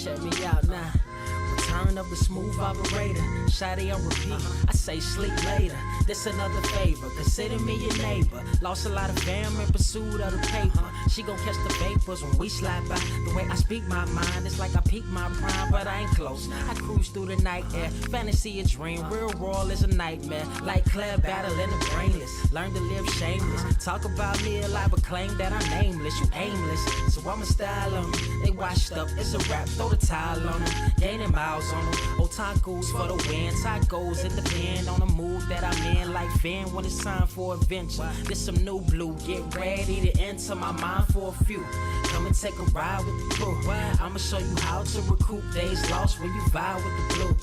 Check me out now. Return of the smooth operator. Shotty on repeat. I say sleep later. This another favor. Consider me your neighbor. Lost a lot of fam in pursuit of the paper. She gon' catch the vapors when we slide by. The way I speak my mind, it's like I peak my prime, but I ain't close. I cruise through the night air. Fantasy a dream. Real world is a nightmare. Like Claire battling the brainless. Learn to live shameless. Talk about me alive, but claim that I'm nameless. You aimless. So I'ma style on them. They washed up. It's a rap. Throw the towel on them. Gaining miles on them. Otakus for the win. Tacos, it depend on the mood that I'm in. Like Finn when it's time for adventure. This some new blue. Get ready to enter my mind for a few. Come and take a ride with the crew. I'ma show you how to recoup days lost when you vibe with the blue.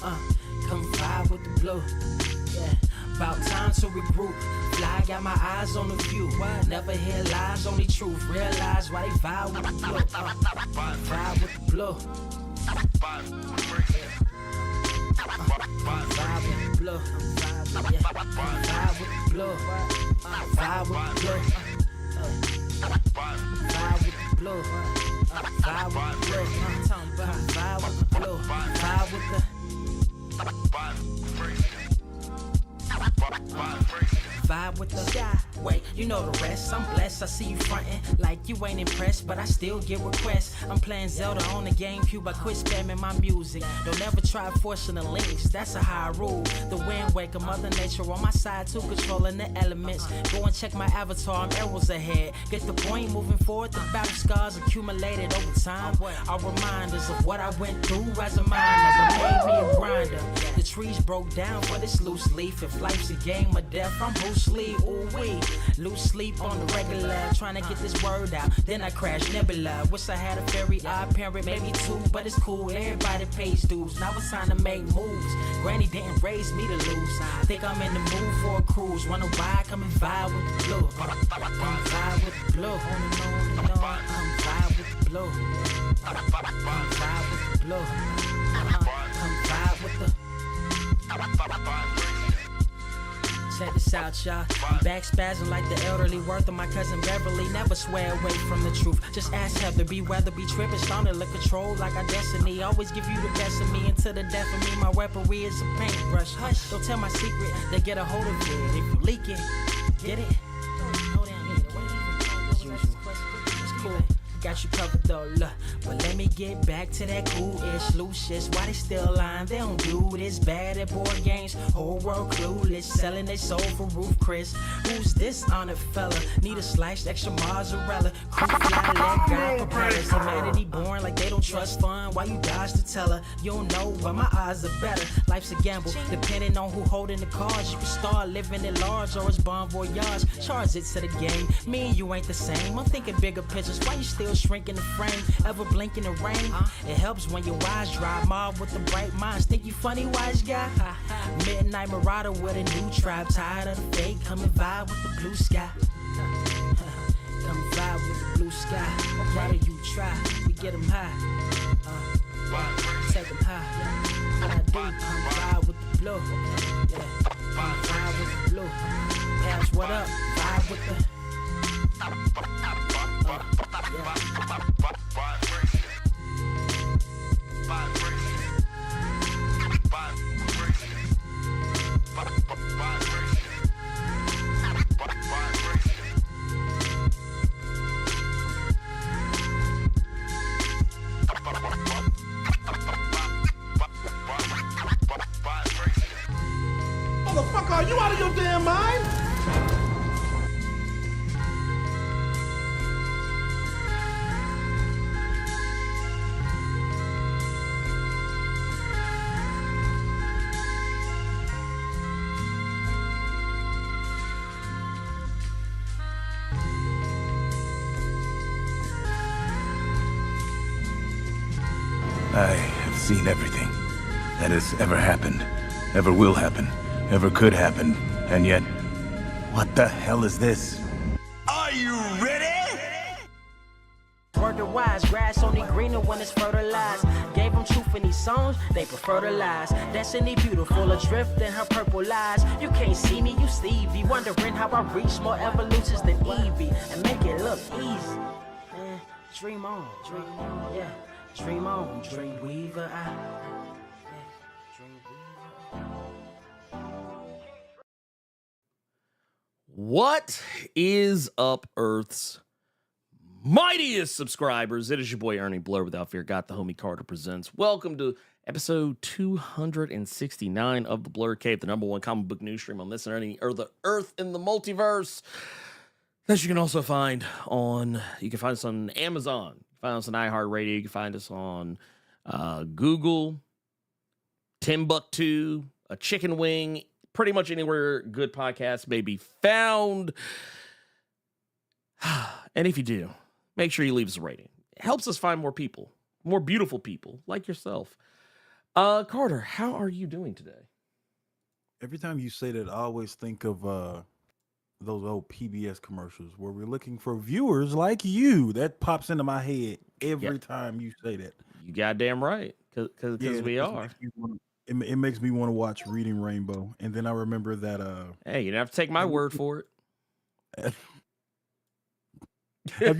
Come vibe with the blue. Yeah. About time to regroup. Fly, got my eyes on the view. Never hear lies, only truth. Realize why they vibe with the blue. Vibe with the blue. Vibe with the blue. Vibe with the blue. Vibe with the blue. Vibe with the blue. Vibe with the blue. Vibe with the blue. Vibe with the vibe with the sky. Wait, you know the rest. I'm blessed. I see you frontin' like you ain't impressed, but I still get requests. I'm playing Zelda on the GameCube. I quit spamming my music. Don't ever try forcing the links. That's a high rule. The wind waker, Mother Nature on my side too, controlling the elements. Go and check my avatar. I'm arrows ahead. Get the point. Moving forward. The battle scars accumulated over time are reminders of what I went through as a minor. But made me a grinder. The trees broke down for this loose leaf. If life's a game of death, I'm Bruce Lee. Ooh wee. Lose sleep on the regular, trying to get this word out. Then I crash Nebula. Wish I had a very odd parent, maybe two, but it's cool. Everybody pays dues. Now it's time to make moves. Granny didn't raise me to lose. Think I'm in the mood for a cruise. Wonder why? Come and vibe with the blue. Come vibe with the blue. Come vibe with the blue. Come vibe with the blue. Come vibe with the. Check this out, y'all. I'm back spazzing like the elderly. Worth of my cousin Beverly. Never swear away from the truth. Just ask Heather. Be weather, be tripping. Starting to control like our destiny. Always give you the best of me until the death of me. My weaponry is a paintbrush. Hush, don't tell my secret. They get a hold of it. If you leak it, get it. Hold down, get it. It's cool. Got you covered though, look. But let me get back to that cool-ish, loose shit. Why they still lying? They don't do this. Bad at board games, whole world clueless. Selling their soul for Roof Chris. Who's this honored fella? Need a slice, extra mozzarella. Crew fly, let God propellers. Humanity born like they don't trust fun. Why you dodge the teller? You don't know, but my odds are better. Life's a gamble, depending on who holding the cards. You can start living at large or it's bon voyage. Charge it to the game. Me and you ain't the same. I'm thinking bigger pictures. Why you still shrinking the frame, ever blinking the rain? It helps when your eyes dry. Mob with the bright minds. Think you funny, wise guy? Midnight marauder with a new tribe. Tired of the fake. Come and vibe with the blue sky. Come vibe with the blue sky. Why do you try? We get them high. Take them high. What I do? Come vibe with the blue. Yeah. Come vibe with the blue. Pass what up? Vibe with the. Motherfucker, are you out of your damn mind? I have seen everything that has ever happened, ever will happen, ever could happen, and yet, what the hell is this? Are you ready? Word to wise, grass only greener when it's fertilized. Gave them truth in these songs, they prefer to lies. Destiny beautiful, adrift in her purple lies. You can't see me, you Stevie, wondering how I reach more evolutions than Evie and make it look easy. Dream on, yeah. Dream on, Dreamweaver. What is up, Earth's mightiest subscribers? It is your boy Ernie, Blerd Without Fear. Got the homie Carter presents. Welcome to episode 269 of the Blerd Cave, the #1 comic book news stream on this and any or the Earth in the multiverse. That you can also find on. You can find us on Amazon. You can find us on iHeartRadio. You can find us on Google, Timbuktu, a chicken wing. Pretty much anywhere good podcasts may be found. And if you do, make sure you leave us a rating. It helps us find more people, more beautiful people like yourself. Carter, how are you doing today? Every time you say that, I always think of those old PBS commercials where we're looking for viewers like you. That pops into my head every time you say that. You goddamn right, because we are. It makes me want to watch Reading Rainbow, and then I remember that. Hey, you don't have to take my word for it. Have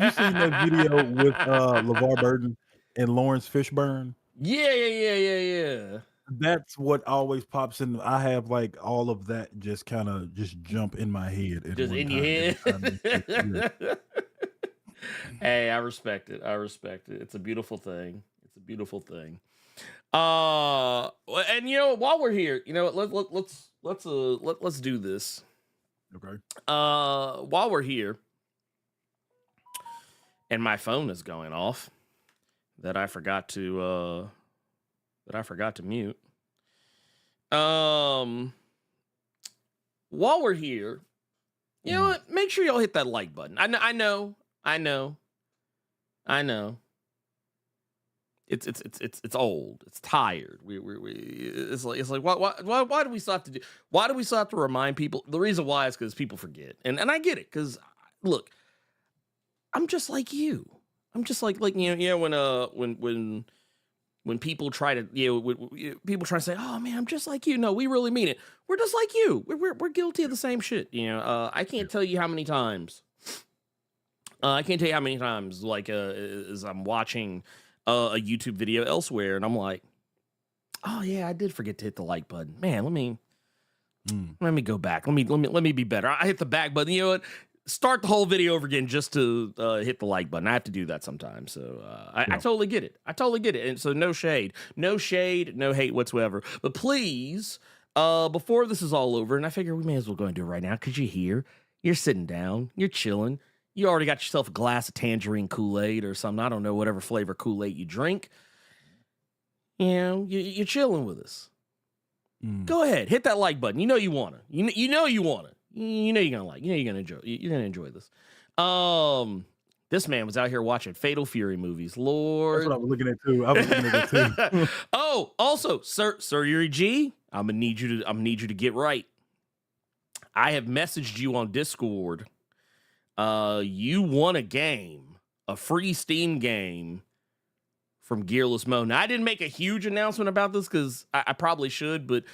you seen that video with LeVar Burton and Lawrence Fishburne? Yeah. That's what always pops in. I have like all of that just kind of jump in my head. Just in your head. Hey, I respect it. It's a beautiful thing. And while we're here, let's do this. Okay. While we're here, and my phone is going off, that I forgot to mute. While we're here, you know what? Make sure y'all hit that like button. I know. It's old. It's tired. It's like why do we still have to do? Why do we still have to remind people? The reason why is because people forget, and I get it. Because look, I'm just like you. I'm just like when people try to people try to say, oh man, I'm just like you. No, we really mean it. We're just like you. We're guilty of the same shit. I can't tell you how many times. Like as I'm watching a YouTube video elsewhere, and I'm like, oh yeah, I did forget to hit the like button. Man, let me go back. Let me be better. I hit the back button. You know what? Start the whole video over again just to hit the like button. I have to do that sometimes. So I totally get it. And so no shade, no hate whatsoever. But please, before this is all over, and I figure we may as well go and do it right now because you're sitting down, you're chilling. You already got yourself a glass of tangerine Kool-Aid or something. I don't know, whatever flavor Kool-Aid you drink. You're chilling with us. Go ahead, hit that like button. You know you want to. You know you want to. You know you're gonna like. You know you're gonna enjoy. You're gonna enjoy this. This man was out here watching Fatal Fury movies. Lord, that's what I was looking at too. Oh, also, Sir Yuri G, I'm gonna need you to get right. I have messaged you on Discord. You won a free Steam game from Gearless Mo. Now, I didn't make a huge announcement about this because I probably should, but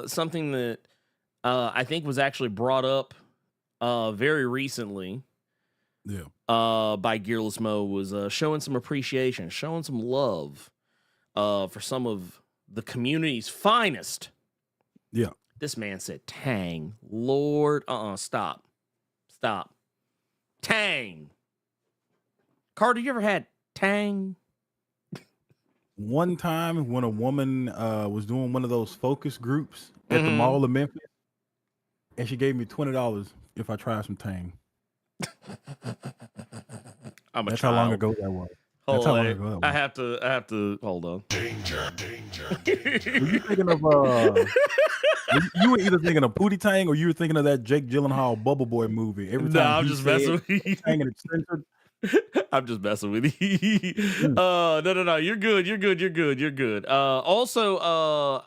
something that I think was actually brought up very recently by Gearless Mo was showing some appreciation, showing some love for some of the community's finest. Yeah. This man said Tang. Lord, stop. Tang. Carter, you ever had Tang? One time when a woman was doing one of those focus groups at the Mall of Memphis, and she gave me $20 if I tried some Tang. That's how long ago that was. I have to hold on. Danger. Were you thinking of you were either thinking of Pootie Tang or you were thinking of that Jake Gyllenhaal Bubble Boy movie. Every time I'm just messing with you. Tang and it's censored. I'm just messing with you. No. You're good. Also,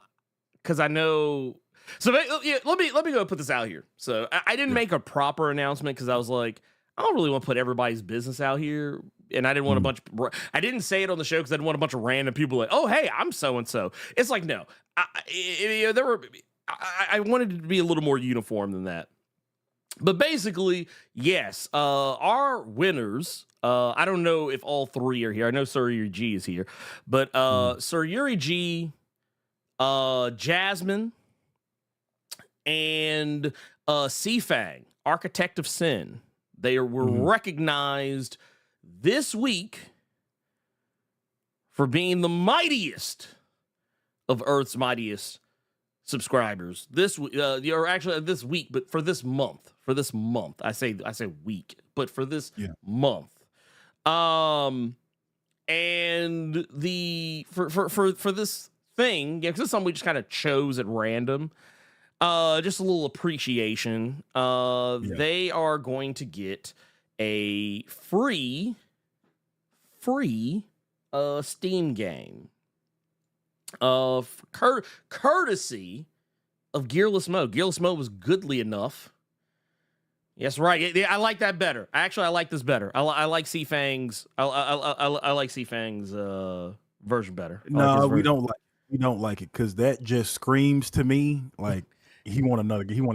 because I know. So yeah, let me go put this out here. So I didn't make a proper announcement because I was like, I don't really want to put everybody's business out here. And I didn't want I didn't say it on the show because I didn't want a bunch of random people like, oh, hey, I'm so-and-so. It's like, no, I wanted it to be a little more uniform than that. But basically, yes, our winners. I don't know if all three are here. I know Sir Yuri G is here, but Sir Yuri G, Jasmine, and Seafang, Architect of Sin. They were recognized this week for being the mightiest of Earth's mightiest subscribers. This or actually this week, but for this month. For this month, I say week, but for this month. And the for this thing, because it's something we just kind of chose at random. Just a little appreciation. They are going to get a free Steam game of courtesy of Gearless Mo. Gearless Mo was goodly enough. Yes, right. Yeah, I like that better. Actually, I like this better. I like Seafang's. I like Seafang's version better. No, we don't like it because that just screams to me like he want an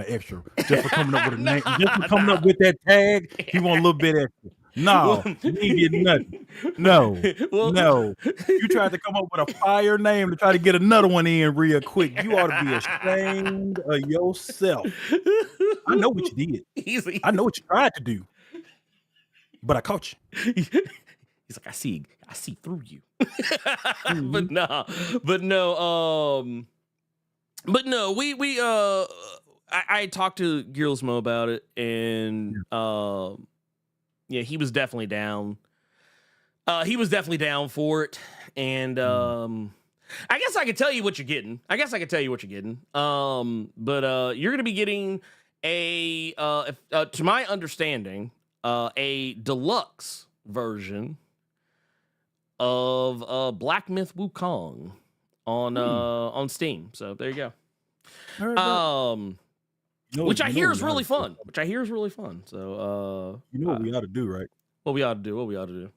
extra just for coming up with a name, just for coming up with that tag. He want a little bit extra. No, you ain't getting nothing. No. You tried to come up with a fire name to try to get another one in real quick. You ought to be ashamed of yourself. I know what you did. I know what you tried to do. But I caught you. He's like, I see through you. But no, I talked to Gearless Mo about it, and yeah, he was definitely down. He was definitely down for it, and I guess I could tell you what you're getting. But you're gonna be getting to my understanding, a deluxe version of Black Myth Wukong on Steam. So there you go. Which I hear is really fun. So you know what we ought to do, right? What we ought to do.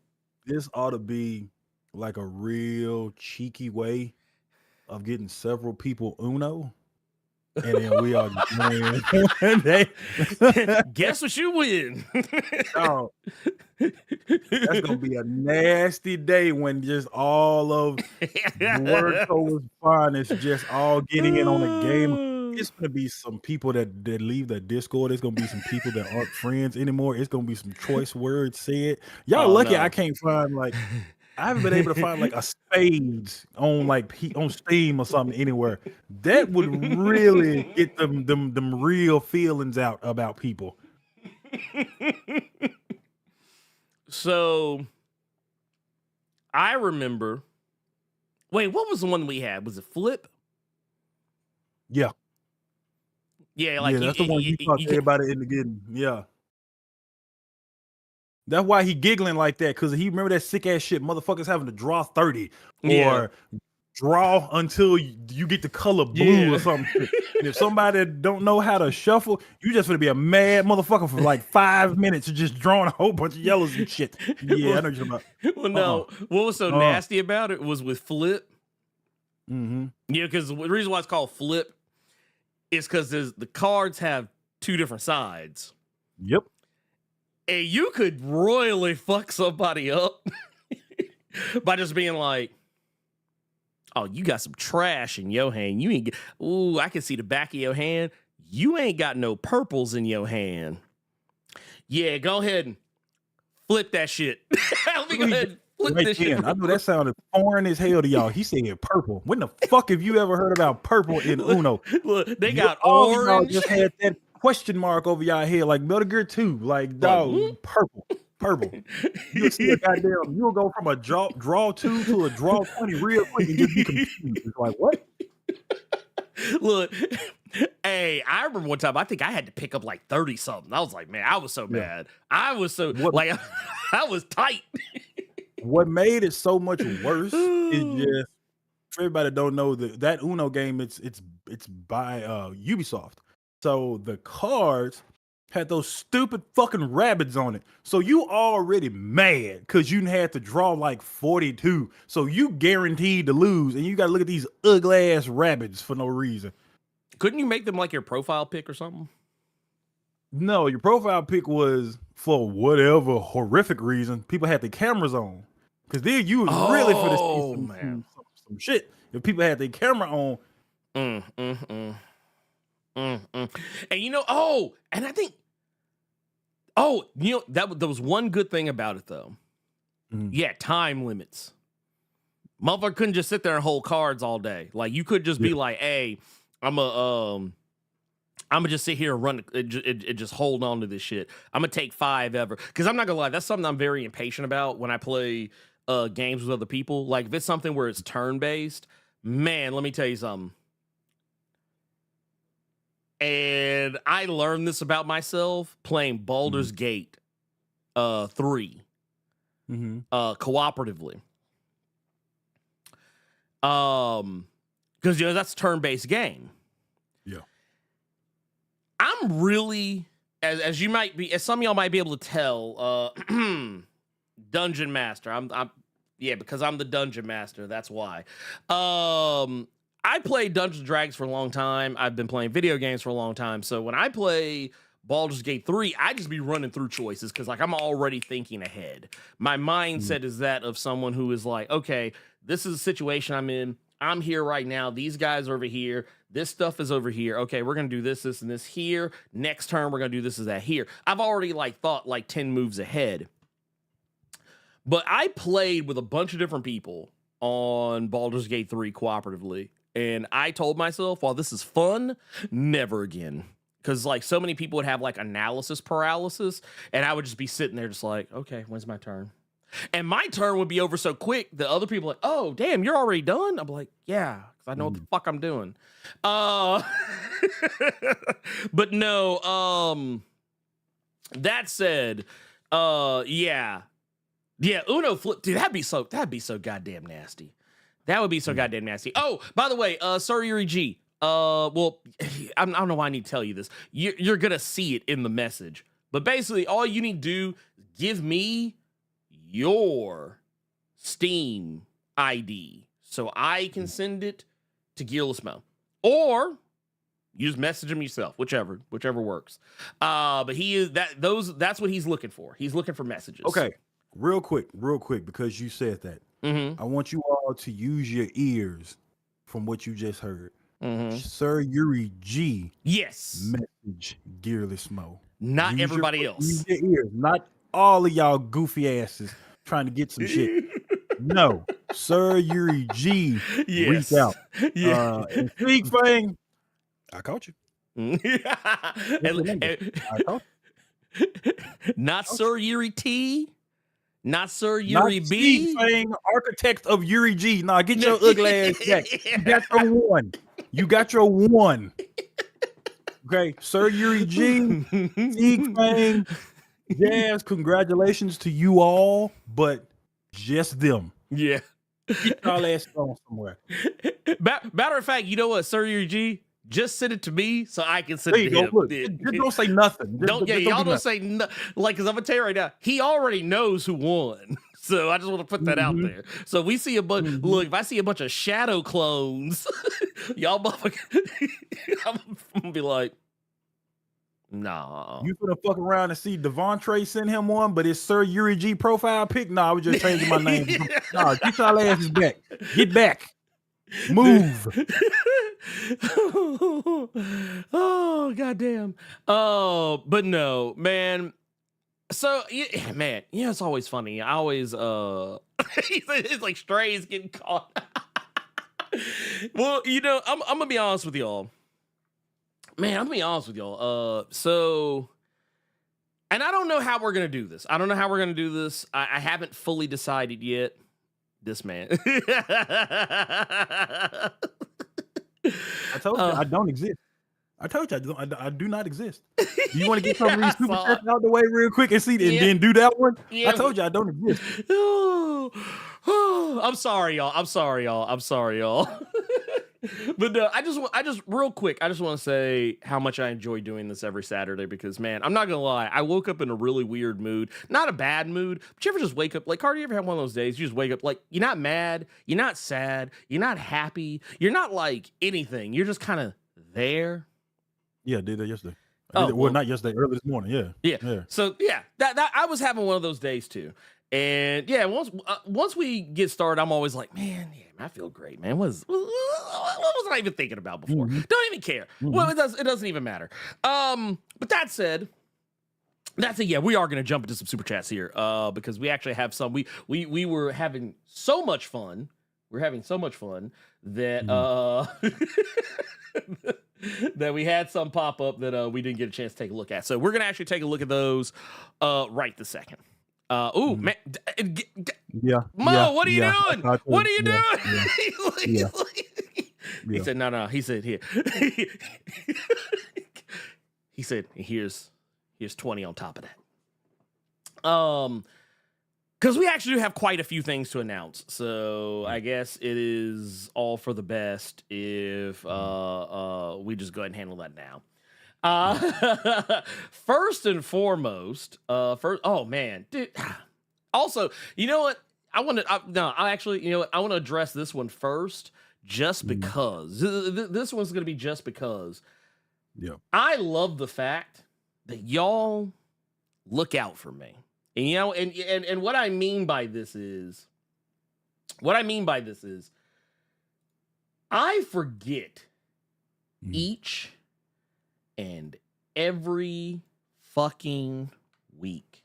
This ought to be like a real cheeky way of getting several people Uno. And then we are guess what you win. Oh, that's gonna be a nasty day when just all of Blerd Cave's finest just all getting in on the game. It's gonna be some people that leave the Discord. It's gonna be some people that aren't friends anymore. It's gonna be some choice words said. Y'all lucky no. I can't find like I haven't been able to find like a spades on on Steam or something anywhere. That would really get them real feelings out about people. So I remember. Wait, what was the one we had? Was it Flip? Yeah. Yeah, like that's the one you talked to everybody in the getting. Yeah. That's why he giggling like that, because he remember that sick ass shit motherfuckers having to draw 30 or draw until you get the color blue or something. And if somebody don't know how to shuffle, you just gonna be a mad motherfucker for like 5 minutes of just drawing a whole bunch of yellows and shit. Yeah, I know what you're about. Well, no, what was so nasty about it was with Flip. Mm-hmm. Yeah, because the reason why it's called Flip is because the cards have two different sides. Yep. And you could royally fuck somebody up by just being like, oh, you got some trash in your hand. You ain't ooh, I can see the back of your hand. You ain't got no purples in your hand. Yeah, go ahead and flip that shit. Let me go ahead and flip this shit. I know that sounded foreign as hell to y'all. He said purple. When the fuck have you ever heard about purple in Uno? Look, they got orange. Just had that question mark over y'all head like Metal Gear 2. Like, dog, purple. You'll see a goddamn, you'll go from a draw 2 to a draw 20 real quick and just be confused. It's like, what? Look, hey, I remember one time I think I had to pick up like 30 something. I was like, man, I was so mad. I was so like I was tight. What made it so much worse is just for everybody that don't know that Uno game, it's by Ubisoft. So the cards had those stupid fucking rabbits on it. So you already mad because you had to draw like 42. So you guaranteed to lose. And you got to look at these ugly ass rabbits for no reason. Couldn't you make them like your profile pic or something? No, your profile pic was for whatever horrific reason. People had their cameras on. Because then you was really for to see some shit. If people had their camera on. And you know, and I think, you know, there was one good thing about it though. Yeah, time limits. Motherfucker couldn't just sit there and hold cards all day. Like you could just be like, hey, I'm gonna just sit here and run it, just hold on to this shit. I'm gonna take 5 ever. Because I'm not gonna lie, that's something I'm very impatient about when I play games with other people. Like if it's something where it's turn-based, man, let me tell you something. And I learned this about myself playing Baldur's Gate 3 cooperatively. Because you know that's a turn-based game. Yeah. I'm really, as you might be, as some of y'all might be able to tell, dungeon master. Because I'm the dungeon master. That's why. I played Dungeons and Dragons for a long time. I've been playing video games for a long time. So when I play Baldur's Gate 3, I just be running through choices because like I'm already thinking ahead. My mindset is that of someone who is like, okay, this is a situation I'm in. I'm here right now. These guys are over here. This stuff is over here. Okay, we're going to do this, this, and this here. Next turn, we're going to do this, is that here. I've already like thought like 10 moves ahead. But I played with a bunch of different people on Baldur's Gate 3 cooperatively. And I told myself, while this is fun, never again. Because like so many people would have like analysis paralysis. And I would just be sitting there just like, okay, when's my turn? And my turn would be over so quick that other people are like, oh, damn, you're already done? I'm like, yeah, because I know what the fuck I'm doing. But no, that said, yeah, Uno flip, dude, that'd be so goddamn nasty. That would be so goddamn nasty. Oh, by the way, Sir Yuri G, well, I don't know why I need to tell you this. You're gonna see it in the message. But basically, all you need to do is give me your Steam ID so I can send it to Gearless Mo, or you just message him yourself, whichever works. But that's what he's looking for. He's looking for messages. Okay, real quick, because you said that. I want you all to use your ears from what you just heard. Sir Yuri G. Yes. Message Gearless Mo. Not everybody else. Use your ears. Not all of y'all goofy asses trying to get some shit. No, Sir Yuri G. Reach out. Yeah. And TeeSpring, I caught you. I caught you. Not Sir Yuri T. Not Sir Yuri B. TeeSpring, architect of Yuri G. Nah, get your ugly ass back. You got your one. You got your one. Okay, Sir Yuri G. TeeSpring. Yes, congratulations to you all, but just them. Yeah. Get y'all ass on somewhere. Matter of fact, you know what, Sir Yuri G? Just send it to me so I can send it to him. Look, just don't say nothing. Y'all don't say nothing. Like, because I'm going to tell you right now, he already knows who won. So I just want to put that out there. So we see a bunch, look, if I see a bunch of shadow clones, y'all motherfucker, I'm going to be like, nah. You finna fuck around and see Devontre send him one, but it's Sir Yuri G profile pic? Nah, I was just changing my name. Nah, get y'all asses back. Get back. Move. Oh, goddamn. Oh, but no, man. So, yeah, man, you know, it's always funny. I always, it's like strays getting caught. Well, you know, I'm going to be honest with y'all. Man, I'm gonna be honest with y'all. So, and I don't know how we're gonna do this. I haven't fully decided yet. This man. I told you I don't exist. I told you I do not exist. Do you want to get some of these super chats out the way real quick and see and then do that one? Yeah. I told you I don't exist. I'm sorry, y'all. But no, I just real quick, I just want to say how much I enjoy doing this every Saturday because, man, I'm not gonna lie, I woke up in a really weird mood, not a bad mood, but you ever just wake up like, Carter, you ever have one of those days you just wake up like you're not mad, you're not sad, you're not happy, you're not like anything, you're just kind of there. Yeah, I did that yesterday. Well, not yesterday, early this morning. Yeah. So yeah, that I was having one of those days too. And yeah, once we get started, I'm always like, man, I feel great, man. What was I even thinking about before? Don't even care. Well, it doesn't even matter. But that said, we are gonna jump into some super chats here, because we actually have some. We were having so much fun. We're having so much fun that that we had some pop up that we didn't get a chance to take a look at. So we're gonna actually take a look at those right this second. Man, Mo, what are you doing? What are you doing? He said, no. He said, here. He said, here's 20 on top of that. Because we actually do have quite a few things to announce. So I guess it is all for the best if we just go ahead and handle that now. First and foremost, oh man, dude. Also, you know what? I want to address this one first, just because this one's going to be just because. Yeah, I love the fact that y'all look out for me, and and what I mean by this is, I forget each and every fucking week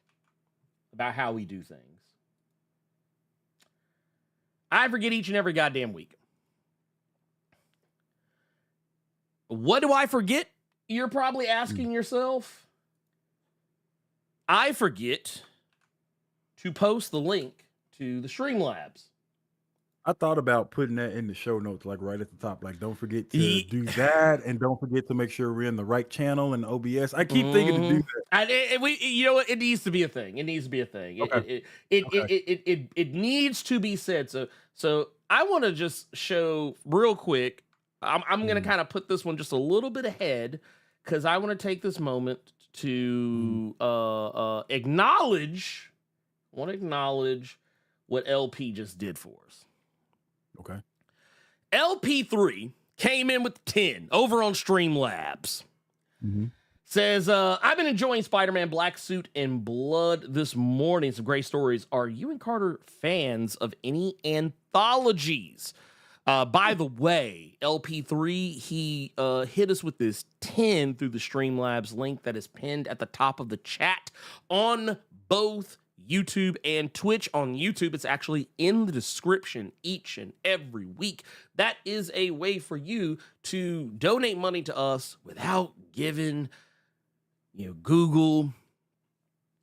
about how we do things. I forget each and every goddamn week. What do I forget? You're probably asking yourself. I forget to post the link to the Streamlabs. I thought about putting that in the show notes, like right at the top. Like, don't forget to do that, and don't forget to make sure we're in the right channel and OBS. I keep thinking to do that. You know what? It needs to be a thing. It needs to be a thing. Okay. It needs to be said. So I want to just show real quick. I'm gonna kind of put this one just a little bit ahead because I want to take this moment to acknowledge. I want to acknowledge what LP just did for us. Okay. LP3 came in with 10 over on Streamlabs. Says, I've been enjoying Spider-Man Black Suit and Blood this morning. Some great stories. Are you and Carter fans of any anthologies? By the way, LP3, he hit us with this 10 through the Streamlabs link that is pinned at the top of the chat on both YouTube and Twitch. On YouTube, it's actually in the description each and every week. That is a way for you to donate money to us without giving, Google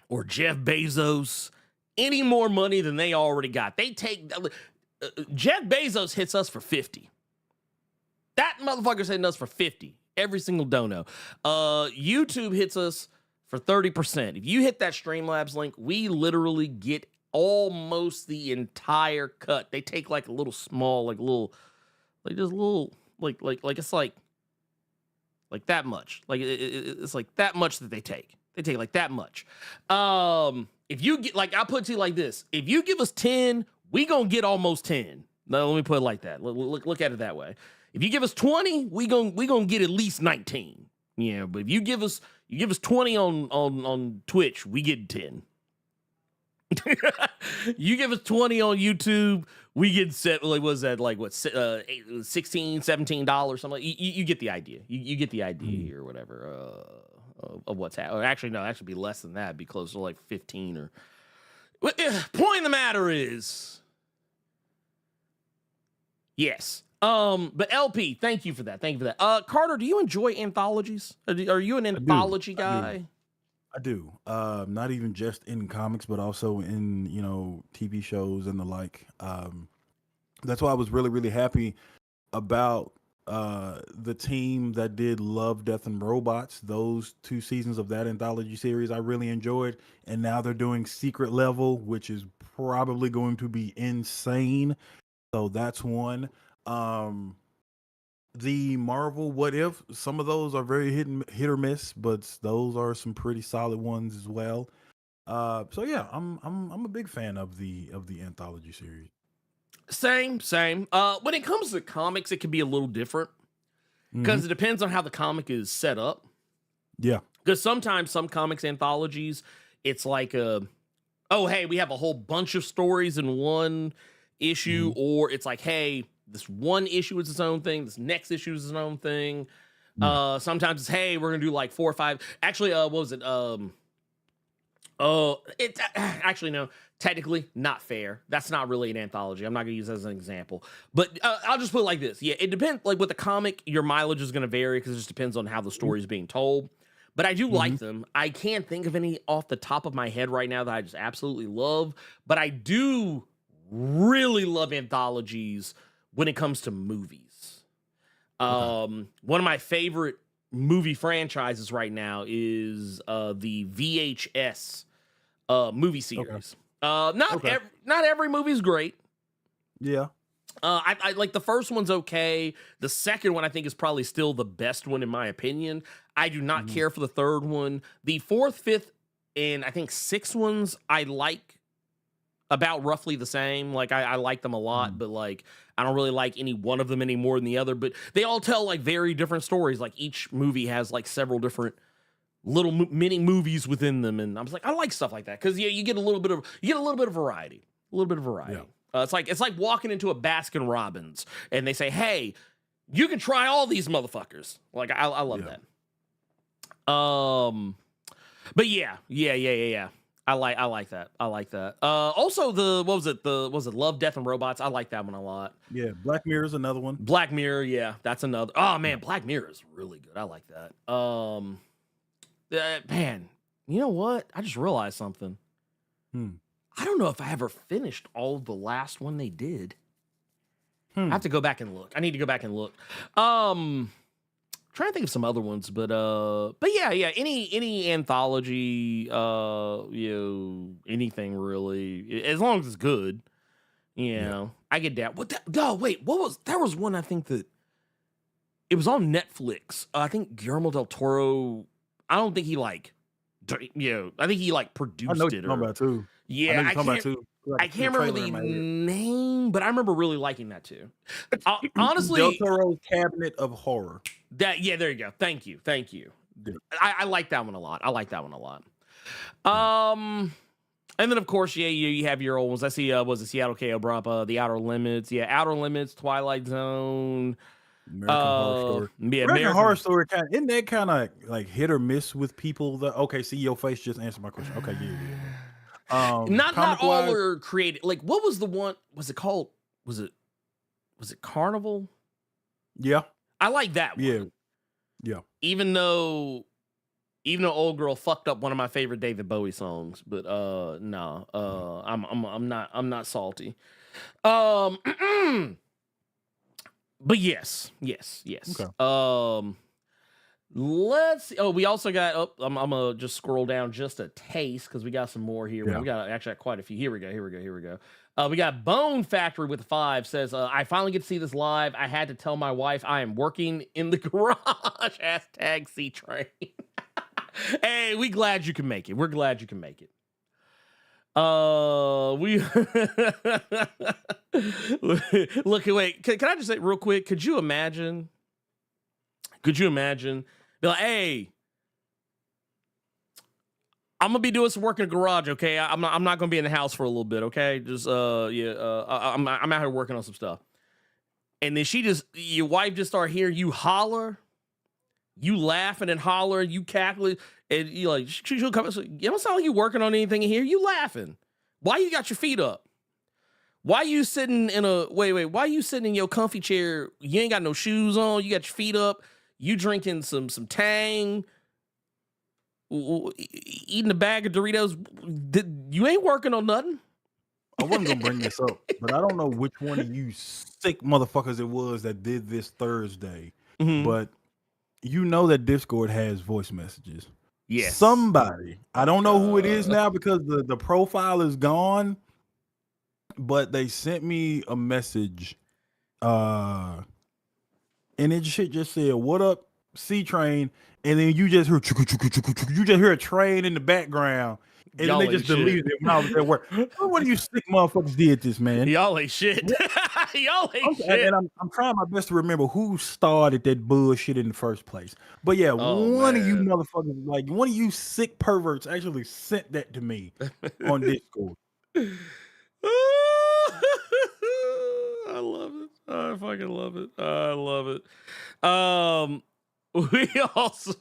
or Jeff Bezos any more money than they already got. They take Jeff Bezos hits us for 50. That motherfucker's hitting us for 50 every single dono. YouTube hits us for 30%. If you hit that Streamlabs link, we literally get almost the entire cut. They take like a little small, like that much. Like it's like that much that they take. They take like that much. If you get, like, I'll put it to you like this: if you give us 10, we gonna get almost 10. No, let me put it like that. Look at it that way. If you give us 20, we gonna get at least 19. Yeah, but if you give us 20 on Twitch, we get 10. You give us 20 on YouTube, we get set. Like, what was that? Like, what, $16, $17, something? You get the idea. You get the idea here, or whatever. Of what's happening. Actually, no, that should be less than that. It'd be closer to like 15 or. Point of the matter is, yes. But LP, thank you for that. Thank you for that. Carter, do you enjoy anthologies? Are you an anthology guy? I do. Not even just in comics, but also in, TV shows and the like. That's why I was really, really happy about the team that did Love, Death, and Robots. Those 2 seasons of that anthology series I really enjoyed. And now they're doing Secret Level, which is probably going to be insane. So that's one. The Marvel What If, some of those are very hit or miss, but those are some pretty solid ones as well. So yeah, I'm a big fan of the anthology series. Same. When it comes to comics, it can be a little different because it depends on how the comic is set up. Yeah. Because sometimes some comics anthologies, it's like oh, hey, we have a whole bunch of stories in one issue, or it's like, hey, this one issue is its own thing, this next issue is its own thing. Sometimes it's, hey, we're gonna do like 4 or 5. Actually, what was it? It actually no, technically not fair. That's not really an anthology. I'm not gonna use that as an example, but I'll just put it like this. Yeah, it depends. Like with the comic, your mileage is gonna vary because it just depends on how the story is being told. But I do like them. I can't think of any off the top of my head right now that I just absolutely love. But I do really love anthologies when it comes to movies. One of my favorite movie franchises right now is the VHS movie series. Not every movie's great. Yeah. I like the first one's okay. The second one I think is probably still the best one in my opinion. I do not care for the third one. The fourth, fifth, and I think sixth ones I like about roughly the same. Like I like them a lot, but like I don't really like any one of them any more than the other. But they all tell like very different stories. Like each movie has like several different little mini movies within them, and I was like, I like stuff like that because yeah, you get a little bit of variety, Yeah. It's like walking into a Baskin Robbins and they say, "Hey, you can try all these motherfuckers." Like I love that. But yeah. I like that. Also what was it? Love, Death and Robots. I like that one a lot. Yeah, Black Mirror is another one. Black Mirror, yeah, that's another. Oh man, Black Mirror is really good. I like that. Man, you know what? I just realized something. I don't know if I ever finished all the last one they did. I have to go back and look. I need to go back and look. Trying to think of some other ones, but yeah. Any anthology, anything really, as long as it's good, you know, I get that. There was one I think that it was on Netflix. I think Guillermo del Toro. I don't think he I think he like produced I know it. You're talking about too. Yeah, I can't remember the name, but I remember really liking that too. Honestly, Del Toro's Cabinet of Horror. there you go. Thank you. Yeah. I like that one a lot. And then of course, you have your old ones. I see was it Seattle KO brought up The Outer Limits. Yeah, Outer Limits, Twilight Zone. American Horror Story. Yeah, American Horror Story isn't that kind of like hit or miss with people? Okay, see your face just answered my question. Okay, yeah. Not all are created. Like, what was the one? Was it called? Was it Carnival? Yeah, I like that one. Yeah. Even though Old Girl fucked up one of my favorite David Bowie songs, but no, I'm not salty. But yes. Okay. Let's see. Oh, we also got. I'm gonna just scroll down just a taste because we got some more here. Yeah. We got actually quite a few. Here we go. We got Bone Factory with 5 says, I finally get to see this live. I had to tell my wife I am working in the garage. Hashtag C-Train. Hey, we glad you can make it. We're glad you can make it. We look. Wait. Can I just say real quick? Could you imagine? Be like, hey, I'm gonna be doing some work in the garage. Okay, I'm not gonna be in the house for a little bit. Okay, just I'm out here working on some stuff. And then your wife just start hearing you holler, you laughing and hollering, you cackling, and you like she'll come and say, you don't sound like you working on anything in here. You laughing? Why you got your feet up? Why you sitting in why you sitting in your comfy chair? You ain't got no shoes on. You got your feet up. You drinking some Tang, eating a bag of Doritos. You ain't working on nothing. I wasn't gonna bring this up, but I don't know which one of you sick motherfuckers it was that did this Thursday. But you know that Discord has voice messages. Yes. Somebody, I don't know who it is now because the profile is gone, but they sent me a message. And it just said, "What up, C-Train?" And then you just hear a train in the background, And then they just deleted it when I was at work. What do you sick motherfuckers did this, man? Y'all ain't shit. Y'all ain't shit. And I'm trying my best to remember who started that bullshit in the first place. But yeah, one of you motherfuckers, like one of you sick perverts, actually sent that to me on Discord. I love it. I fucking love it. I love it. We also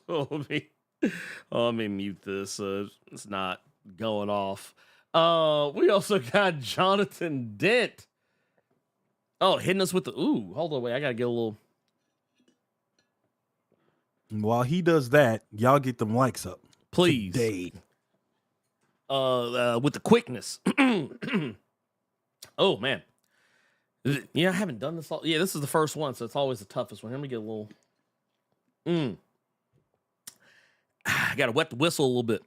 let me mute this so it's not going off. We also got Jonathan Dent. Oh, hitting us with the hold on, wait, I gotta get a little. While he does that, y'all get them likes up. Please. Today. With the quickness. Oh man. Yeah, I haven't done this all. Yeah, this is the first one, so it's always the toughest one. Let me get a little. I gotta wet the whistle a little bit.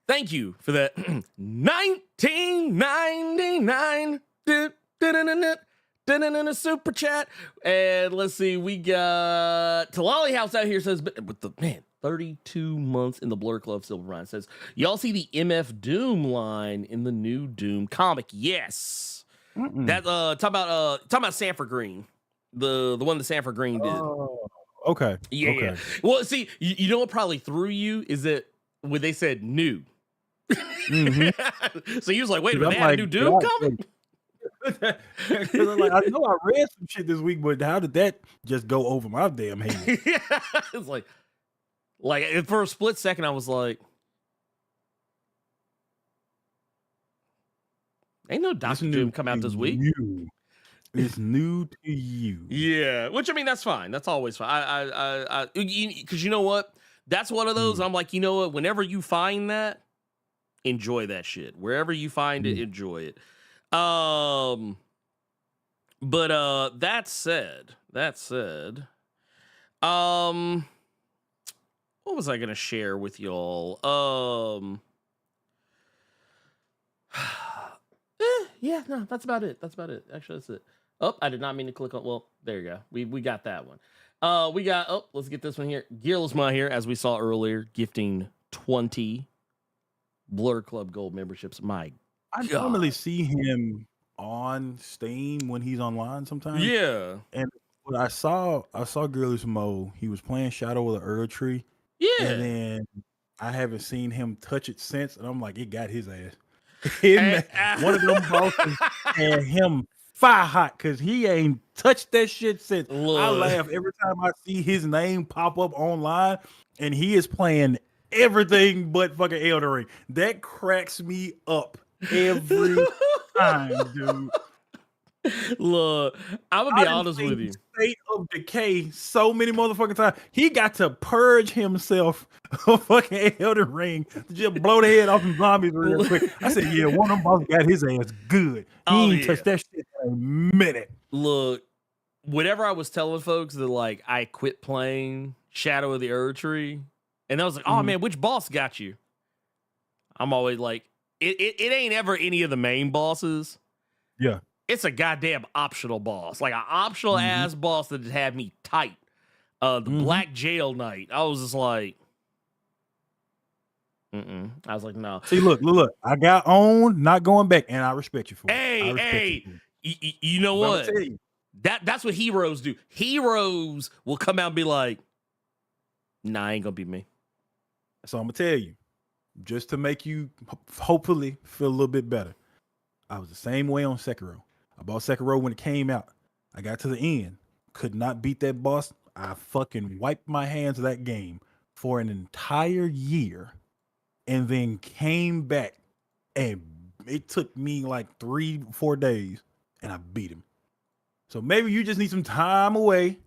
Thank you for that 1999 super chat. And let's see, we got Talali House out here says with the 32 months in the Blerd Club Silver Ryan says, y'all see the MF Doom line in the new Doom comic? Yes. That talk about Sanford Green. The one that Sanford Green did. Okay. Yeah. Okay. Well, see, you know what probably threw you is that when they said new. So he was like, wait a minute, they had a new Doom comic? Like, I know I read some shit this week, but how did that just go over my damn head? It's like for a split second, I was like, ain't no Doctor Doom come out this week. It's new to you. Yeah, which I mean, that's fine. That's always fine. I because you know what? That's one of those. I'm like, you know what? Whenever you find that, enjoy that shit. Wherever you find it, enjoy it. But that said, what was I gonna share with y'all? Yeah, no, that's about it. Actually, that's it. Oh, I did not mean to click on. Well, there you go. We got that one. We got. Let's get this one here. Gilsma here, as we saw earlier, gifting 20 Blerd Club Gold memberships. My I normally see him on Steam when he's online sometimes. Yeah. And what I saw Gilsmo. He was playing Shadow of the Earth Tree. Yeah. And then I haven't seen him touch it since, and I'm like, it got his ass. One of them bosses had him fire hot because he ain't touched that shit since. Look. I laugh every time I see his name pop up online, and he is playing everything but fucking Elden Ring. That cracks me up every time, dude. Look, I'm gonna be honest with you. State of Decay so many motherfucking times. He got to purge himself of fucking Elden Ring to just blow the head off some zombies real quick. I said, yeah, one of them bosses got his ass good. He ain't touched that shit in a minute. Look, whenever I was telling folks that like I quit playing Shadow of the Earth Tree, and I was like, oh man, which boss got you? I'm always like, it ain't ever any of the main bosses. Yeah. It's a goddamn optional boss, like an optional ass boss that had me tight. The Black Jail Knight. I was just like, I was like, no. See, look. I got on, not going back, and I respect you for it. Hey, you know what? That's what heroes do. Heroes will come out and be like, nah, ain't gonna be me. So I'm gonna tell you, just to make you hopefully feel a little bit better. I was the same way on Sekiro. I bought Sekiro when it came out. I got to the end. Could not beat that boss. I fucking wiped my hands of that game for an entire year and then came back, and it took me like 3-4 days and I beat him. So maybe you just need some time away.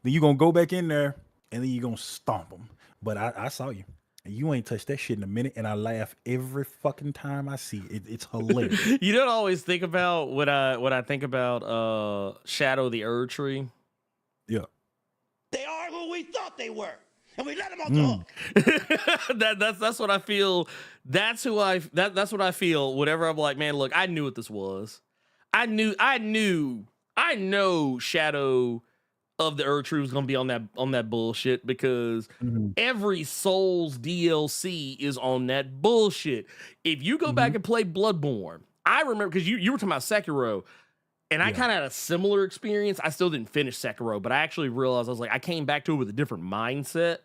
Then you're going to go back in there and then you're going to stomp him. But I saw you. And you ain't touched that shit in a minute, and I laugh every fucking time I see it. It's hilarious. You don't always think about what I think about Shadow of the Earth Tree. Yeah. They are who we thought they were, and we let them on the hook. That's what I feel. That's what I feel whenever I'm like, man, look, I knew what this was. I know Shadow of the Earth Troops gonna be on that bullshit because every Souls DLC is on that bullshit. If you go back and play Bloodborne, I remember because you were talking about Sekiro, and I kind of had a similar experience. I still didn't finish Sekiro, but I actually realized I was like, I came back to it with a different mindset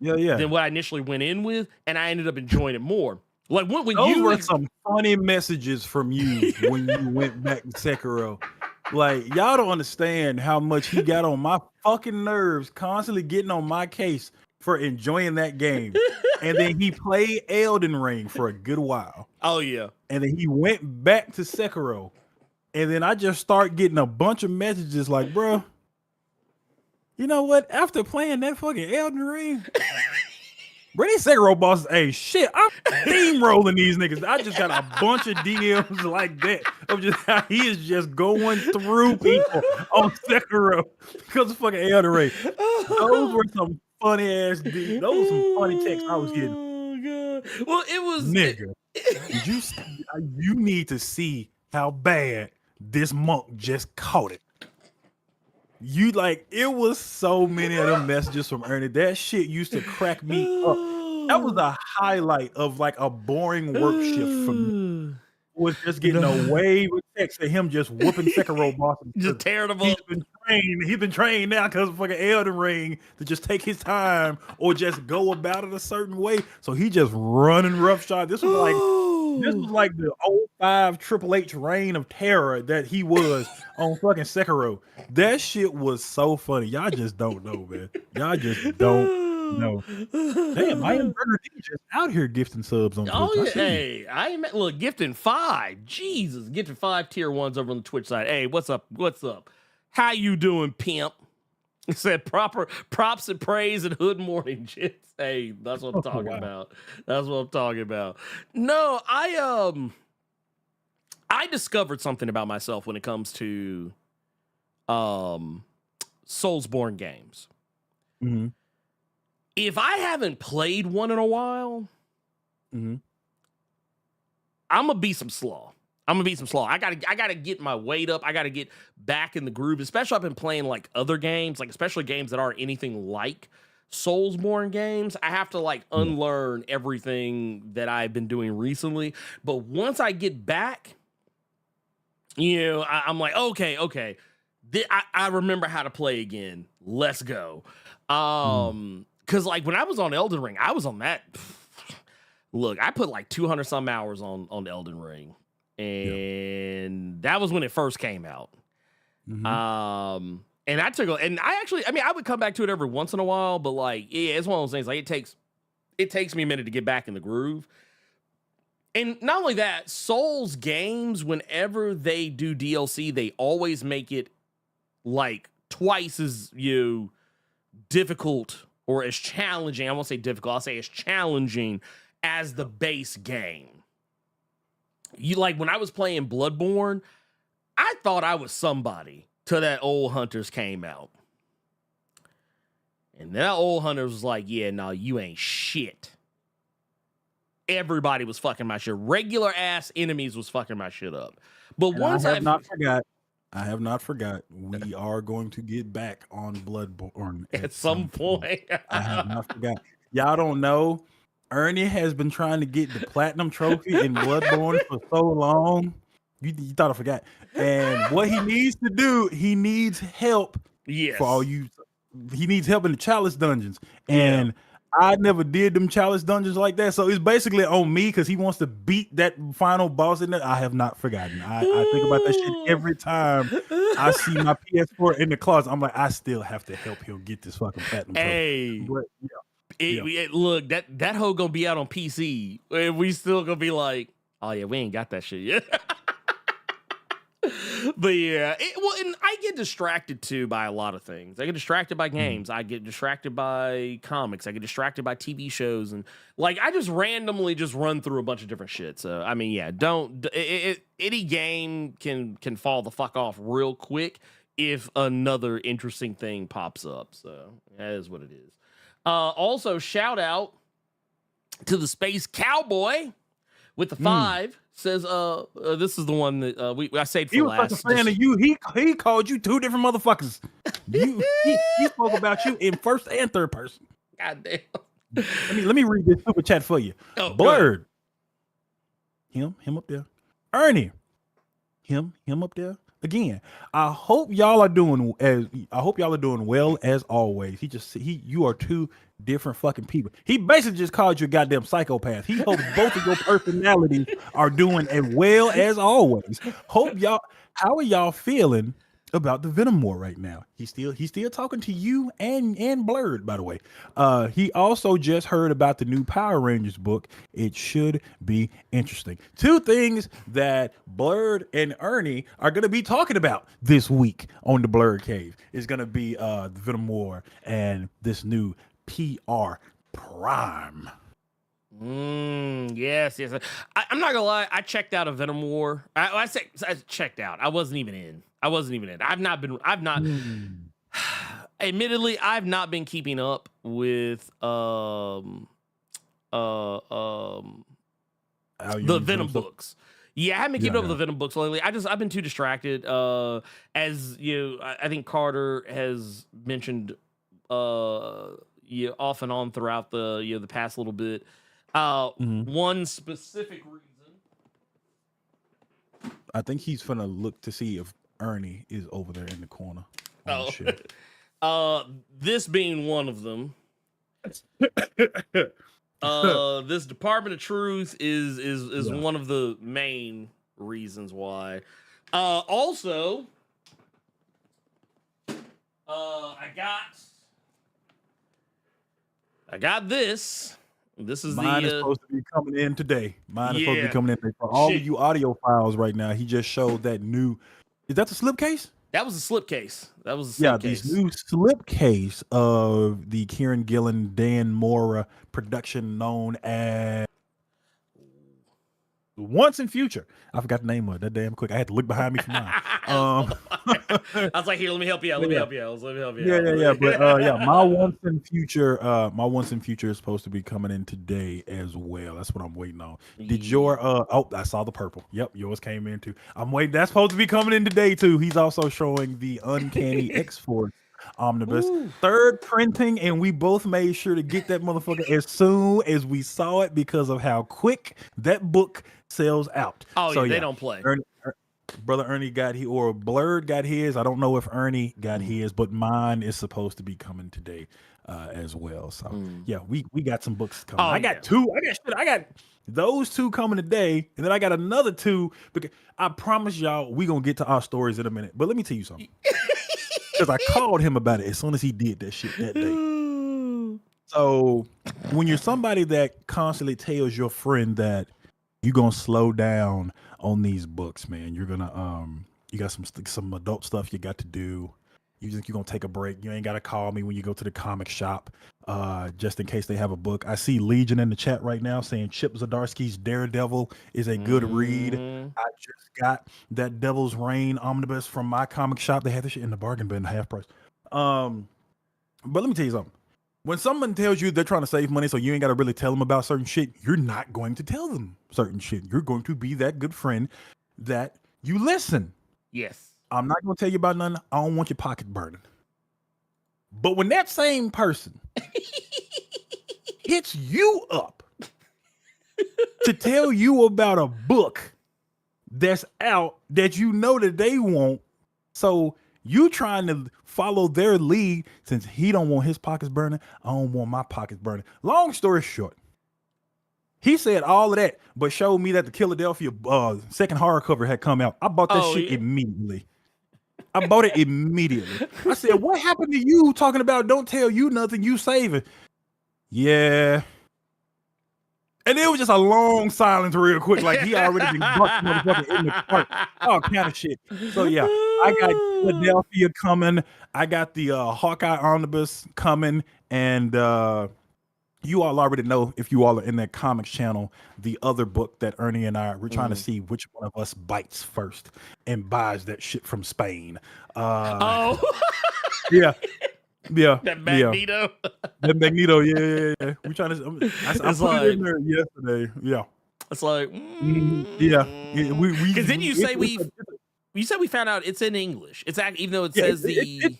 than what I initially went in with, and I ended up enjoying it more. Like when Those you were some funny messages from you when you went back to Sekiro. Like, y'all don't understand how much he got on my fucking nerves, constantly getting on my case for enjoying that game. And then he played Elden Ring for a good while. Oh yeah. And then he went back to Sekiro. And then I just start getting a bunch of messages like, bro, you know what? After playing that fucking Elden Ring, bro, these Sekiro bosses, hey, shit, I'm steamrolling these niggas. I just got a bunch of DMs like that of just how he is just going through people on Sekiro because of fucking Elden Ring. Those were some funny ass those were some funny texts I was getting. Oh, God. Well, it was Nigga, you need to see how bad this monk just caught it. You like it was so many of them messages from Ernie. That shit used to crack me up. That was a highlight of like a boring work shift for me. Was just getting a wave of text of him just whooping Sekiro bosses. just tearing them up. He's been trained now because of fucking Elden Ring to just take his time or just go about it a certain way. So he just running roughshod. This was like the 05 Triple H reign of terror that he was on fucking Sekiro. That shit was so funny. Y'all just don't know, man. Y'all just don't know. Damn, I am Burger D just out here gifting subs on Twitch. Oh yeah, hey, I ain't look gifting 5. Jesus, gifting 5 tier 1s over on the Twitch side. Hey, what's up? What's up? How you doing, pimp? It said proper props and praise and hood morning jits. Hey, that's what I'm talking about. That's what I'm talking about. No, I discovered something about myself when it comes to Soulsborne games. Mm-hmm. If I haven't played one in a while, I'm gonna be some slaw. I gotta get my weight up. I gotta get back in the groove. Especially I've been playing like other games, like especially games that aren't anything like Soulsborne games. I have to like unlearn everything that I've been doing recently. But once I get back, you know, I'm like, okay. I remember how to play again. Let's go. Cause like when I was on Elden Ring, I was on that. Look, I put like 200 some hours on Elden Ring. And that was when it first came out. And I would come back to it every once in a while, but like, yeah, it's one of those things. Like it takes me a minute to get back in the groove. And not only that, Souls games, whenever they do DLC, they always make it like twice as difficult or as challenging. I won't say difficult. I'll say as challenging as the base game. You like when I was playing Bloodborne, I thought I was somebody till that old Hunters came out. And that old Hunters was like, yeah, no, you ain't shit. Everybody was fucking my shit. Regular ass enemies was fucking my shit up. But and once I have not forgot. We are going to get back on Bloodborne at some point. I have not forgot. Y'all don't know. Ernie has been trying to get the platinum trophy in Bloodborne for so long. You thought I forgot. And what he needs to do, he needs help. Yes. For all you, he needs help in the chalice dungeons. And I never did them chalice dungeons like that. So it's basically on me because he wants to beat that final boss in there. I have not forgotten. I think about that shit every time I see my PS4 in the closet. I'm like, I still have to help him get this fucking platinum trophy. Hey. But, look, that hoe gonna be out on PC, and we still gonna be like, oh yeah, we ain't got that shit yet. But yeah, and I get distracted too by a lot of things. I get distracted by games. I get distracted by comics. I get distracted by TV shows, and like I just randomly just run through a bunch of different shit. So I mean, yeah, any game can fall the fuck off real quick if another interesting thing pops up. So that is what it is. Also, shout out to the Space Cowboy with the 5, says, this is the one that I saved for He was last. such a fan of you. He called you two different motherfuckers. He spoke about you in first and third person. God damn. Let me read this super chat for you. Oh, Blerd. Him up there. Ernie. Him up there. Again, I hope y'all are doing well as always. You are two different fucking people. He basically just called you a goddamn psychopath. He hopes both of your personalities are doing as well as always. How are y'all feeling about the Venom War right now? He's still talking to you and Blerd, by the way. He also just heard about the new Power Rangers book. It should be interesting. Two things that Blerd and Ernie are going to be talking about this week on the Blerd Cave is going to be the Venom War and this new PR Prime. Yes. I'm not gonna lie. I checked out of Venom War. I checked out. I wasn't even in. Admittedly, I've not been keeping up with the Venom books. Yeah, I haven't been keeping up with the Venom books lately. I've been too distracted. As you, I think Carter has mentioned, off and on throughout the past little bit. One specific reason. I think he's gonna look to see if Ernie is over there in the corner. This being one of them. This Department of Truth is one of the main reasons why. Also, I got this. This is Mine is supposed to be coming in today. Supposed to be coming in today. For all of you audio files right now, he just showed that new. Is that the slipcase? That was a slipcase. This new slipcase of the Kieran Gillen, Dan Mora production known as Once in Future. I forgot the name of it that damn quick. I had to look behind me for mine. I was like, here, let me help you out. Let me help you out. Yeah. But my Once in Future, is supposed to be coming in today as well. That's what I'm waiting on. Did your I saw the purple. Yep, yours came in too. I'm waiting. That's supposed to be coming in today too. He's also showing the Uncanny X-Force omnibus. Third printing, and we both made sure to get that motherfucker as soon as we saw it because of how quick that book sells out. They don't play. Brother Ernie got his, or Blerd got his. I don't know if Ernie got his, but mine is supposed to be coming today as well. So we got some books coming. I got two. I got those two coming today, and then I got another two. Because I promise y'all, we gonna get to our stories in a minute. But let me tell you something. Because I called him about it as soon as he did that shit that day. So when you're somebody that constantly tells your friend that you're gonna slow down on these books, man, you're gonna you got some adult stuff you got to do. You think you're gonna take a break. You ain't gotta call me when you go to the comic shop, just in case they have a book. I see Legion in the chat right now saying Chip Zdarsky's Daredevil is a good read. I just got that Devil's Reign omnibus from my comic shop. They had this shit in the bargain bin, half price. But let me tell you something. When someone tells you they're trying to save money, so you ain't got to really tell them about certain shit, you're not going to tell them certain shit. You're going to be that good friend that you listen. Yes. I'm not going to tell you about nothing. I don't want your pocket burning. But when that same person hits you up to tell you about a book that's out that you know that they want, so you trying to follow their lead, since he don't want his pockets burning, I don't want my pockets burning. Long story short, he said all of that, but showed me that the Philadelphia second hardcover had come out. I bought that shit immediately. I bought it immediately. I said, what happened to you talking about don't tell you nothing, you saving? Yeah. And it was just a long silence real quick. Like he already been busting motherfucker in the cart. All kind of shit. So yeah, I got Philadelphia coming. I got the Hawkeye omnibus coming. And you all already know, if you all are in that comics channel, the other book that Ernie and we're trying to see which one of us bites first and buys that shit from Spain. Yeah. That Magneto. That Magneto, yeah. We trying to. I put it in there yesterday. Yeah. It's like, Yeah. because then you say you said we found out it's in English. It's actually, even though it says it's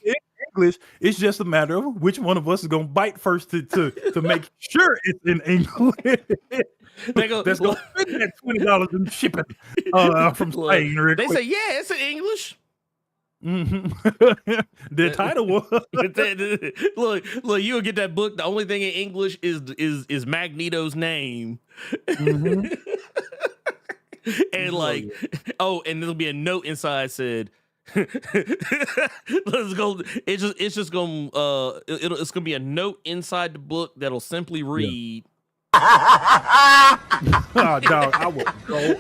English. It's just a matter of which one of us is gonna bite first to make sure it's in English. They go, That's gonna spend that $20 in shipping from Spain. They say, yeah, it's in English. The title was look, you'll get that book. The only thing in English is Magneto's name. And like, and there'll be a note inside said, let's go. It's just gonna it's gonna be a note inside the book that'll simply read. Oh, dog, I would go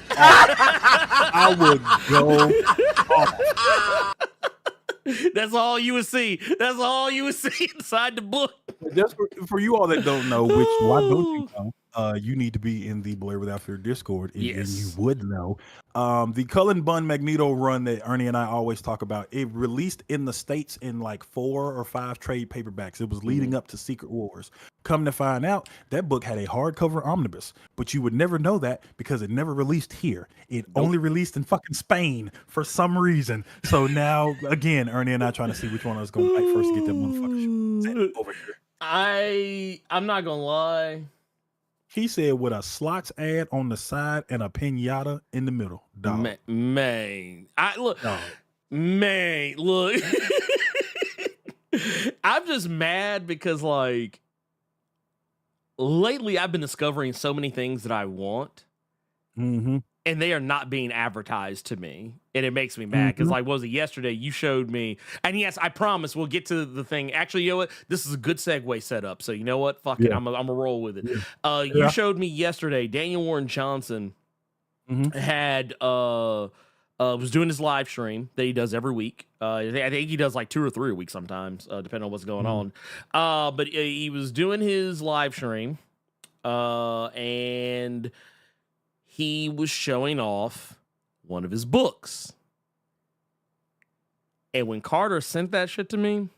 off. That's all you would see. That's all you would see inside the book. Just for you all that don't know, which why don't you know? You need to be in the Blerd Without Fear Discord, and you would know. The Cullen Bunn Magneto run that Ernie and I always talk about, it released in the States in like 4 or 5 trade paperbacks. It was leading up to Secret Wars. Come to find out, that book had a hardcover omnibus, but you would never know that because it never released here. It only released in fucking Spain for some reason. So now, again, Ernie and I trying to see which one of us going to fight first to get that motherfucker over here. I'm not gonna lie. He said with a slots ad on the side and a pinata in the middle. Dog. Man, look. I'm just mad because like lately I've been discovering so many things that I want, and they are not being advertised to me, and it makes me mad because like, what was it yesterday? You showed me, and yes, I promise we'll get to the thing. Actually, you know what? This is a good segue setup. So you know what? Fuck it, I'm a roll with it. You showed me yesterday. Daniel Warren Johnson had was doing his live stream that he does every week. I think he does like 2 or 3 a week sometimes, depending on what's going on. But he was doing his live stream, and he was showing off one of his books. And when Carter sent that shit to me,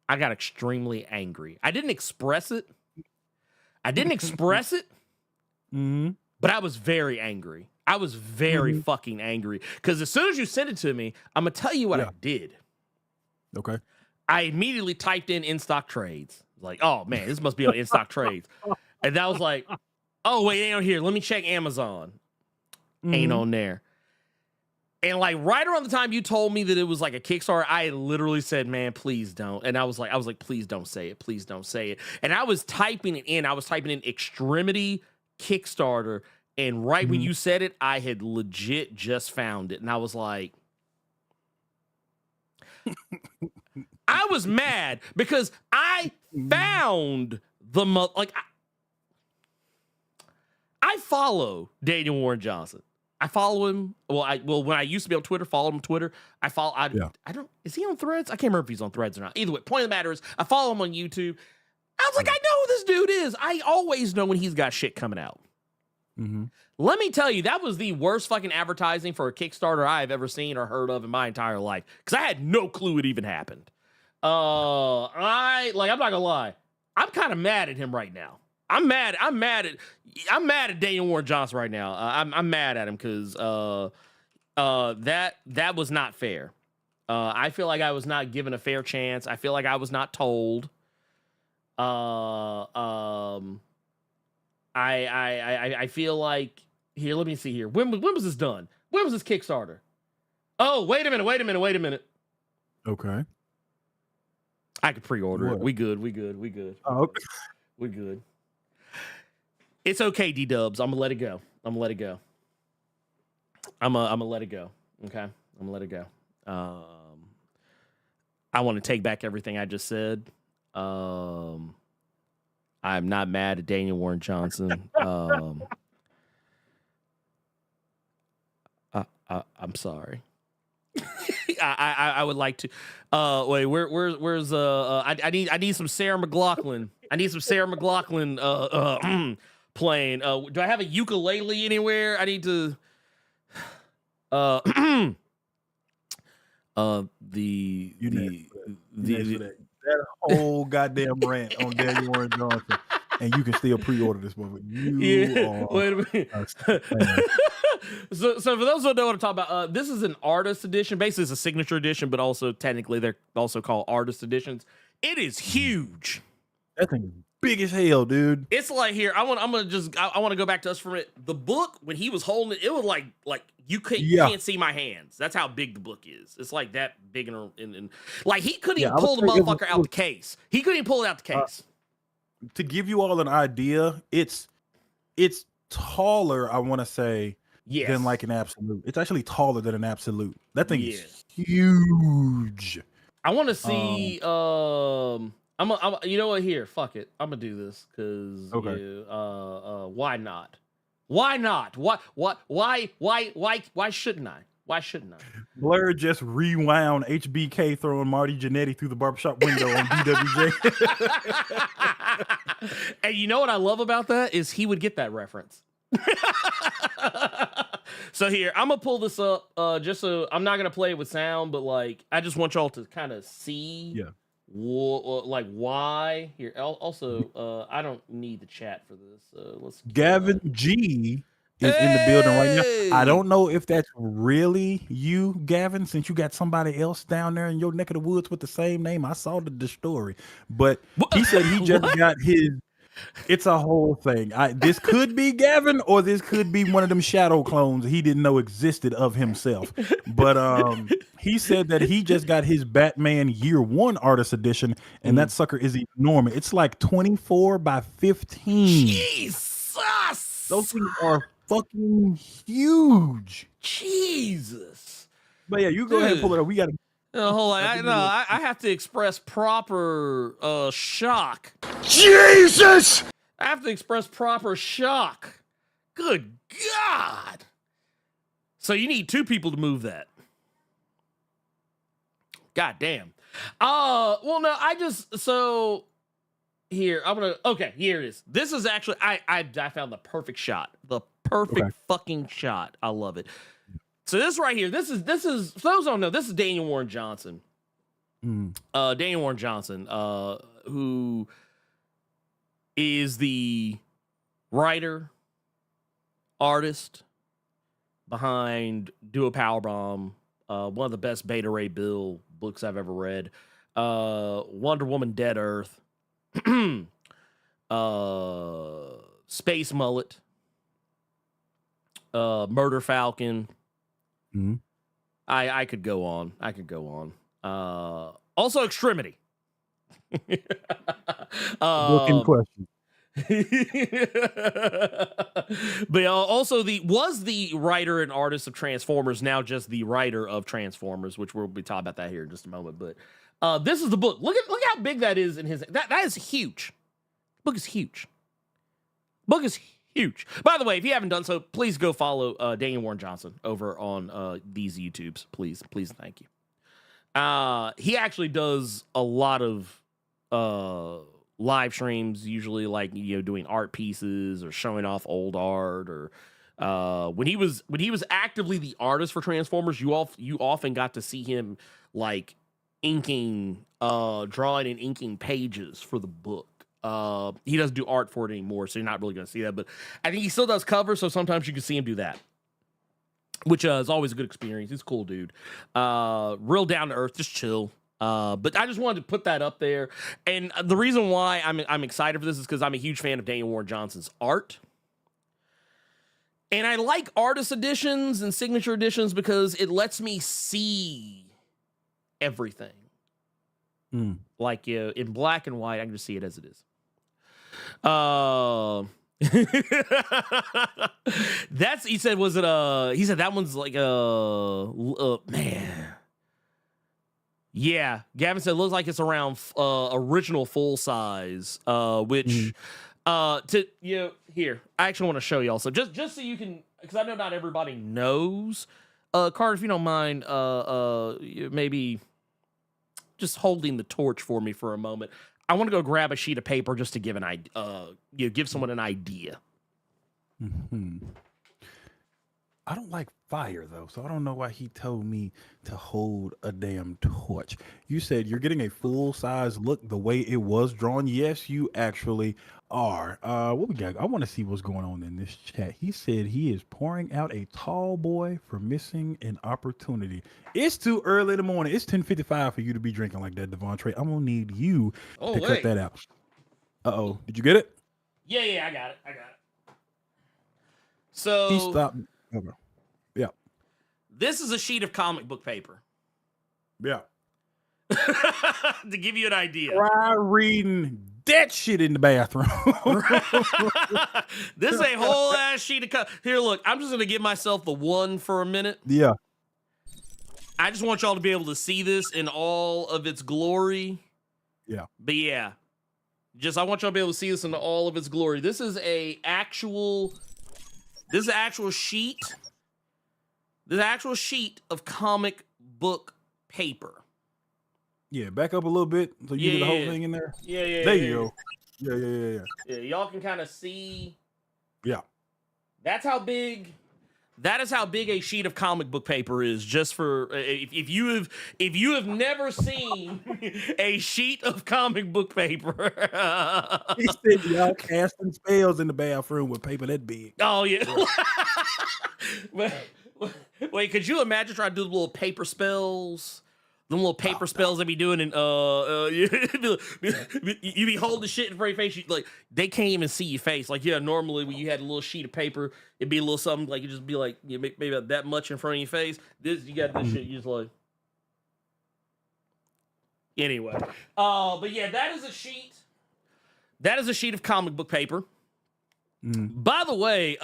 I got extremely angry. I didn't express it. But I was very angry. I was very fucking angry. Because as soon as you sent it to me, I'm going to tell you what I did. Okay. I immediately typed in stock trades. Like, oh man, this must be on in stock trades. And that was like, oh wait, ain't on here. Let me check Amazon. Ain't on there. And like right around the time you told me that it was like a Kickstarter, I literally said, man, please don't. And I was like, please don't say it. Please don't say it. And I was typing it in. I was typing in Extremity Kickstarter. And right when you said it, I had legit just found it. And I was like, I was mad because I found the I follow Daniel Warren Johnson. I follow him. Well, when I used to be on Twitter, followed him on Twitter. I don't. Is he on Threads? I can't remember if he's on Threads or not. Either way, point of the matter is, I follow him on YouTube. I was like, I know who this dude is. I always know when he's got shit coming out. Let me tell you, that was the worst fucking advertising for a Kickstarter I've ever seen or heard of in my entire life. Because I had no clue it even happened. I'm not gonna lie. I'm kind of mad at him right now. I'm mad at Daniel Warren Johnson right now. I'm mad at him because that was not fair. I feel like I was not given a fair chance. I feel like I was not told. I feel like here. Let me see here. When was this done? When was this Kickstarter? Oh, wait a minute. Okay. I could pre-order it. We good. Oh, okay. We good. It's okay, D-dubs. I'm gonna let it go. I'm gonna let it go. Okay, I'm gonna let it go. I want to take back everything I just said. I'm not mad at Daniel Warren Johnson. I'm sorry. I would like to. Wait, where's I need some Sarah McLachlan. I need some Sarah McLachlan playing. Do I have a ukulele anywhere? I need to. That whole goddamn rant on Daniel Warren Johnson. and you can still pre-order this movie. Wait a minute. So for those who don't know what I'm talking about, this is an artist edition. Basically, it's a signature edition, but also technically they're also called artist editions. It is huge. That thing is big as hell, dude. It's like here. I want to go back to us for a minute. The book when he was holding it, it was like you can't see my hands. That's how big the book is. It's like that big and like he couldn't even pull the motherfucker out the case. He couldn't even pull it out the case. To give you all an idea, it's taller, I want to say, than like an absolute. It's actually taller than an absolute. That thing is huge. I want to see. I'm you know what? Here, fuck it. I'm gonna do this because why not? Why not? Why shouldn't I? Why shouldn't I? Blerd just rewound HBK throwing Marty Jannetty through the barbershop window on BWJ. And you know what I love about that is he would get that reference. So here, I'm gonna pull this up just so I'm not gonna play it with sound, but like I just want y'all to kind of see like why here. Also, I don't need the chat for this. Let's Gavin G is in the building right now. I don't know if that's really you, Gavin, since you got somebody else down there in your neck of the woods with the same name. I saw the story, but he said he just got his. It's a whole thing. This could be Gavin, or this could be one of them shadow clones he didn't know existed of himself. But he said that he just got his Batman Year One Artist Edition, and that sucker is enormous. It's like 24 by 15. Jesus, those things are fucking huge. Jesus. But yeah, you go ahead and pull it up. We got to. Hold on. I have to express proper shock. Jesus! I have to express proper shock. Good God. So you need two people to move that. God damn. Well, no, so here, okay, here it is. This is actually, I found the perfect shot. The perfect fucking shot. I love it. So this right here, this is for those who don't know, this is Daniel Warren Johnson. Daniel Warren Johnson, who is the writer, artist behind Do a Powerbomb, one of the best Beta Ray Bill books I've ever read, Wonder Woman Dead Earth, Space Mullet, Murder Falcon. I could go on. Also Extremity. Book in question. But also was the writer and artist of Transformers, now just the writer of Transformers, which we'll be talking about that here in just a moment. But this is the book. Look how big that is in his. That is huge. Book is huge. By the way, if you haven't done so, please go follow Daniel Warren Johnson over on these YouTubes. Please, thank you. He actually does a lot of live streams, usually like doing art pieces or showing off old art, or when he was actively the artist for Transformers, you often got to see him like inking, drawing and inking pages for the book. He doesn't do art for it anymore, so you're not really going to see that, but I think he still does covers, so sometimes you can see him do that, which is always a good experience. He's a cool dude. Real down to earth, just chill. But I just wanted to put that up there. And the reason why I'm excited for this is because I'm a huge fan of Daniel Warren Johnson's art. And I like artist editions and signature editions because it lets me see everything. Like in black and white, I can just see it as it is. That's, he said, was it he said that one's like man. Yeah, Gavin said it looks like it's around original full size, which here, I actually want to show y'all. So just so you can, because I know not everybody knows. Carter, if you don't mind, maybe just holding the torch for me for a moment. I want to go grab a sheet of paper just to give an idea, give someone an idea. I don't like fire though, so I don't know why he told me to hold a damn torch. You said you're getting a full size look the way it was drawn. Yes, you actually are. What we got? I want to see what's going on in this chat. He said he is pouring out a tall boy for missing an opportunity. It's too early in the morning. It's 10:55 for you to be drinking like that, Devontre. I'm gonna need you to cut that out. Uh-oh. Did you get it? Yeah, I got it. So He stopped. Okay. Yeah. This is a sheet of comic book paper. Yeah. To give you an idea. Try reading that shit in the bathroom. This is a whole ass sheet of here, look, I'm just gonna give myself the one for a minute. Yeah. I just want y'all to be able to see this in all of its glory. Yeah. But yeah. I want y'all to be able to see this in all of its glory. This is actual sheet. This is an actual sheet of comic book paper. Yeah, back up a little bit so you get the whole thing in there. Yeah. There you go. Yeah. Yeah, y'all can kind of see. Yeah. That is how big a sheet of comic book paper is. Just for if you have never seen a sheet of comic book paper. He said y'all casting spells in the bathroom with paper that big. Oh yeah. Wait, could you imagine trying to do the little paper spells? The little paper spells they be doing, and you be holding shit in front of your face. Like they can't even see your face. Like normally when you had a little sheet of paper, it'd be a little something like you just be like maybe about that much in front of your face. This you got this shit. You just like anyway. But yeah, that is a sheet. That is a sheet of comic book paper. By the way,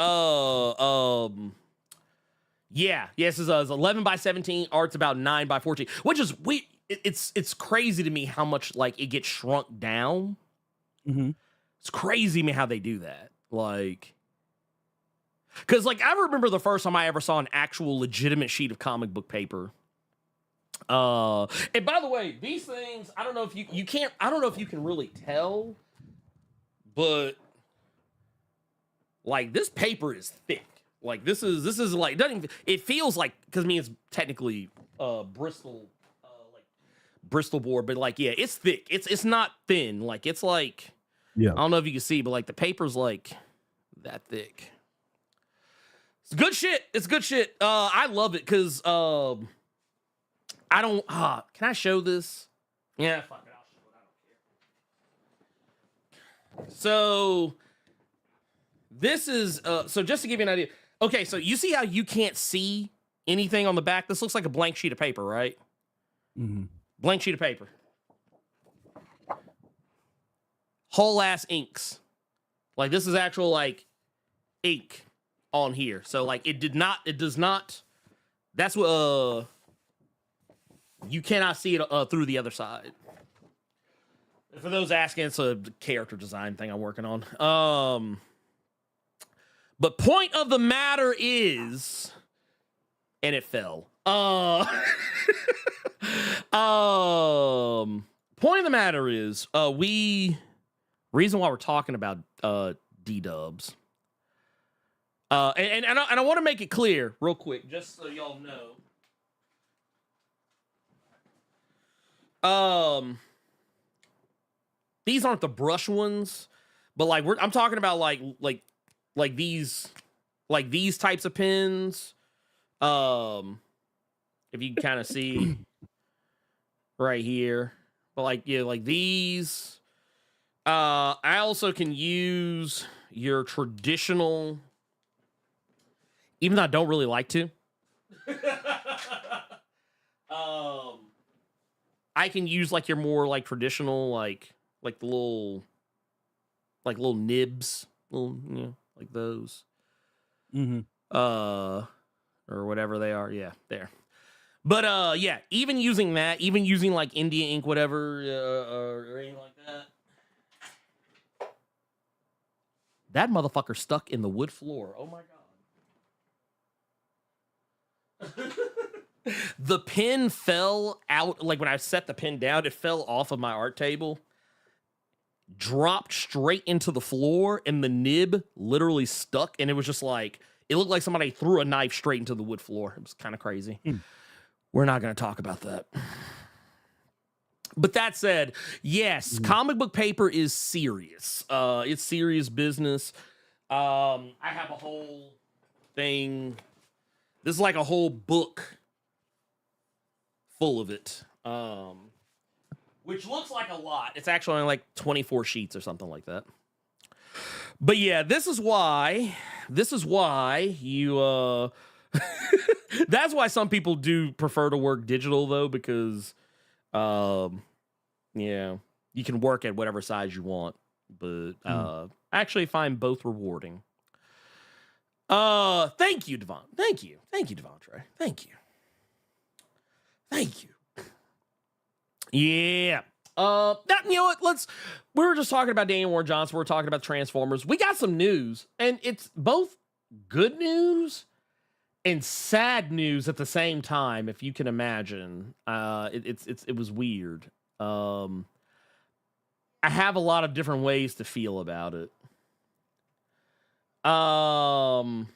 this is 11 by 17. Art's about 9 by 14, which is it's crazy to me how much like it gets shrunk down. It's crazy to me how they do that. Like, because like I remember the first time I ever saw an actual legitimate sheet of comic book paper. And by the way, these things, I don't know if you can't. I don't know if you can really tell, but like this paper is thick. Like this is like doesn't even, it feels like, because I mean it's technically Bristol board, but like yeah, it's thick. It's not thin. Like it's like I don't know if you can see, but like the paper's like that thick. It's good shit. It's good shit. I love it because I don't. Can I show this? Yeah, fuck it. I'll show it. I don't care. So this is so just to give you an idea. Okay, so you see how you can't see anything on the back? This looks like a blank sheet of paper, right? Blank sheet of paper. Whole ass inks. Like this is actual like ink on here. So like it does not. That's what you cannot see it through the other side. For those asking, it's a character design thing I'm working on. But point of the matter is, and it fell. Point of the matter is, reason why we're talking about D-dubs. And I want to make it clear real quick, just so y'all know. These aren't the brush ones, but like I'm talking about like these types of pins. If you can kind of see right here, but like like these. I also can use your traditional, even though I don't really like to. I can use like your more like traditional like the little nibs, like those. Or whatever they are. Yeah, there. But yeah, even using that, even using like India ink, whatever, or anything like that. That motherfucker stuck in the wood floor. Oh my god. The pin fell out, like when I set the pin down, it fell off of my art table, dropped straight into the floor, and the nib literally stuck, and it was just like, It looked like somebody threw a knife straight into the wood floor. It was kind of crazy. We're not going to talk about that. But that said, yes, comic book paper is serious. It's serious business. I have a whole thing. This is like a whole book full of it. Which looks like a lot. It's actually only like 24 sheets or something like that. But yeah, this is why you that's why some people do prefer to work digital though, because yeah, you can work at whatever size you want, but I actually find both rewarding. Thank you, Devon. Thank you, Devontre. Thank you. Yeah. That, you know what? We were just talking about Daniel Warren Johnson. We're talking about Transformers. We got some news, and it's both good news and sad news at the same time, if you can imagine. It was weird. I have a lot of different ways to feel about it. Daniel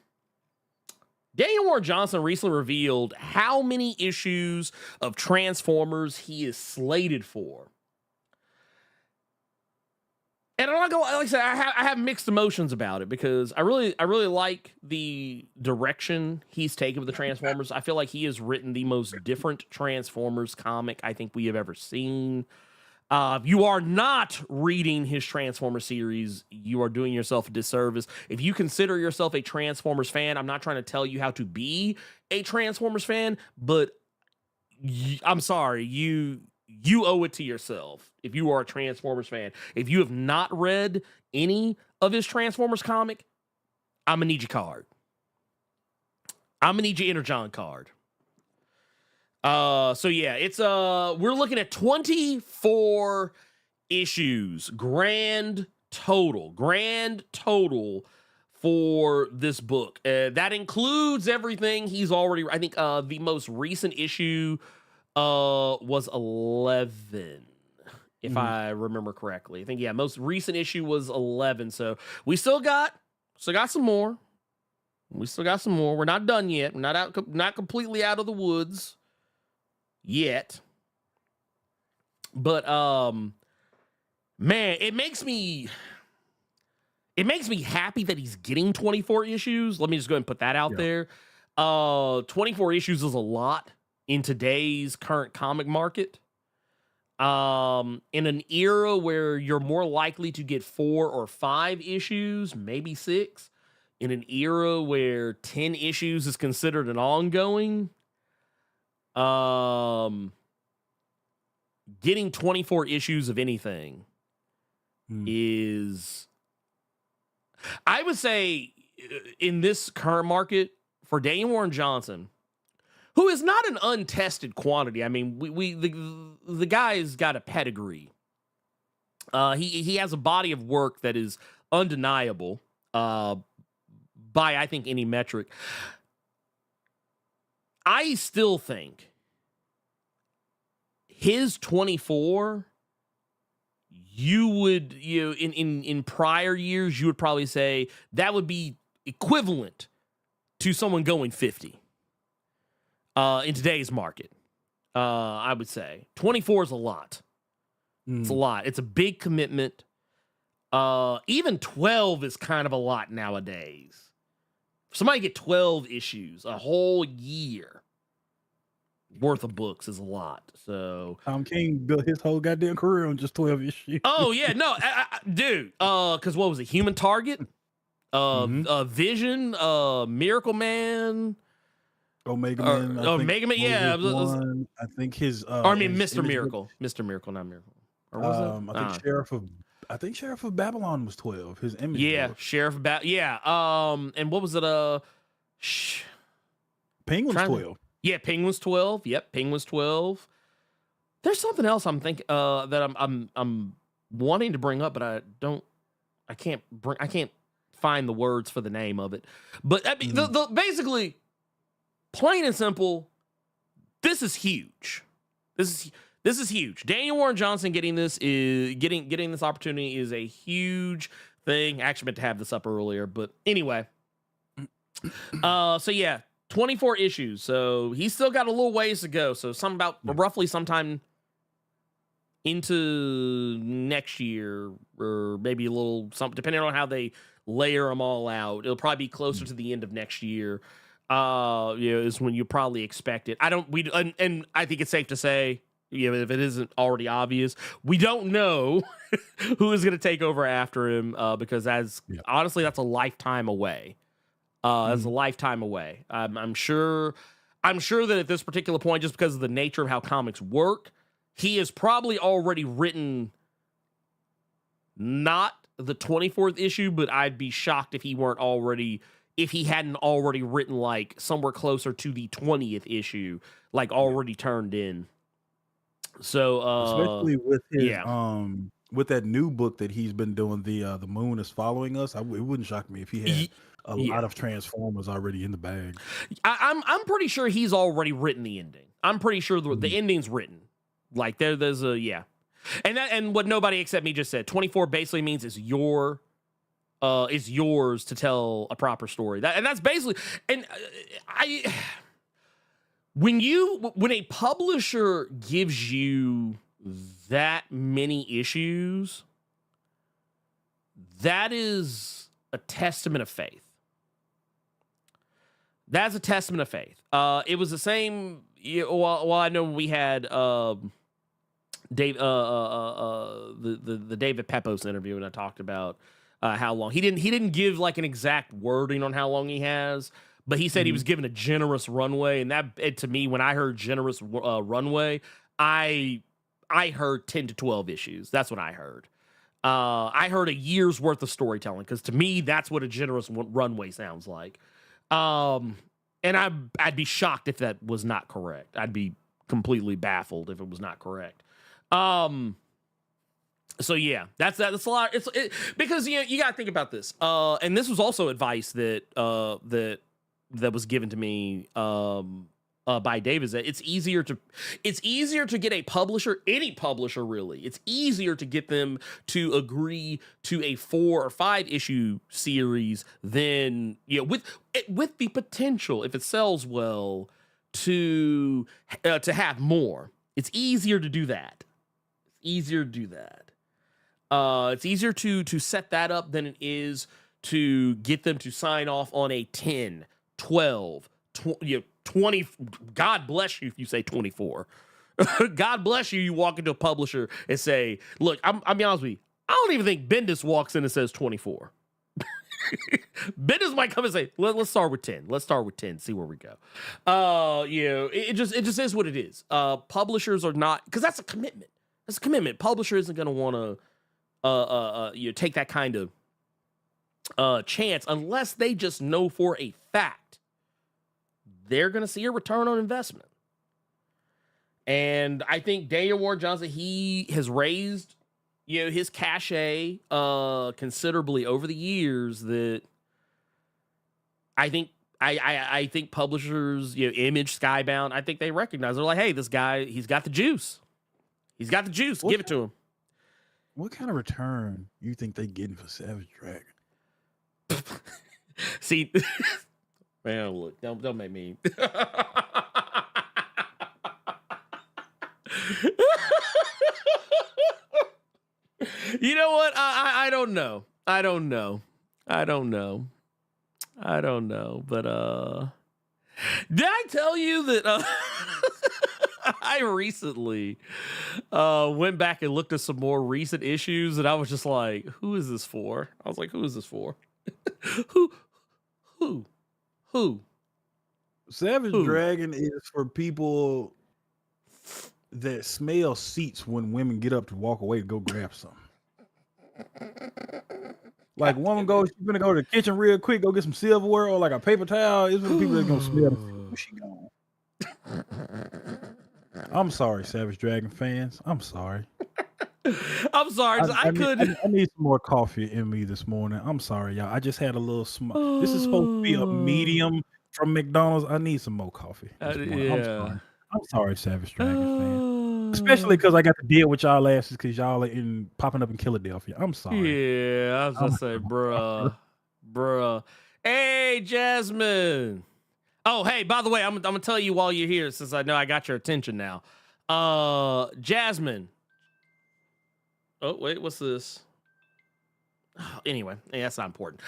Warren Johnson recently revealed how many issues of Transformers he is slated for. And I'm not gonna, like I said, I have mixed emotions about it, because I really like the direction he's taken with the Transformers. I feel like he has written the most different Transformers comic I think we have ever seen. If you are not reading his Transformers series, you are doing yourself a disservice. If you consider yourself a Transformers fan, I'm not trying to tell you how to be a Transformers fan, but I'm sorry, you owe it to yourself if you are a Transformers fan. If you have not read any of his Transformers comic, I'm gonna need your card. I'm gonna need your Energon card. So yeah, it's we're looking at 24 issues, grand total for this book. That includes everything he's already, I think the most recent issue was 11, if I remember correctly. I think, yeah, most recent issue was 11. So we still got some more. We're not done yet. We're not completely out of the woods yet. But man, it makes me happy that he's getting 24 issues. Let me just go ahead and put that out there. 24 issues is a lot in today's current comic market. In an era where you're more likely to get 4 or 5 issues, maybe 6, in an era where 10 issues is considered an ongoing, getting 24 issues of anything is, I would say, in this current market, for Daniel Warren Johnson, who is not an untested quantity. I mean, the guy's got a pedigree. He has a body of work that is undeniable by, I think, any metric. I still think his 24, in prior years, you would probably say that would be equivalent to someone going 50. In today's market, I would say 24 is a lot. It's a lot. It's a big commitment. Even 12 is kind of a lot nowadays. For somebody to get 12 issues, a whole year worth of books is a lot. So Tom King built his whole goddamn career on just 12 issues. Oh yeah, no, dude. Because what was it? Human Target, Vision, Miracle Man. Omega Man. Omega Man, yeah. I think his. I mean, Mr. Miracle. Mr. Miracle, not Miracle. Or was it? I think Sheriff of Babylon was 12. His image. Yeah, book. Sheriff of Babylon. Yeah. And what was it? Penguin's 12. Yeah, Penguin's 12. Yep, Penguin's 12. There's something else I'm thinking that I'm wanting to bring up, but I can't find the words for the name of it. But I mean, basically, plain and simple, this is huge. This is huge. Daniel Warren Johnson getting this opportunity is a huge thing. I actually meant to have this up earlier, but anyway, So yeah, 24 issues. So he's still got a little ways to go. So roughly sometime into next year, or maybe a little something, depending on how they layer them all out. It'll probably be closer to the end of next year. Is when you probably expect it. And I think it's safe to say, if it isn't already obvious, we don't know who is going to take over after him, because honestly, that's a lifetime away. That's a lifetime away. I'm sure that at this particular point, just because of the nature of how comics work, he has probably already written not the 24th issue, but I'd be shocked if he hadn't already written like somewhere closer to the 20th issue, like already turned in. So especially with his with that new book that he's been doing, the Moon is Following Us. It wouldn't shock me if he had a lot of Transformers already in the bag. I'm pretty sure he's already written the ending. I'm pretty sure the ending's written. Like there's a and what nobody except me just said, 24 basically means it's yours to tell a proper story. That's basically, and when a publisher gives you that many issues, that is a testament of faith. That's a testament of faith. It was the same. Well, I know we had the David Pepos interview, and I talked about how long he didn't give like an exact wording on how long he has, but he said he was given a generous runway, and that to me, when I heard generous runway, I heard 10 to 12 issues. That's what I heard. I heard a year's worth of storytelling, because to me, that's what a generous runway sounds like. And I'd be shocked if that was not correct. I'd be completely baffled if it was not correct. So yeah, that's a lot. Because you got to think about this. And this was also advice that was given to me by Dave, is that it's easier to get a publisher, any publisher really. It's easier to get them to agree to a 4 or 5 issue series than, with the potential, if it sells well, to have more. It's easier to do that. It's easier to set that up than it is to get them to sign off on a 10, 12, 20. God bless you if you say 24. God bless you. You walk into a publisher and say, "Look, I'll be honest with you. I don't even think Bendis walks in and says 24. Bendis might come and say, let's start with 10. Let's start with 10. See where we go." It just is what it is. Publishers are not, because that's a commitment. That's a commitment. Publisher isn't going to want to take that kind of chance unless they just know for a fact they're going to see a return on investment. And I think Daniel Warren Johnson, he has raised, his cachet considerably over the years, that I think publishers, Image, Skybound, I think they recognize. They're like, hey, this guy, he's got the juice. He's got the juice. Give it to him. What kind of return you think they getting for Savage Dragon? See, man, look, don't make me. You know what? I don't know. But did I tell you that I recently went back and looked at some more recent issues, and I was just like, who is this for? I was like, who is this for? Who? Savage Dragon is for people that smell seats when women get up to walk away to go grab something. Like, woman goes, she's gonna go to the kitchen real quick, go get some silverware or like a paper towel. It's for the people that's gonna smell the she gone. I'm sorry, Savage Dragon fans. I'm sorry. I'm sorry. I need some more coffee in me this morning. I'm sorry, y'all. I just had a little small. This is supposed to be a medium from McDonald's. I need some more coffee. Yeah. I'm sorry, Savage Dragon fan. Especially because I got to deal with y'all asses because y'all are popping up in Philadelphia. I'm sorry. Yeah, I was gonna say, bruh. Hey, Jasmine. Oh, hey, by the way, I'm gonna tell you while you're here, since I know I got your attention now. Jasmine. Oh, wait, what's this? Oh, anyway, that's not important.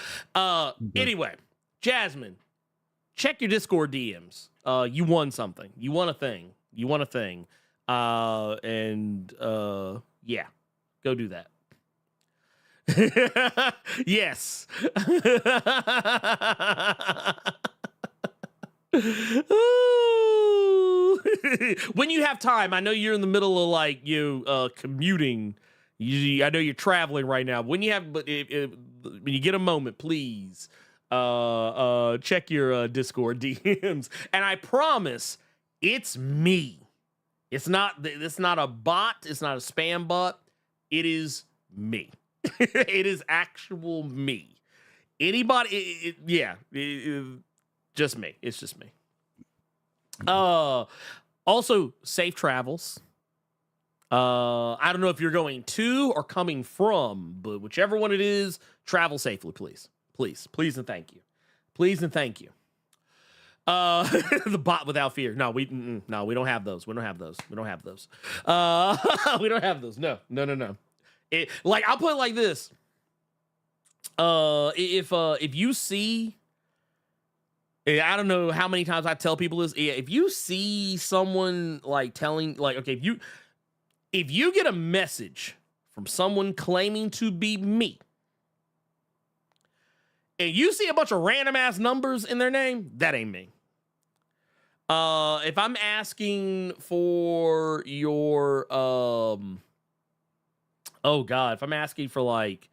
Anyway, Jasmine, check your Discord DMs. You won something. You won a thing. Yeah, go do that. Yes. When you have time, I know you're in the middle of like commuting. I know you're traveling right now. When you have, when you get a moment, please check your Discord DMs. And I promise, it's me. It's not a bot. It's not a spam bot. It is me. It is actual me. Anybody? Just me. It's just me. Also, safe travels. I don't know if you're going to or coming from, but whichever one it is, travel safely, please. Please and thank you. Please and thank you. The bot without fear. No, we don't have those. We don't have those. We don't have those. We don't have those. No. I'll put it like this. If you see, I don't know how many times I tell people this. If you see someone like telling, like, okay, if you get a message from someone claiming to be me, and you see a bunch of random ass numbers in their name, that ain't me. If I'm asking for your, if I'm asking for like,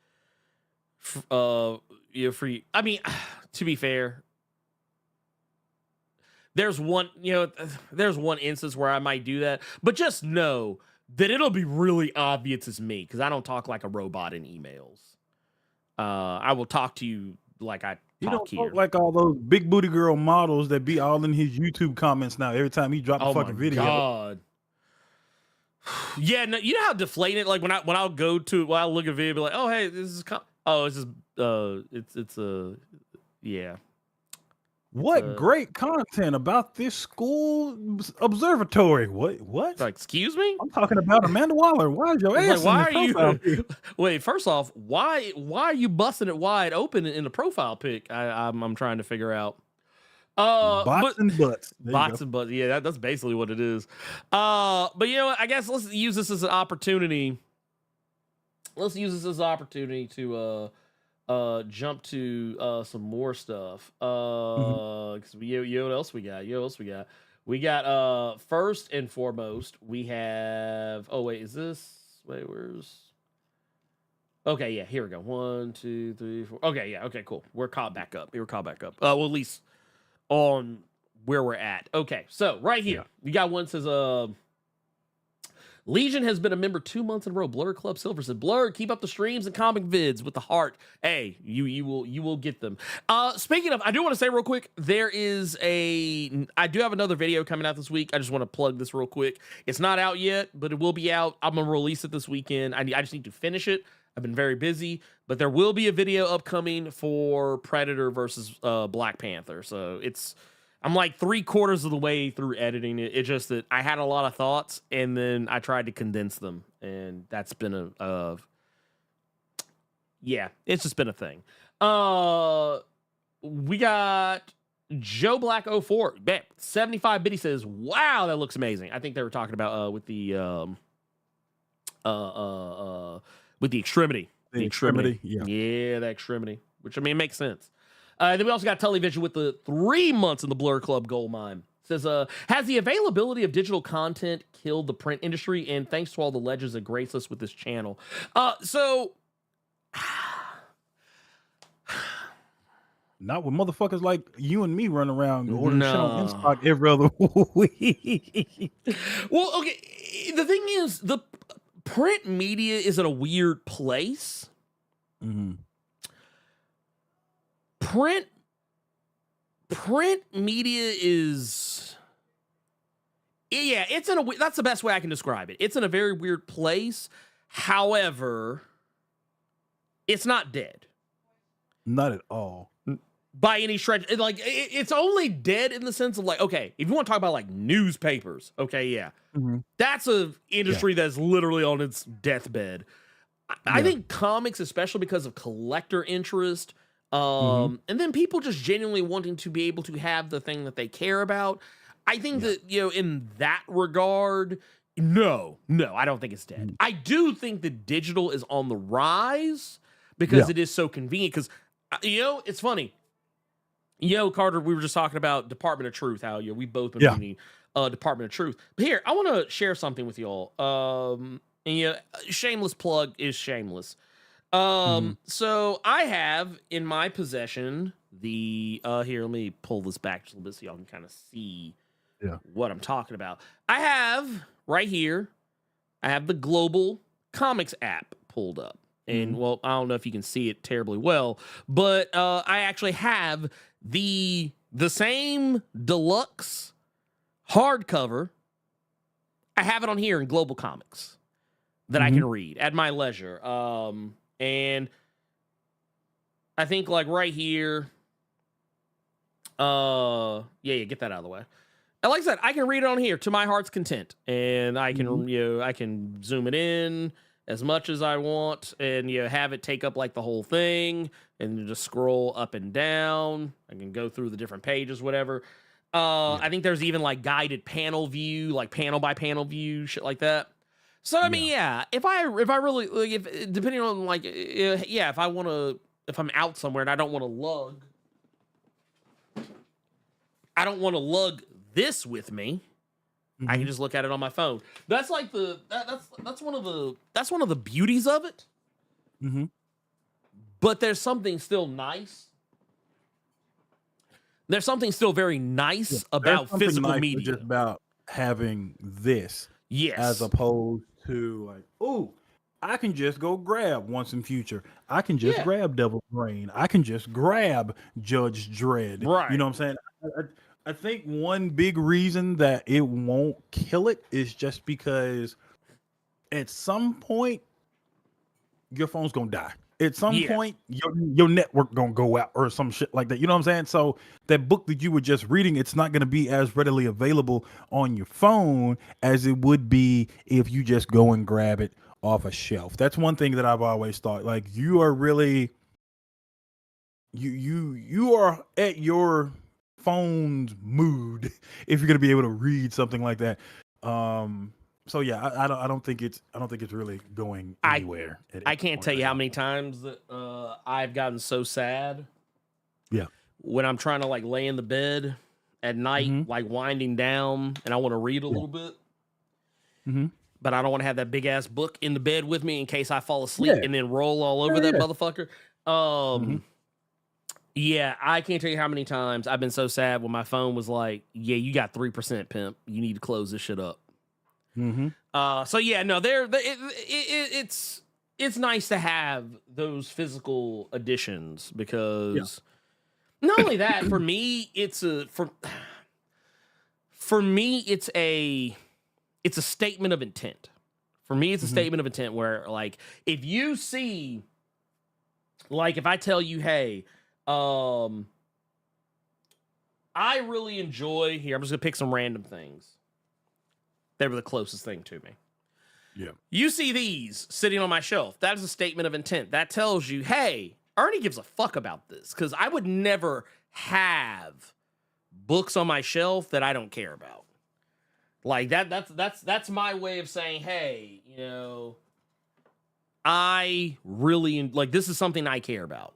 to be fair, there's one instance where I might do that, but just know that it'll be really obvious it's me because I don't talk like a robot in emails. I will talk to you like I talk here. Talk like all those big booty girl models that be all in his YouTube comments now every time he drop a fucking video. God. Yeah, no, you know how deflated, like when I'll go to, I'll look at a video and be like, oh, hey, this is, yeah. What great content about this school observatory. What? Like, excuse me? I'm talking about Amanda Waller. Why is your ass like, in the profile pic? Wait, first off, why are you busting it wide open in the profile pic? I'm trying to figure out. Bots and butts. Bots and butts. Yeah, that's basically what it is. But you know what? I guess let's use this as an opportunity. Let's use this as an opportunity to jump to some more stuff. Because what else we got? We got first and foremost, we have okay, yeah, here we go. 1, 2, 3, 4. Okay, yeah, okay, cool. We're caught back up. Well, at least on where we're at. Okay, so right here, we got one that says Legion has been a member 2 months in a row. Blerd Club Silver said, Blerd, keep up the streams and comic vids with the heart. Hey, you will get them. Speaking of, I do want to say real quick, I do have another video coming out this week. I just want to plug this real quick. It's not out yet, but it will be out. I'm gonna release it this weekend. I just need to finish it. I've been very busy, but there will be a video upcoming for Predator versus Black Panther. So I'm like 3/4 of the way through editing it. It's just that I had a lot of thoughts and then I tried to condense them, and that's been it's just been a thing. We got Joe Black 04. 75 Biddy says, wow, that looks amazing. I think they were talking about with the extremity. The extremity. Yeah, the extremity. Which, I mean, makes sense. Then we also got Television with the 3 months in the Blerd Club gold mine. Says, has the availability of digital content killed the print industry? And thanks to all the legends that grace us with this channel. Not with motherfuckers like you and me running around ordering shit on InStock every other week. Well, okay. The thing is, the print media is in a weird place. Mm-hmm. Print media is, it's in that's the best way I can describe it. It's in a very weird place. However, it's not dead. Not at all. by any stretch. It's only dead in the sense of like, okay, if you want to talk about like newspapers, okay, yeah, that's a industry that's literally on its deathbed. I think comics, especially because of collector interest, and then people just genuinely wanting to be able to have the thing that they care about. I think that, in that regard, no, I don't think it's dead. I do think that digital is on the rise because it is so convenient. Because, it's funny. Carter, we were just talking about Department of Truth, how we've both been reading Department of Truth. But here, I want to share something with y'all. And shameless plug is shameless. So I have in my possession the here, let me pull this back just a little bit so y'all can kind of see what I'm talking about. I have right here, I have the Global Comics app pulled up. And well, I don't know if you can see it terribly well, but I actually have the same deluxe hardcover. I have it on here in Global Comics that I can read at my leisure. And I think like right here, get that out of the way. And like I said, I can read it on here to my heart's content, and I can, I can zoom it in as much as I want, and have it take up like the whole thing, and just scroll up and down. I can go through the different pages, whatever. I think there's even like guided panel view, like panel by panel view, shit like that. So I mean, if I really like, if depending on like, if I'm out somewhere and I don't want to lug this with me, I can just look at it on my phone. That's like that's one of the beauties of it. But there's something still nice. There's something still very nice about physical media. Just about having this, as opposed to like, oh, I can just go grab Once and Future. I can just grab Devil's Reign. I can just grab Judge Dredd. Right. You know what I'm saying? I think one big reason that it won't kill it is just because at some point your phone's gonna die. At some point your network gonna go out or some shit like that. You know what I'm saying? So that book that you were just reading, it's not gonna be as readily available on your phone as it would be if you just go and grab it off a shelf. That's one thing that I've always thought. Like, you are really you are at your phone's mood if you're gonna be able to read something like that. So yeah, I don't think it's really going anywhere. I can't tell you how many times that I've gotten so sad. Yeah. When I'm trying to like lay in the bed at night, like winding down, and I want to read a little bit. But I don't want to have that big ass book in the bed with me in case I fall asleep and then roll all over that motherfucker. Yeah, I can't tell you how many times I've been so sad when my phone was like, yeah, you got 3%, pimp. You need to close this shit up. So yeah, no, it's nice to have those physical editions because not only that, for me, it's a statement of intent. For me, it's a statement of intent where, like, if you see, like, if I tell you, hey, I really enjoy here. I'm just gonna pick some random things. They were the closest thing to me. Yeah. You see these sitting on my shelf. That is a statement of intent. That tells you, hey, Ernie gives a fuck about this, because I would never have books on my shelf that I don't care about. Like that's my way of saying, hey, I really like, this is something I care about.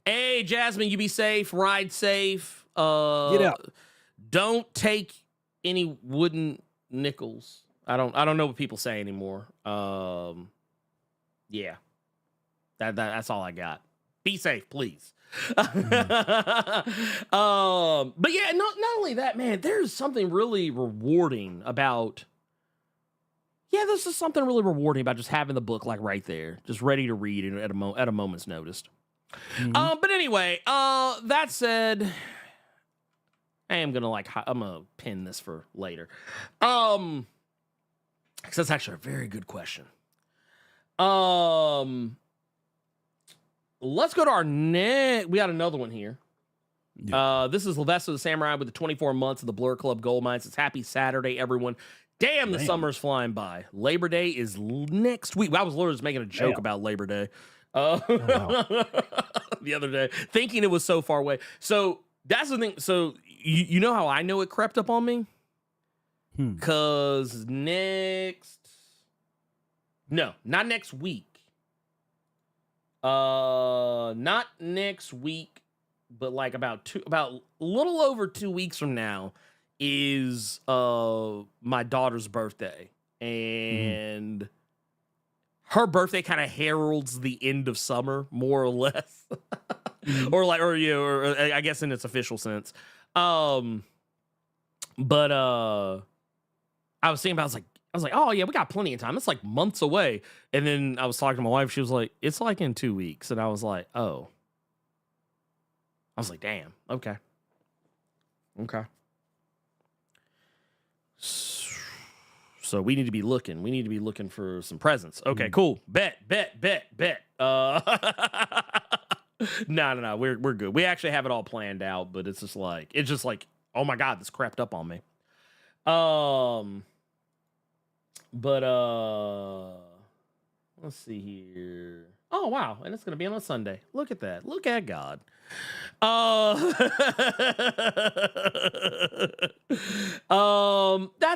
Hey, Jasmine, you be safe, ride safe. Get out. Don't take any wooden nickels. I don't know what people say anymore. Yeah. That's all I got. Be safe, please. But yeah, not only that, man, there's something really rewarding about this is something really rewarding about just having the book like right there, just ready to read at a moment's notice. But anyway, that said, I'm gonna pin this for later. Because that's actually a very good question. let's go to our next. We got another one here. Yeah. This is Sylvester the Samurai with the 24 months of the Blerd Club Gold Mines. It's happy Saturday, everyone. Damn, the summer's flying by. Labor Day is next week. I was literally just making a joke about Labor Day the other day, thinking it was so far away. So that's the thing. So you know how I know it crept up on me? Because not next week. Not next week, but like about a little over 2 weeks from now is my daughter's birthday, and her birthday kind of heralds the end of summer, more or less, or I guess in its official sense. But I was thinking about, I was like, oh yeah, we got plenty of time. It's like months away. And then I was talking to my wife. She was like, it's like in 2 weeks. And I was like, oh. I was like, damn. Okay. So we need to be looking. We need to be looking for some presents. Okay, cool. Bet. No. We're good. We actually have it all planned out, but it's just like, oh my God, this crept up on me. But let's see here. Oh wow, and it's gonna be on a Sunday. Look at that. Look at God. That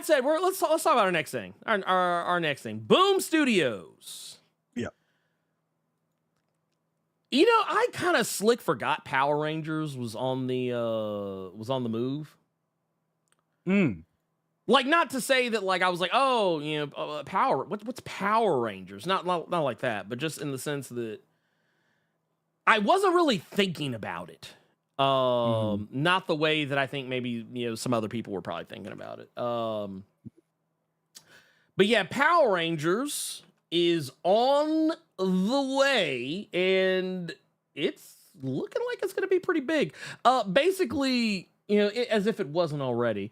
said, let's talk about our next thing. Our next thing. Boom Studios. Yeah. You know, I kind of slick forgot Power Rangers was on the move. Like, not to say that, like, I was like, oh, you know, what's Power Rangers? Not like that, but just in the sense that I wasn't really thinking about it. Not the way that I think maybe, you know, some other people were probably thinking about it. But yeah, Power Rangers is on the way, and it's looking like it's going to be pretty big. Basically, you know, as if it wasn't already.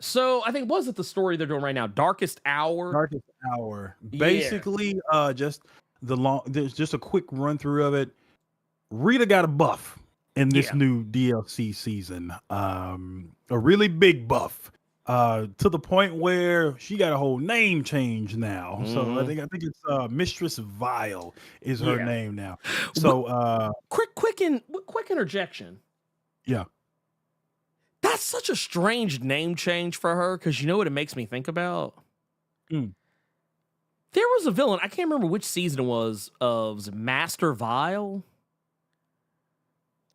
So I think, was it the story they're doing right now? Darkest Hour. Basically, just there's just a quick run through of it. Rita got a buff in this new DLC season. A really big buff. To the point where she got a whole name change now. So I think it's Mistress Vile is her name now. So quick interjection. Yeah. That's such a strange name change for her, because you know what it makes me think about? There was a villain, I can't remember which season it was it Master Vile?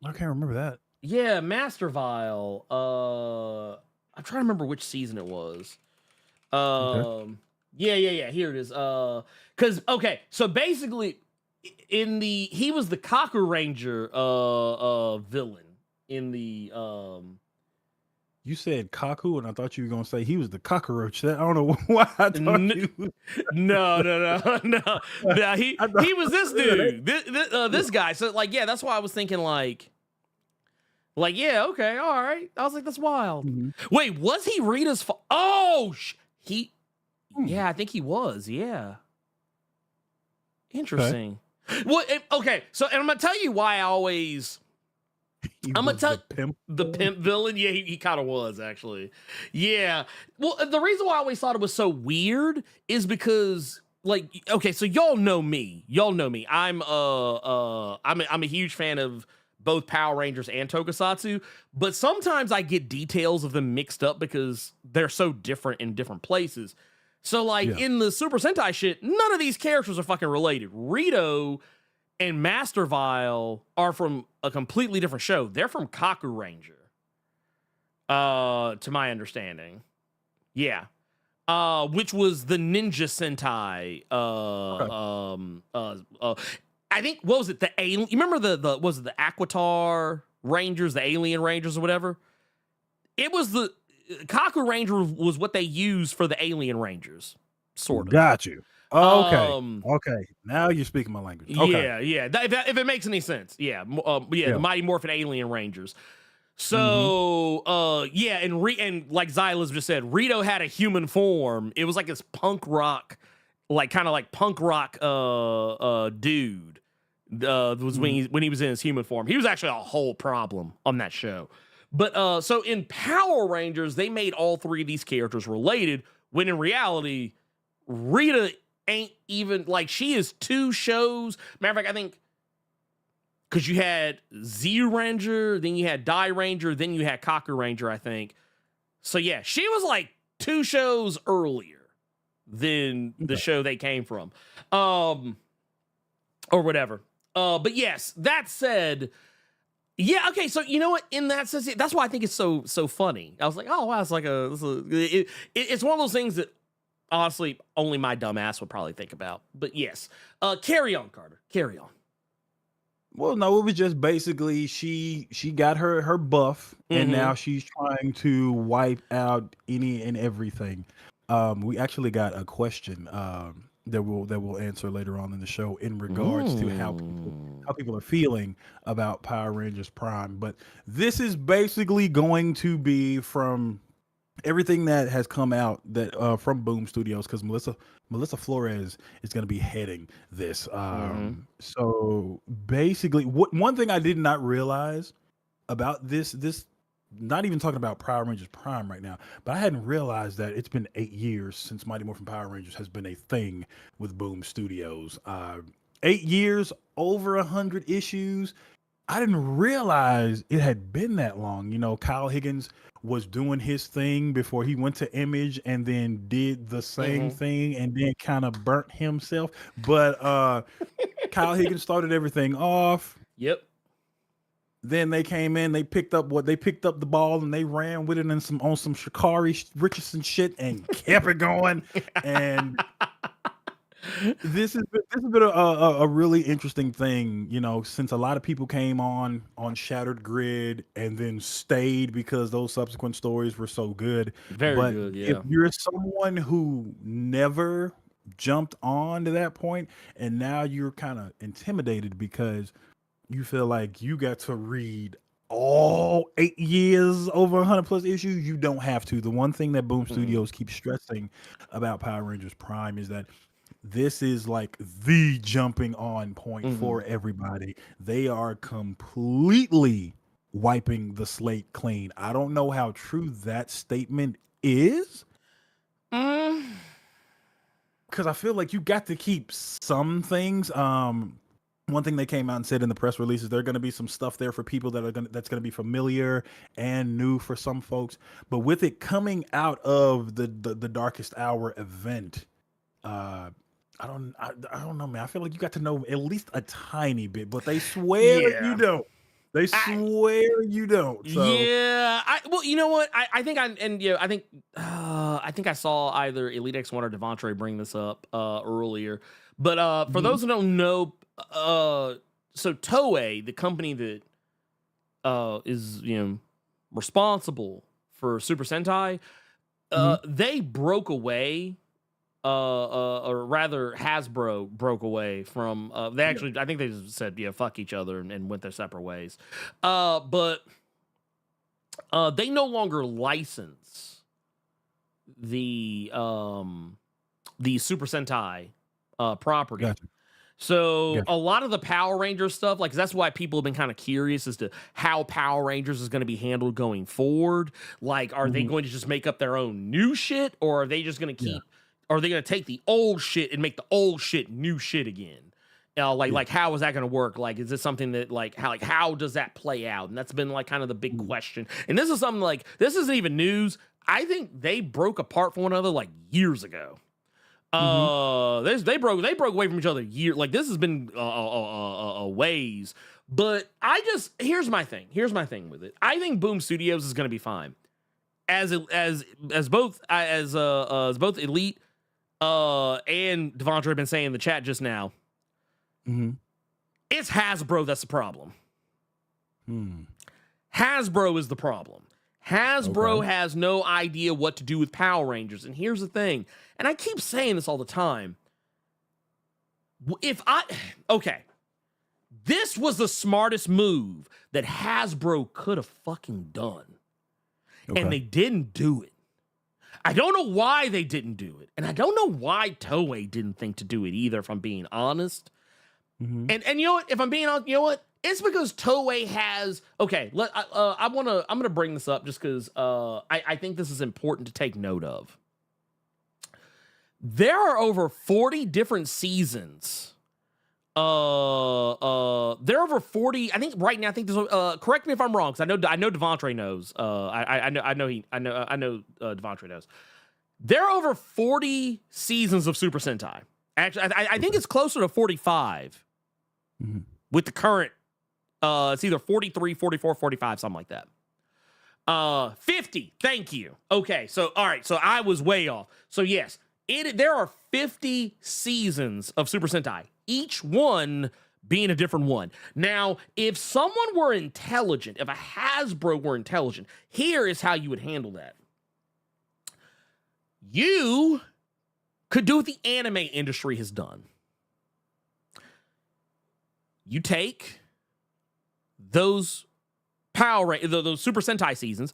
I can't remember that. Yeah, Master Vile. I'm trying to remember which season it was. Yeah, here it is. Because, okay, so basically, he was the Kaku Ranger villain in the... You said Kaku, and I thought you were gonna say he was the cockroach. I don't know why I thought you. No. He was this dude, this guy. So like, yeah, that's why I was thinking like, yeah, okay, all right. I was like, that's wild. Wait, was he Rita's? Yeah, I think he was. Yeah, interesting. Okay, so and I'm gonna tell you why I always. I'm gonna tell the pimp villain. Yeah, he kind of was actually. Yeah. Well, the reason why I always thought it was so weird is because, like, okay, so y'all know me. I'm a huge fan of both Power Rangers and Tokusatsu, but sometimes I get details of them mixed up because they're so different in different places. So, like, in the Super Sentai shit, none of these characters are fucking related. Rito and Master Vile are from a completely different show. They're from Kaku Ranger, to my understanding. Yeah. Which was the Ninja Sentai. I think, what was it? The alien. You remember was it the Aquitar Rangers, the Alien Rangers or whatever? It was the Kaku Ranger was what they used for the Alien Rangers, sort of. Got you. Okay. Now you're speaking my language. Okay. Yeah. If it makes any sense. Yeah. The Mighty Morphin Alien Rangers. So, and like Xylas just said, Rito had a human form. It was like this punk rock like kind of like punk rock dude was when he was in his human form. He was actually a whole problem on that show. But so in Power Rangers, they made all three of these characters related, when in reality, Rita ain't even, like, she is two shows. Matter of fact, I think, because you had Z Ranger, then you had Die Ranger, then you had Kaku Ranger, I think. So yeah, she was like two shows earlier than the show they came from. Or whatever. But yes, that said, yeah, okay, so you know what? In that sense, that's why I think it's so funny. I was like, oh wow, it's like it's one of those things that honestly only my dumb ass would probably think about. But yes, carry on, Carter. Carry on. Well, no, it was just basically she got her buff, and now she's trying to wipe out any and everything. We actually got a question that we'll answer later on in the show in regards to how people are feeling about Power Rangers Prime. But this is basically going to be from everything that has come out that from Boom Studios, because Melissa Flores is going to be heading this. So basically, one thing I did not realize about this, not even talking about Power Rangers Prime right now, but I hadn't realized that it's been 8 years since Mighty Morphin Power Rangers has been a thing with Boom Studios. 8 years, over 100 issues. I didn't realize it had been that long. You know, Kyle Higgins was doing his thing before he went to Image, and then did the same thing, and then kind of burnt himself. But Kyle Higgins started everything off. Yep. Then they came in, they picked up the ball, and they ran with it on some Sha'Carri Richardson shit and kept it going. And this has been a really interesting thing, you know, since a lot of people came on Shattered Grid and then stayed because those subsequent stories were so good. Very good, yeah. If you're someone who never jumped on to that point, and now you're kind of intimidated because you feel like you got to read all 8 years, over 100 plus issues, you don't have to. The one thing that Boom Studios keeps stressing about Power Rangers Prime is that this is like the jumping on point for everybody. They are completely wiping the slate clean. I don't know how true that statement is. Because I feel like you got to keep some things. One thing they came out and said in the press release is there are going to be some stuff there for people that's going to be familiar and new for some folks. But with it coming out of the Darkest Hour event, I don't know, man. I feel like you got to know at least a tiny bit, but they swear you don't. They swear you don't. So. Yeah. Well, you know what? I think I think I saw either Elite X1 or Devontre bring this up earlier. But for those who don't know, so Toei, the company that is responsible for Super Sentai, they broke away. Or rather, Hasbro broke away from. They actually, I think they just said, fuck each other and went their separate ways. But they no longer license the Super Sentai property. Gotcha. So a lot of the Power Rangers stuff, like, that's why people have been kind of curious as to how Power Rangers is going to be handled going forward. Like, are they going to just make up their own new shit, or are they just going to keep? Are they going to take the old shit and make the old shit new shit again? Like how is that going to work? Like, is this something that how does that play out? And that's been like kind of the big question. And this is something like, this isn't even news. I think they broke apart from one another like years ago. They broke away from each other like this has been a ways. But here's my thing with it. I think Boom Studios is going to be fine. As both Elite and Devontre have been saying in the chat just now, it's Hasbro that's the problem. Hasbro is the problem. Hasbro has no idea what to do with Power Rangers. And here's the thing, and I keep saying this all the time. This was the smartest move that Hasbro could have fucking done. And they didn't do it. I don't know why they didn't do it, and I don't know why Toei didn't think to do it either. If I'm being honest, and you know what? If I'm being honest, you know what? It's because Toei has okay. I'm gonna bring this up just because I think this is important to take note of. There are over 40 different seasons. There are over 40. I think right now. I think there's. Correct me if I'm wrong, because I know Devontre knows. I know Devontre knows. There are over 40 seasons of Super Sentai. Actually, I think it's closer to 45 with the current. It's either 43, 44, 45, something like that. 50. Thank you. Okay, so all right, so I was way off. So yes, there are 50 seasons of Super Sentai, each one being a different one. Now, if someone were intelligent, if a Hasbro were intelligent, here is how you would handle that. You could do what the anime industry has done. You take those those Super Sentai seasons,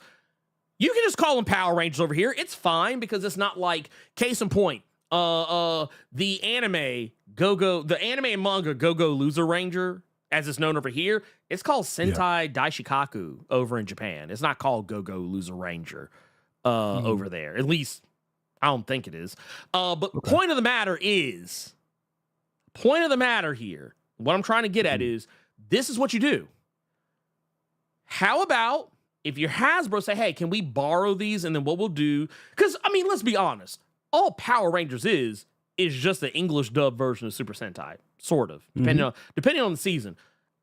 you can just call them Power Rangers over here. It's fine because it's not like, case in point, the anime and manga Go-Go Loser Ranger, as it's known over here, it's called Sentai Daishikaku over in Japan. It's not called Go-Go Loser Ranger over there. At least I don't think it is. But point of the matter here, what I'm trying to get at is, this is what you do. How about if your Hasbro say, hey, can we borrow these? And then what we'll do, because, I mean, let's be honest. All Power Rangers is just the English dub version of Super Sentai, sort of, depending on the season.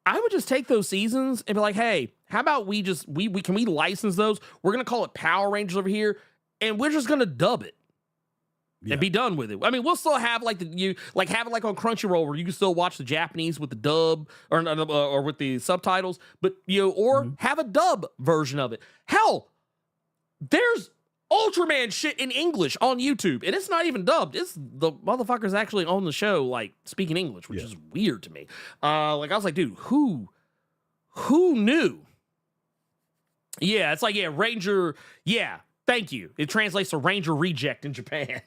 I would just take those seasons and be like, hey, how about we can we license those? We're going to call it Power Rangers over here, and we're just going to dub it. And be done with it. I mean, we'll still have have it like on Crunchyroll, where you can still watch the Japanese with the dub or with the subtitles, but or have a dub version of it. Hell, there's Ultraman shit in English on YouTube, and it's not even dubbed. It's the motherfuckers actually on the show, like, speaking English, which is weird to me. I was like, dude, who knew? Yeah, it's like, Ranger, thank you. It translates to Ranger Reject in Japan.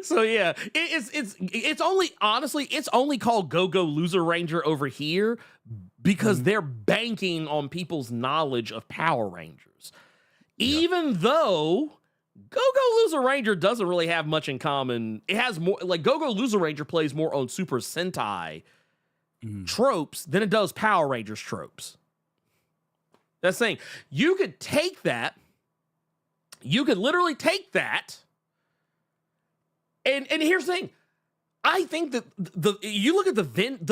So it's only, honestly, it's only called Go-Go Loser Ranger over here because they're banking on people's knowledge of Power Rangers. Even though Go-Go Loser Ranger doesn't really have much in common. It has more, like, Go-Go Loser Ranger plays more on Super Sentai tropes than it does Power Rangers tropes. That's saying you could take that, you could literally take that, and here's the thing. I think that you look at the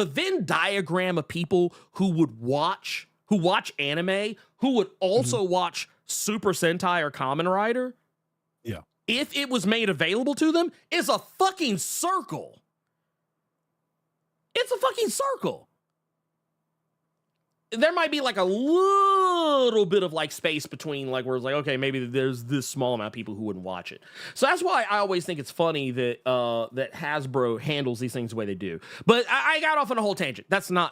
Venn diagram of people who would watch anime, who would also watch Super Sentai or Kamen Rider. Yeah. If it was made available to them, is a fucking circle. It's a fucking circle. There might be like a little bit of like space between, like, where it's like, okay, maybe there's this small amount of people who wouldn't watch it. So that's why I always think it's funny that that Hasbro handles these things the way they do. But I got off on a whole tangent. That's nothing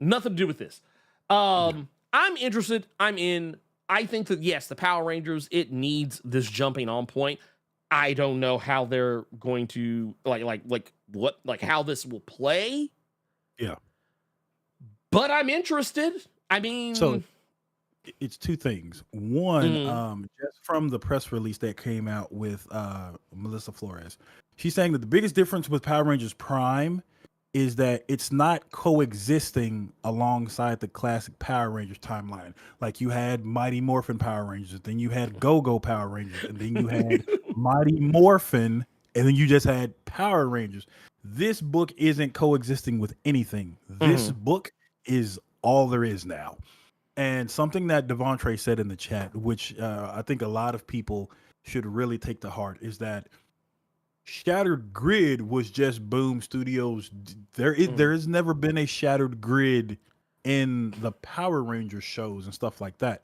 to do with this. I'm interested. I'm in. I think that, yes, the Power Rangers, it needs this jumping on point. I don't know how they're going to how this will play. Yeah. But I'm interested. I mean, so it's two things. One, just from the press release that came out with Melissa Flores, she's saying that the biggest difference with Power Rangers Prime is that it's not coexisting alongside the classic Power Rangers timeline. Like, you had Mighty Morphin Power Rangers, then you had Go-Go Power Rangers, and then you had Mighty Morphin, and then you just had Power Rangers. This book isn't coexisting with anything. This book is all there is now. And something that Devontre said in the chat, which I think a lot of people should really take to heart, is that Shattered Grid was just Boom Studios. There has never been a Shattered Grid in the Power Rangers shows and stuff like that.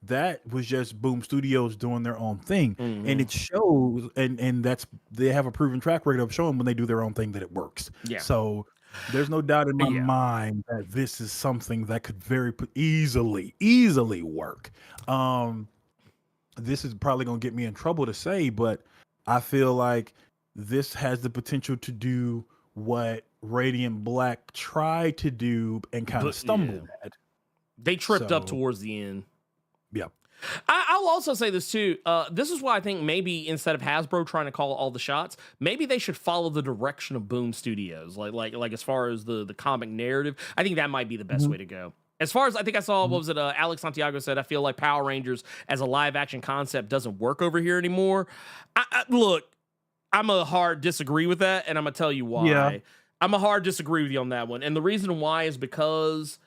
That was just Boom Studios doing their own thing. And it shows, and they have a proven track record of showing when they do their own thing that it works. Yeah. So there's no doubt in my mind that this is something that could very easily work. this is probably going to get me in trouble to say, but I feel like this has the potential to do what Radiant Black tried to do and kind of stumbled at. They tripped up towards the end. Yeah. I'll also say this too. This is why I think maybe instead of Hasbro trying to call all the shots, maybe they should follow the direction of Boom Studios. Like as far as the comic narrative, I think that might be the best way to go. As far as I think I saw, what was it? Alex Santiago said, I feel like Power Rangers as a live action concept doesn't work over here anymore. Look, I'm a hard disagree with that, and I'm gonna tell you why. Yeah. I'm a hard disagree with you on that one, and the reason why is because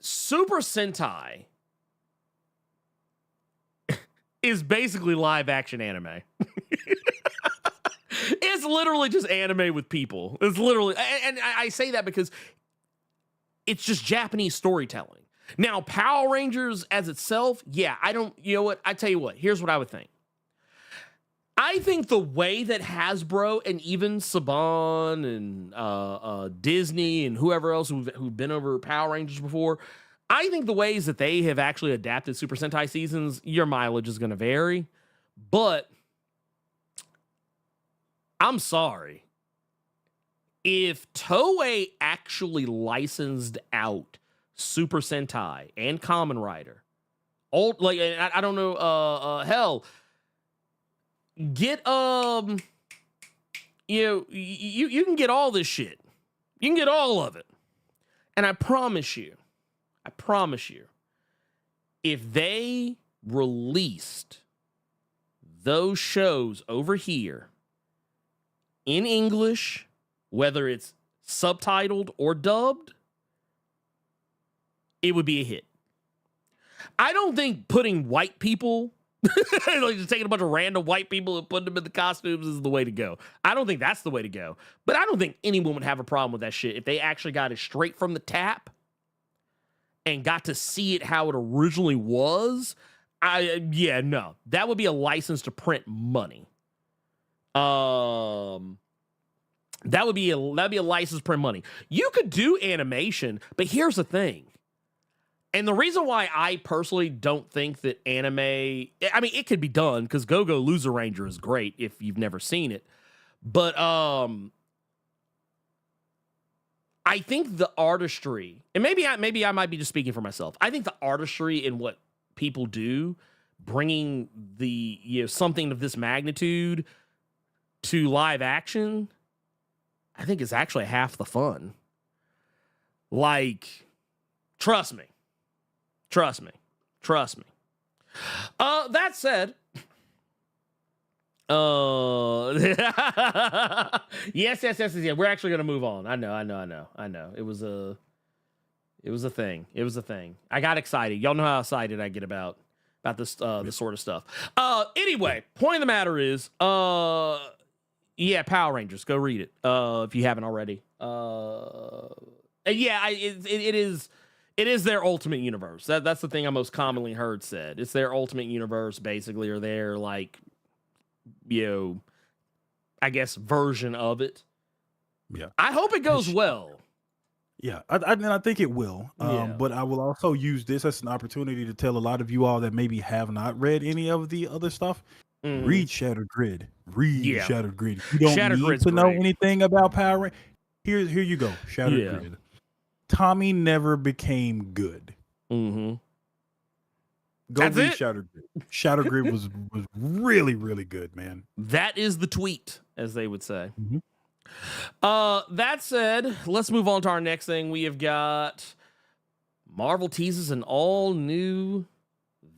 Super Sentai is basically live action anime. It's literally just anime with people. It's literally, and I say that because it's just Japanese storytelling. Now, Power Rangers as itself, yeah, you know what? I tell you what, here's what I would think. I think the way that Hasbro and even Saban and Disney and whoever else who've been over Power Rangers before, I think the ways that they have actually adapted Super Sentai seasons, your mileage is going to vary. But I'm sorry. If Toei actually licensed out Super Sentai and Kamen Rider, I don't know, hell, get you can get all this shit. You can get all of it. And I promise you, if they released those shows over here in English, whether it's subtitled or dubbed, it would be a hit. I don't think putting white people, like just taking a bunch of random white people and putting them in the costumes is the way to go. I don't think that's the way to go. But I don't think anyone would have a problem with that shit if they actually got it straight from the tap and got to see it how it originally was. No. That would be a license to print money. That'd be a license to print money. You could do animation, but here's the thing. And the reason why I personally don't think that anime, I mean, it could be done because Go-Go Loser Ranger is great if you've never seen it. But I think the artistry, and maybe I might be just speaking for myself. I think the artistry in what people do, bringing something of this magnitude to live action, I think is actually half the fun. Like, trust me. That said, yes. We're actually gonna move on. I know. It was a thing. I got excited. Y'all know how excited I get about this sort of stuff. Anyway, point of the matter is, Power Rangers. Go read it if you haven't already. It is their ultimate universe. That's the thing I most commonly heard said. It's their ultimate universe, basically, or their I guess version of it. Yeah. I hope it goes well. Yeah, I think it will. But I will also use this as an opportunity to tell a lot of you all that maybe have not read any of the other stuff. Read Shattered Grid. Shattered Grid. You don't Shattered need Grid's to know great. anything about Power Rangers. Here you go. Shattered Grid. Tommy never became good. Mm-hmm. Go read Shattered Grid. Shattered Grid was really, really good, man. That is the tweet, as they would say. Mm-hmm. That said, let's move on to our next thing. We have got Marvel teases an all-new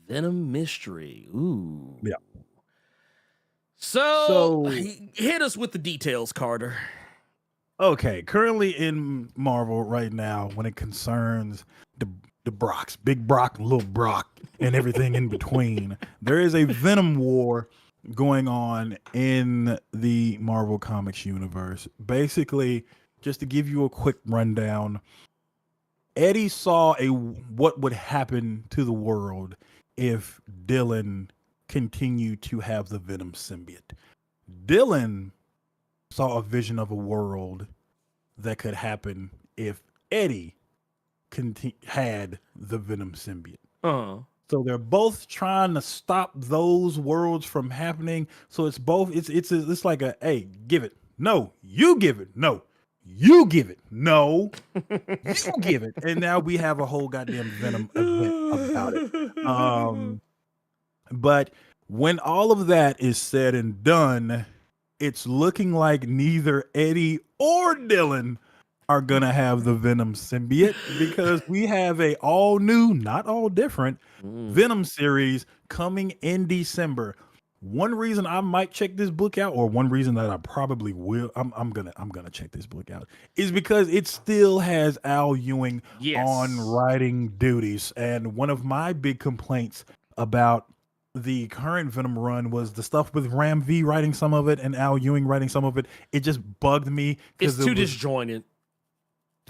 Venom mystery. Ooh. Yeah. So hit us with the details, Carter. Okay, currently in Marvel right now, when it concerns the Brocks, Big Brock and Little Brock, and everything in between, there is a Venom War going on in the Marvel Comics universe. Basically, just to give you a quick rundown, Eddie saw what would happen to the world if Dylan continued to have the Venom symbiote. Dylan saw a vision of a world that could happen if Eddie had the Venom symbiote. Uh-huh. So they're both trying to stop those worlds from happening. So it's both. It's like a hey, give it. No, you give it. No, you give it. No, you give it. And now we have a whole goddamn Venom event about it. But when all of that is said and done, it's looking like neither Eddie or Dylan are gonna have the Venom symbiote because we have a all new, not all different Venom series coming in December. One reason I might check this book out, or one reason that I probably will, I'm gonna check this book out, is because it still has Al Ewing on writing duties. And one of my big complaints about the current Venom run was the stuff with Ram V writing some of it and Al Ewing writing some of it. It just bugged me. It's too disjointed.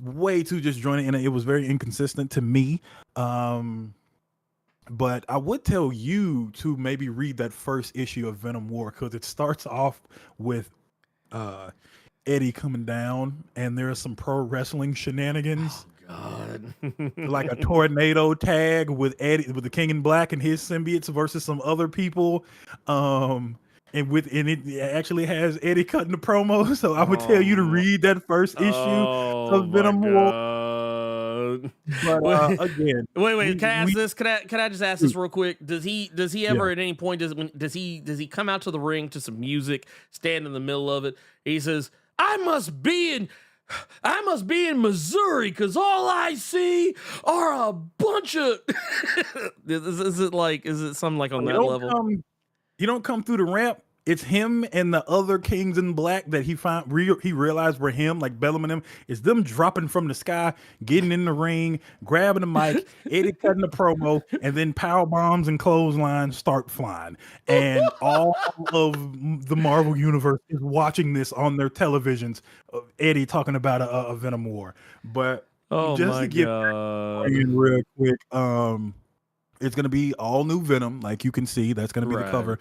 Way too disjointed, and it was very inconsistent to me. But I would tell you to maybe read that first issue of Venom War, because it starts off with Eddie coming down, and there are some pro wrestling shenanigans. God. Like a tornado tag with Eddie, with the King in Black and his symbiotes versus some other people. And it actually has Eddie cutting the promo. So I would tell you to read that first issue of Venom War. But again, wait. Can I ask this? Can I just ask this real quick? Does he ever at any point does he come out to the ring to some music, stand in the middle of it? He says, I must be in Missouri because all I see are a bunch of. Is it something like on that level? You don't come through the ramp. It's him and the other Kings in Black that he realized were him, like Bellum and him. It's them dropping from the sky, getting in the ring, grabbing the mic, Eddie cutting the promo, and then power bombs and clotheslines start flying. And all of the Marvel universe is watching this on their televisions. Eddie talking about a Venom War. But just to get real quick, it's going to be all new Venom, like you can see. That's going to be the cover.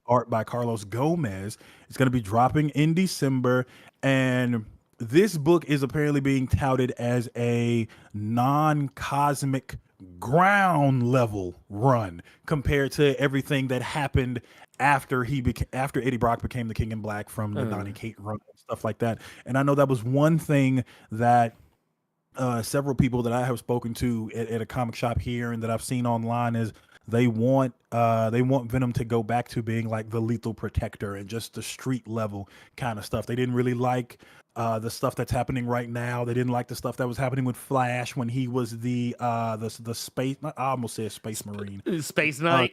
Art by Carlos Gomez. It's going to be dropping in December. And this book is apparently being touted as a non-cosmic ground level run compared to everything that happened after Eddie Brock became the King in Black from the Donny Cates run and stuff like that. And I know that was one thing that several people that I have spoken to at a comic shop here and that I've seen online is they want Venom to go back to being like the Lethal Protector and just the street level kind of stuff. They didn't really like the stuff that's happening right now. They didn't like the stuff that was happening with Flash when he was the space. I almost said Space Marine. Space Knight.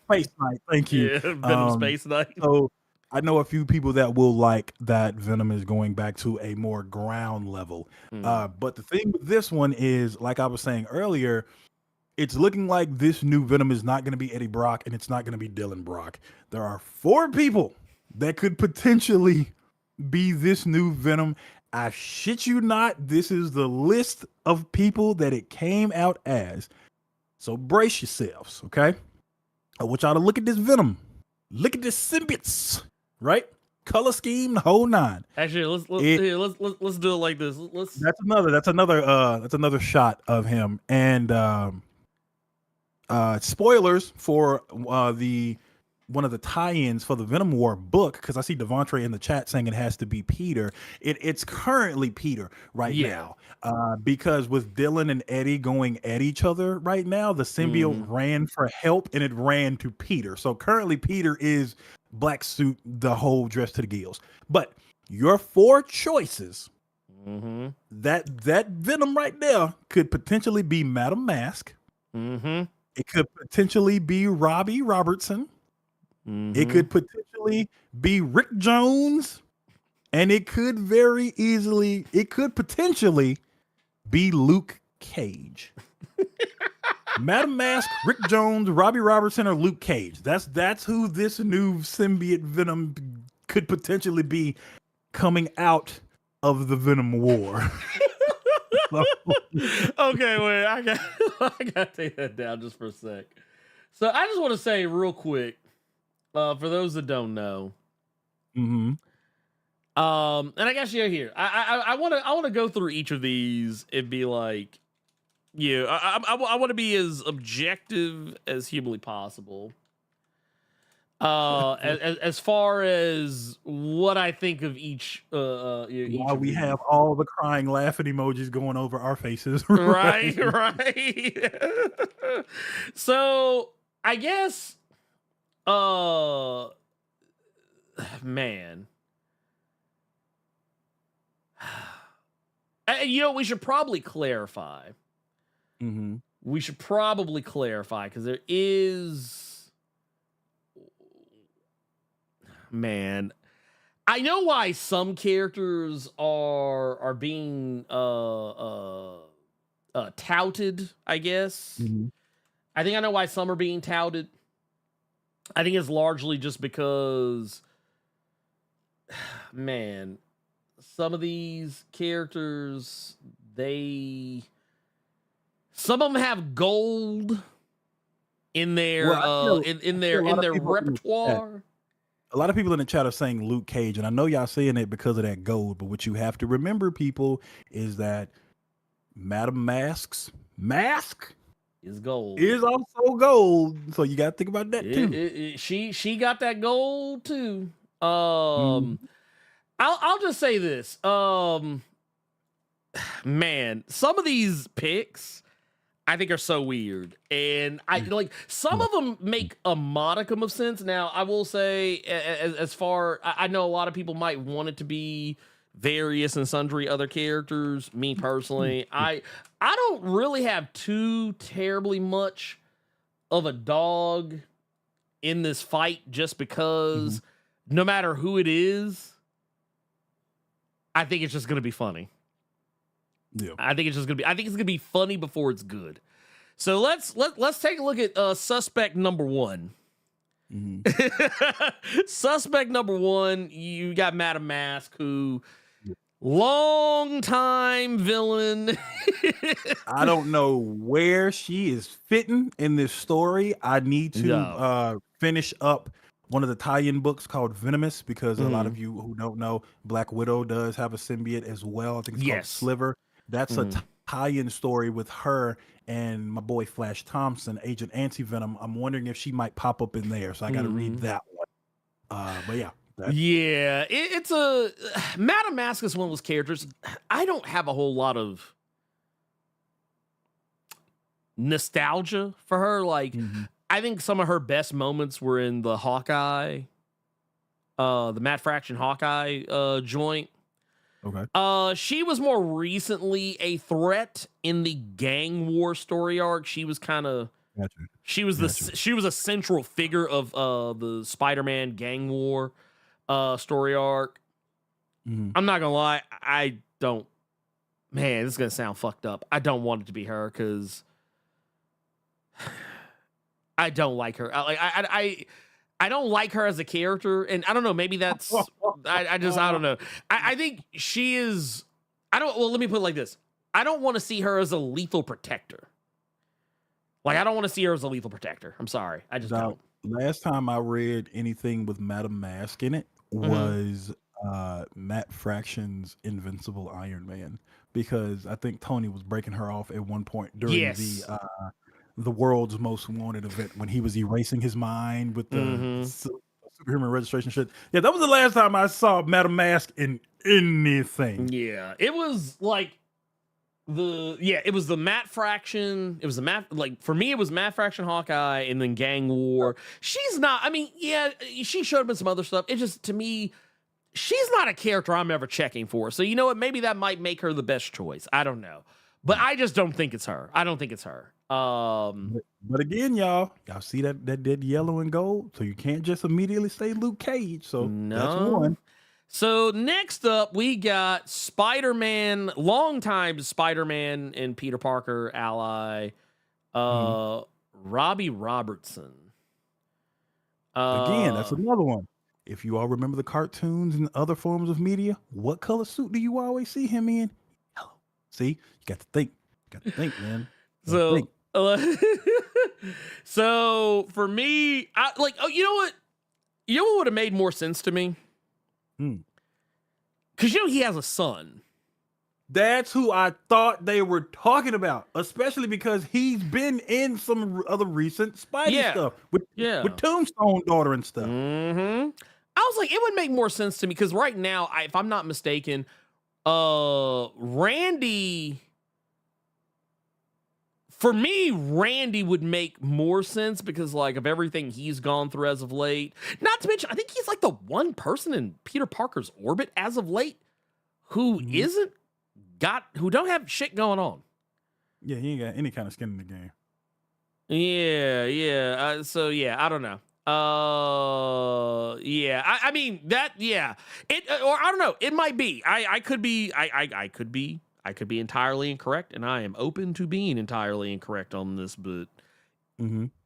Space Knight. Thank you. Yeah, Venom Space Knight. So I know a few people that will like that Venom is going back to a more ground level. But the thing with this one is, like I was saying earlier, it's looking like this new Venom is not going to be Eddie Brock and it's not going to be Dylan Brock. There are 4 people that could potentially be this new Venom. I shit you not. This is the list of people that it came out as. So brace yourselves, okay? I want y'all to look at this Venom. Look at this symbiotes. Right, color scheme, the whole 9. Actually, let's do it like this. That's another shot of him. And spoilers for one of the tie-ins for the Venom War book, because I see Devontre in the chat saying it has to be Peter. It's currently Peter now, because with Dylan and Eddie going at each other right now, the symbiote ran for help and it ran to Peter. So currently Peter is black suit, the whole dress to the gills. But your 4 choices, that Venom right there could potentially be Madam Mask. It could potentially be Robbie Robertson. It could potentially be Rick Jones, and it could potentially be Luke Cage. Madam Mask, Rick Jones, Robbie Robertson, or Luke Cage. That's who this new symbiote Venom could potentially be coming out of the Venom War. Okay, wait, I gotta take that down just for a sec. So I just want to say real quick, for those that don't know, and I guess you're here. I want to go through each of these and be like, Yeah, I want to be as objective as humanly possible. As far as what I think of each While we have all the crying, laughing emojis going over our faces, right. So I guess, man, we should probably clarify. Mm-hmm. We should probably clarify because there is, man, I know why some characters are being touted, I guess. Mm-hmm. I think I know why some are being touted. I think it's largely just because, man, some of these characters, some of them have gold in their in their repertoire. A lot of people in the chat are saying Luke Cage, and I know y'all saying it because of that gold, but what you have to remember, people, is that Madam Mask's mask is gold. Is also gold. So you gotta think about that too. She got that gold too. I'll just say this. Man, some of these picks I think are so weird. And I like some of them make a modicum of sense. Now, I will say, I know a lot of people might want it to be various and sundry other characters. Me personally, I don't really have too terribly much of a dog in this fight just because no matter who it is, I think it's just going to be funny. Yeah. I think it's gonna be funny before it's good. So let's take a look at suspect number one. Suspect number one, you got Madam Mask, who long time villain. I don't know where she is fitting in this story. I need to finish up one of the tie-in books called Venomous, because a lot of you who don't know, Black Widow does have a symbiote as well. I think it's called Sliver. That's a tie-in story with her and my boy Flash Thompson, Agent Anti-Venom. I'm wondering if she might pop up in there, so I got to read that one. But yeah. It's a Madam Mask is one of those characters. I don't have a whole lot of nostalgia for her. Like, I think some of her best moments were in the Hawkeye, the Matt Fraction Hawkeye joint. Okay. She was more recently a threat in the Gang War story arc. She was kind of, she was a central figure of the Spider-Man Gang War story arc. I'm not gonna lie, I don't. Man, this is gonna sound fucked up. I don't want it to be her because I don't like her. I don't like her as a character, and I don't know. Maybe that's I don't know. I think she is. Well, let me put it like this. I don't want to see her as a lethal protector. Like, I don't want to see her as a lethal protector. I'm sorry. I just don't. Last time I read anything with Madam Mask in it was Matt Fraction's Invincible Iron Man, because I think Tony was breaking her off at one point during the World's Most Wanted event when he was erasing his mind with the superhuman registration shit. Yeah, that was the last time I saw Madam Mask in anything. Yeah, it was like it was the Matt Fraction. It was the Matt, like, for me, it was Matt Fraction Hawkeye and then Gang War. She's not, I mean, yeah, she showed up in some other stuff. It just, to me, she's not a character I'm ever checking for. So, you know what? Maybe that might make her the best choice. I don't know. But I just don't think it's her. I don't think it's her. But again, y'all see that yellow and gold, so you can't just immediately say Luke Cage. So that's one. So next up, we got Spider-Man, longtime Spider-Man and Peter Parker ally, Robbie Robertson. Again, that's another one. If you all remember the cartoons and other forms of media, what color suit do you always see him in? Yellow. See, you got to think. Man. So for me, you know what? You know what would have made more sense to me? Because he has a son. That's who I thought they were talking about, especially because he's been in some other recent Spidey stuff with Tombstone daughter and stuff. Mm-hmm. I was like, it would make more sense to me because right now, if I'm not mistaken, Randy. For me, Randy would make more sense because, like, of everything he's gone through as of late. Not to mention, I think he's like the one person in Peter Parker's orbit as of late who who don't have shit going on. Yeah, he ain't got any kind of skin in the game. Yeah. So yeah, I don't know. Yeah. I mean that. Yeah. Or I don't know. It might be. I could be. I could be. I could be entirely incorrect, and I am open to being entirely incorrect on this, but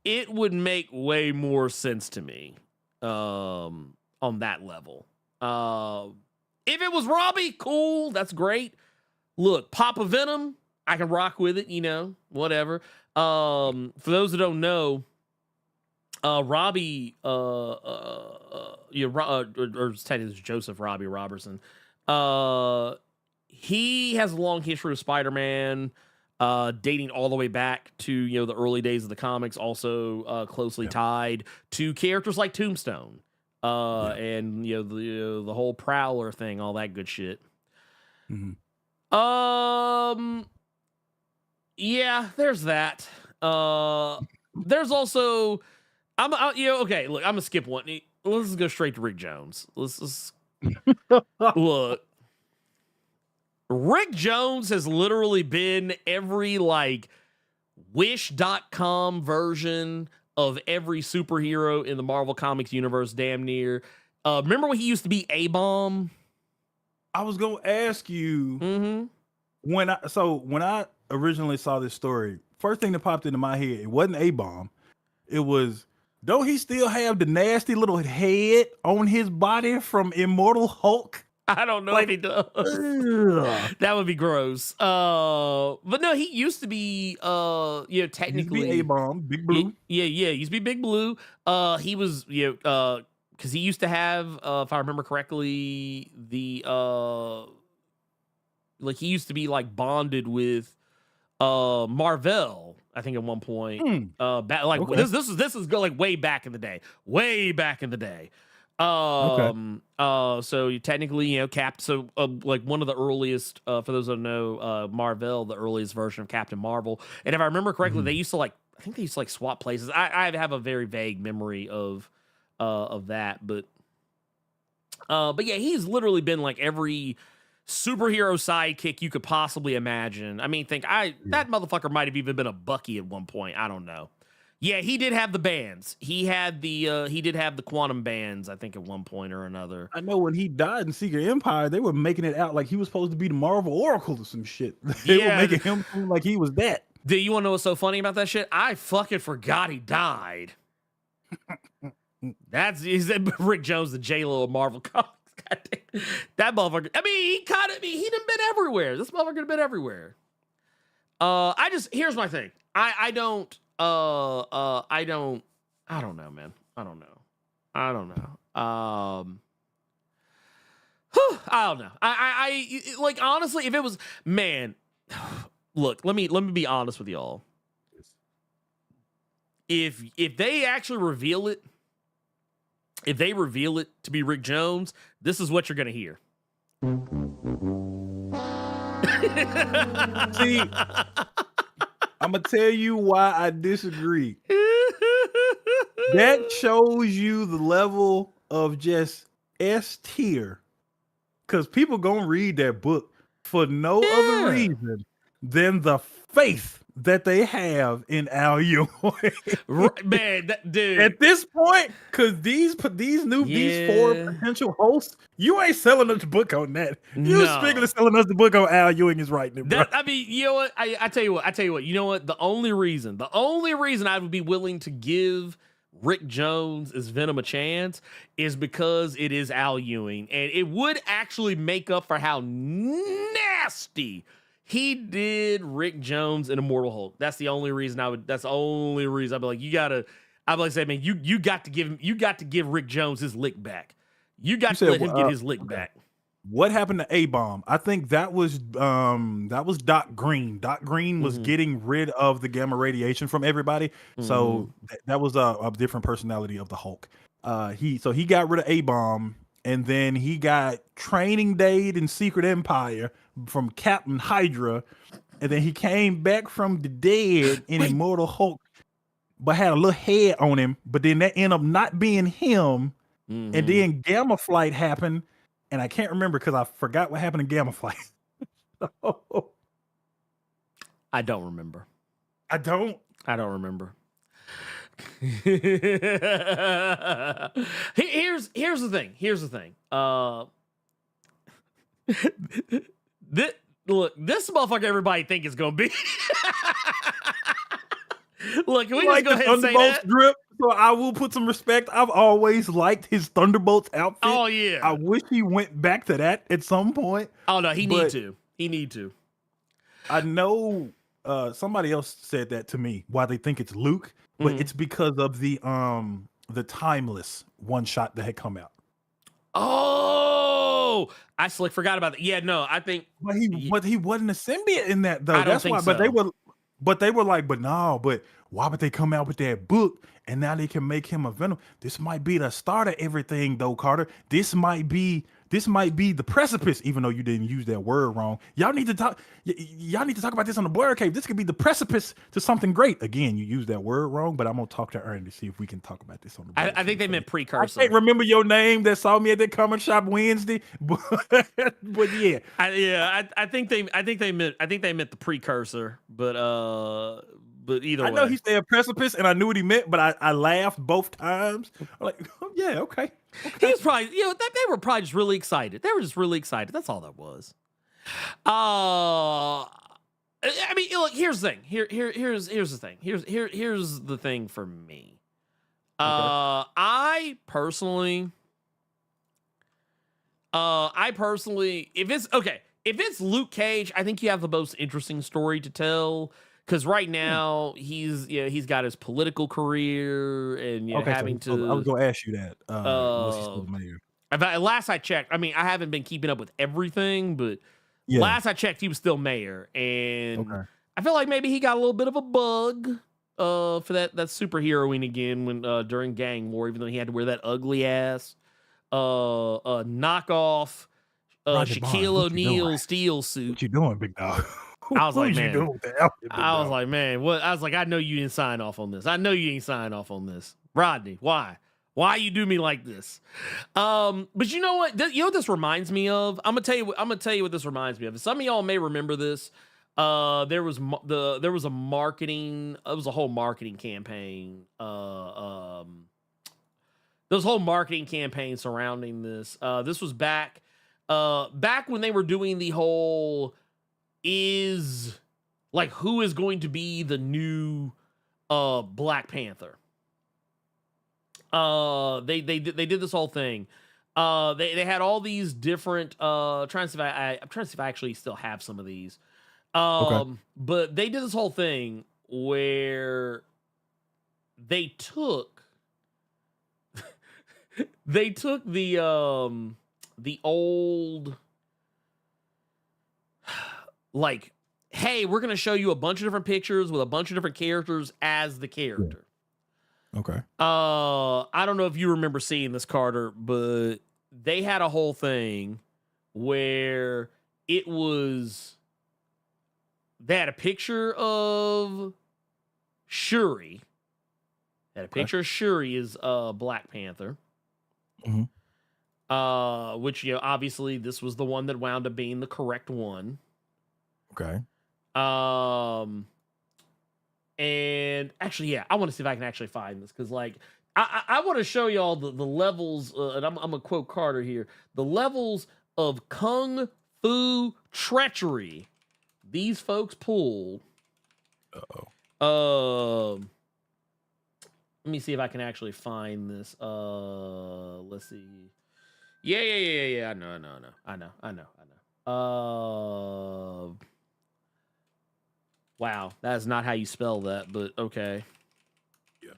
it would make way more sense to me on that level. If it was Robbie, cool, that's great. Look, Papa Venom, I can rock with it, whatever. For those that don't know, Robbie, or technically it's Joseph Robbie Robertson, he has a long history of Spider-Man, dating all the way back to the early days of the comics. Also closely tied to characters like Tombstone, and the whole Prowler thing, all that good shit. Yeah, there's that. There's also, okay. Look, I'm gonna skip one. Let's just go straight to Rick Jones. Let's look. Rick Jones has literally been every wish.com version of every superhero in the Marvel Comics universe, damn near. Remember when he used to be A-Bomb? I was gonna ask you when I originally saw this story, first thing that popped into my head, it wasn't A-Bomb. It was, don't he still have the nasty little head on his body from Immortal Hulk? I don't know if he does. That would be gross. But no, he used to be, technically he used to be A-Bomb, Big Blue. Yeah, he used to be Big Blue. He was, because he used to have, if I remember correctly, the he used to be bonded with Marvel, I think at one point. This is go way back in the day. Way back in the day. So you technically, Cap. So one of the earliest, for those who don't know, Marvel, the earliest version of Captain Marvel. And if I remember correctly, they used to I think they used to swap places. I have a very vague memory of that, but yeah, he's literally been every superhero sidekick you could possibly imagine. I mean, that motherfucker might have even been a Bucky at one point. I don't know. Yeah, he did have the bands. He did have the quantum bands, I think, at one point or another. I know when he died in Secret Empire, they were making it out like he was supposed to be the Marvel Oracle or some shit. They were making him seem like he was that. Dude, you want to know what's so funny about that shit? I fucking forgot he died. He's Rick Jones, the J-Lo of Marvel Comics. That motherfucker. I mean, he done been everywhere. This motherfucker have been everywhere. Here's my thing. I don't know, man. I don't know. I don't know. I honestly, if it was, man, look, let me be honest with y'all. If they actually reveal it, if they reveal it to be Rick Jones, this is what you're gonna hear. See, I'm gonna tell you why I disagree. That shows you the level of just S tier, because people gonna read that book for no other reason than the faith that they have in Al Ewing. Man, dude. At this point, because these four potential hosts, you ain't selling us the book on that. You strictly selling us the book on Al Ewing is writing it, bro. I mean, you know what? I tell you what. You know what? The only reason I would be willing to give Rick Jones as Venom a chance is because it is Al Ewing, and it would actually make up for how nasty he did Rick Jones in Immortal Hulk. That's the only reason I'd be like, man, you got to give Rick Jones his lick back. You got to let him get his lick back. what happened to A-Bomb? I think that was Doc Green. Doc Green was getting rid of the gamma radiation from everybody. So that was a different personality of the Hulk. He got rid of A-Bomb, and then he got Training Day and Secret Empire from Captain Hydra, and then he came back from the dead in Immortal Hulk, but had a little head on him. But then that ended up not being him. And then Gamma Flight happened, and I can't remember because I forgot what happened in Gamma Flight. I don't remember. I don't remember. Here's the thing. This motherfucker everybody think is gonna be. Look, can we just go ahead and say that? Drip, so I will put some respect. I've always liked his Thunderbolts outfit. Oh yeah. I wish he went back to that at some point. Oh no, he need to. I know somebody else said that to me, why they think it's Luke, but it's because of the Timeless one shot that had come out. Oh, I forgot about that. Yeah, no, I think but he wasn't a symbiote in that though. I don't think so. But they were like, but why would they come out with that book and now they can make him a Venom? This might be the start of everything though, Carter. This might be the precipice, even though you didn't use that word wrong. Y'all need to talk about this on the Blerd Cave. This could be the precipice to something great. Again, you used that word wrong, but I'm gonna talk to Ernie to see if we can talk about this on the Blerd Cave. I think they meant precursor. I can't remember your name that saw me at that comic shop Wednesday, but yeah. I think they meant the precursor, but either way. I know he said precipice, and I knew what he meant, but I laughed both times. I'm like, oh, yeah, okay. He was probably, they were probably just really excited. They were just really excited. That's all that was. I mean, look. Here's the thing. Here's the thing. Here's the thing for me. Okay. I personally, if it's Luke Cage, I think you have the most interesting story to tell. Because right now he's got his political career and having to. I was going to ask you that. Was he still mayor? Last I checked, I mean, I haven't been keeping up with everything, but last I checked, he was still mayor, and I feel like maybe he got a little bit of a bug for that superheroing again when during Gang War, even though he had to wear that ugly ass knockoff Shaquille O'Neal steel suit. What you doing, big dog? I was like, man. I was like, man. What? I was like, I know you didn't sign off on this. I know you ain't sign off on this, Rodney. Why? Why you do me like this? But you know what? You know what this reminds me of? I'm gonna tell you what this reminds me of. Some of y'all may remember this. There was a marketing. It was a whole marketing campaign. There was a whole marketing campaign surrounding this. This was back when they were doing the whole. Is like who is going to be the new Black Panther? They did this whole thing. They had all these different I'm trying to see if I actually still have some of these. But they did this whole thing where they took the old, like, hey, we're going to show you a bunch of different pictures with a bunch of different characters as the character. Okay. I don't know if you remember seeing this, Carter, but they had a whole thing where it was, they had a picture of Shuri. They had a picture of Shuri as Black Panther. Mm-hmm. Which, obviously this was the one that wound up being the correct one. Okay. And actually, I want to see if I can actually find this, because like I want to show y'all the levels, and I'm gonna quote Carter here, the levels of kung fu treachery these folks pulled. Let me see if I can actually find this. Let's see. Yeah. I know. Wow, that is not how you spell that, but okay. Yeah.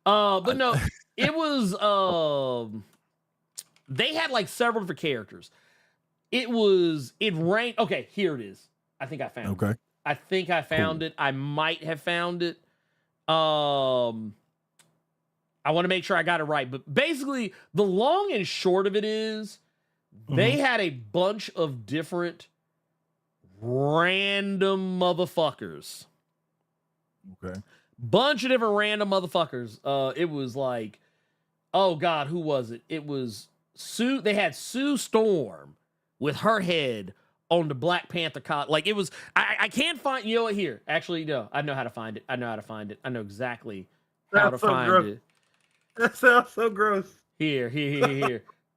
But no, it was they had like several different characters. It rained. Okay, here it is. I think I found it. I think I found it. I might have found it. I want to make sure I got it right. But basically, the long and short of it is they had a bunch of different random motherfuckers. Okay. Bunch of different random motherfuckers. It was like, oh God, who was it? It was Sue. They had Sue Storm with her head on the Black Panther like it was, I can't find, you know what, here. Actually, no, I know how to find it. I know exactly how to find it. That sounds so gross. Here.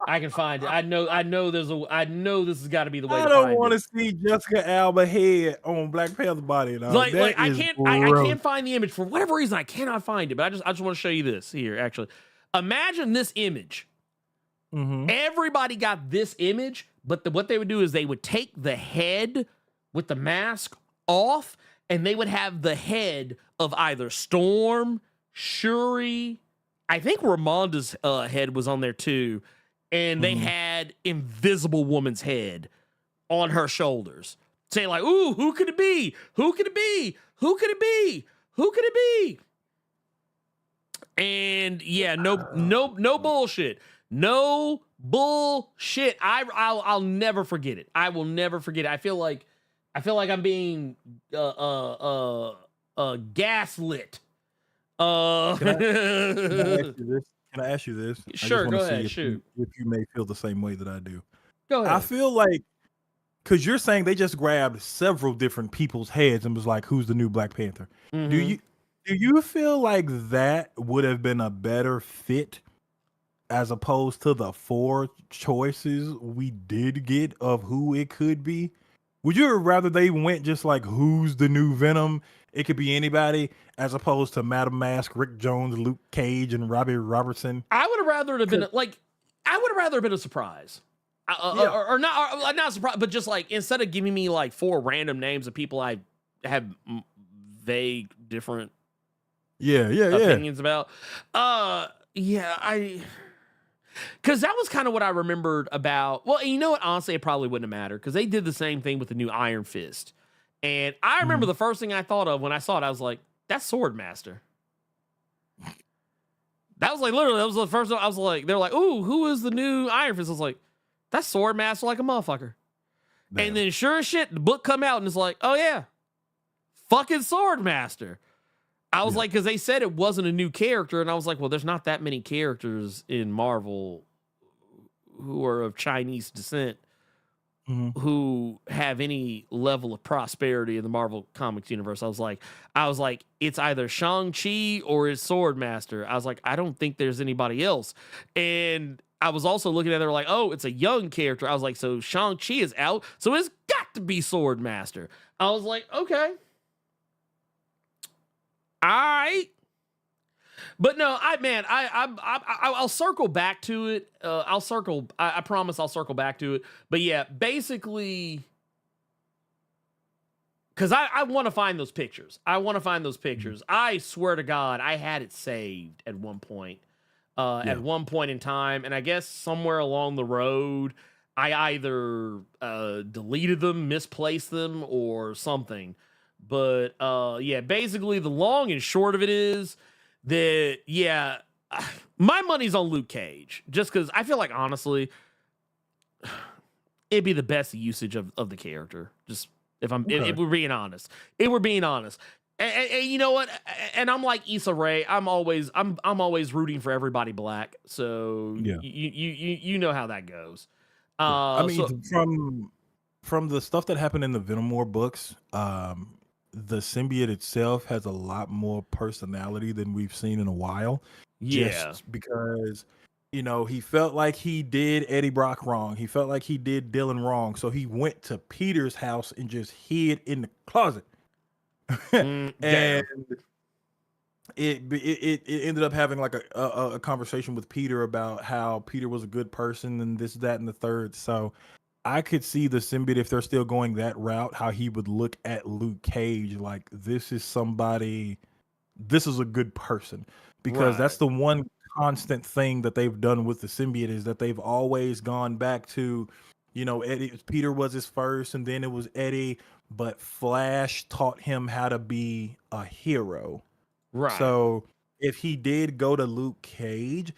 I can find it. I know this has got to be the way to find it. I don't want to see Jessica Alba head on Black Panther body. Like I can't find the image for whatever reason. I cannot find it, but I just want to show you this here. Actually, imagine this image. Everybody got this image, but what they would do is they would take the head with the mask off, and they would have the head of either Storm, Shuri. I think Ramonda's head was on there too. And they had Invisible Woman's head on her shoulders. Saying like, ooh, who could it be? Who could it be? Who could it be? Who could it be? And yeah, no bullshit. No bullshit. I'll never forget it. I will never forget it. I feel like I'm being gaslit. Can I ask you this? Sure, go ahead. Shoot. If you may feel the same way that I do. Go ahead. I feel like, because you're saying they just grabbed several different people's heads and was like, who's the new Black Panther? Do you feel like that would have been a better fit as opposed to the 4 choices we did get of who it could be? Would you rather they went just like, who's the new Venom? It could be anybody, as opposed to Madam Mask, Rick Jones, Luke Cage, and Robbie Robertson. I would have rather have been a surprise, or not a surprise, but just like, instead of giving me like 4 random names of people I have vague different opinions about. Because that was kind of what I remembered about. Well, you know what? Honestly, it probably wouldn't have mattered because they did the same thing with the new Iron Fist. And I remember the first thing I thought of when I saw it, I was like, that's Swordmaster. That was the first one. I was like, they're like, ooh, who is the new Iron Fist? I was like, that's Swordmaster like a motherfucker. Damn. And then sure as shit, the book come out and it's like, oh yeah, fucking Swordmaster. I was like, because they said it wasn't a new character. And I was like, well, there's not that many characters in Marvel who are of Chinese descent who have any level of prosperity in the Marvel Comics universe. I was like, it's either Shang-Chi or it's Swordmaster. I was like, I don't think there's anybody else. And I was also looking at it like, oh, it's a young character. I was like, so Shang-Chi is out, so it's got to be Swordmaster. I was like, okay. All right. But no, I'll circle back to it. I promise I'll circle back to it. But yeah, basically, because I want to find those pictures. I swear to God, I had it saved at one point. At one point in time, and I guess somewhere along the road, I either deleted them, misplaced them, or something. But yeah, basically the long and short of it is that, yeah, my money's on Luke Cage, just because I feel like, honestly, it'd be the best usage of the character. Just if we're being honest, And you know what? And I'm like Issa Rae. I'm always rooting for everybody black. So yeah, you know how that goes. I mean, from the stuff that happened in the Venom War books, the symbiote itself has a lot more personality than we've seen in a while. Yeah, just because, you know, he felt like he did Eddie Brock wrong. He felt like he did Dylan wrong. So he went to Peter's house and just hid in the closet. And it ended up having like a conversation with Peter about how Peter was a good person and this, that, and the third. So I could see the symbiote, if they're still going that route, how he would look at Luke Cage like, this is somebody, this is a good person. Because that's the one constant thing that they've done with the symbiote, is that they've always gone back to You know, Peter was his first, and then it was Eddie. But Flash taught him how to be a hero. Right. So if he did go to Luke Cage,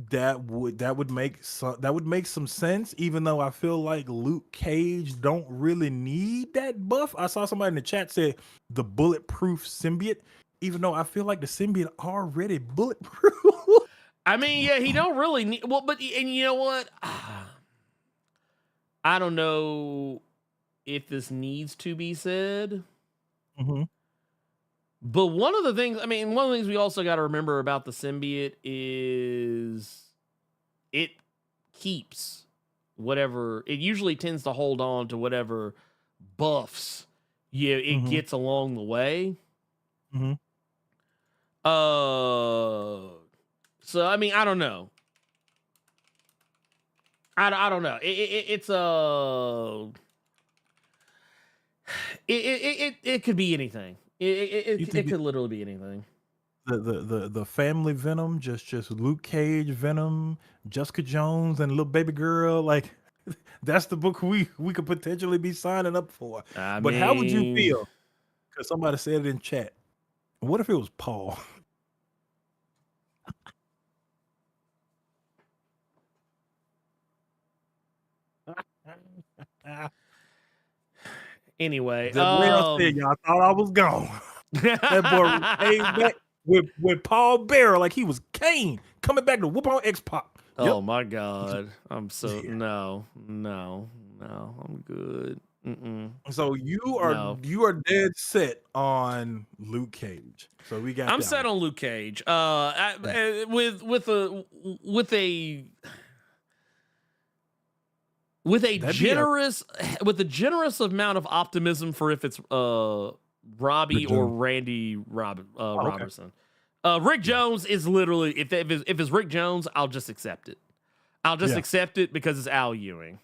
that would make some sense. Even though I feel like Luke Cage don't really need that buff. I saw somebody in the chat say the bulletproof symbiote. Even though I feel like the symbiote already bulletproof. I mean, yeah, he don't really need. Well, but and you know what? I don't know if this needs to be said. Mm-hmm. But one of the things we also got to remember about the symbiote is it keeps whatever, it usually tends to hold on to whatever buffs it gets along the way. Mm-hmm. So, I mean, I don't know. I don't know. It could be anything. It could literally be anything. The family Venom, just Luke Cage, Venom, Jessica Jones, and little baby girl. Like, that's the book we could potentially be signing up for. But how would you feel? Because somebody said it in chat. What if it was Paul? Anyway, Y'all thought I was gone. That boy came back with Paul Bearer like he was Kane coming back to whoop on X-Pac. Oh my God, I'm so no, I'm good. So you are dead set on Luke Cage. So we got. I'm set on Luke Cage. With a generous amount of optimism for if it's Robbie or Randy Robertson. Rick Jones is literally if it's Rick Jones, I'll just accept it. I'll just accept it because it's Al Ewing.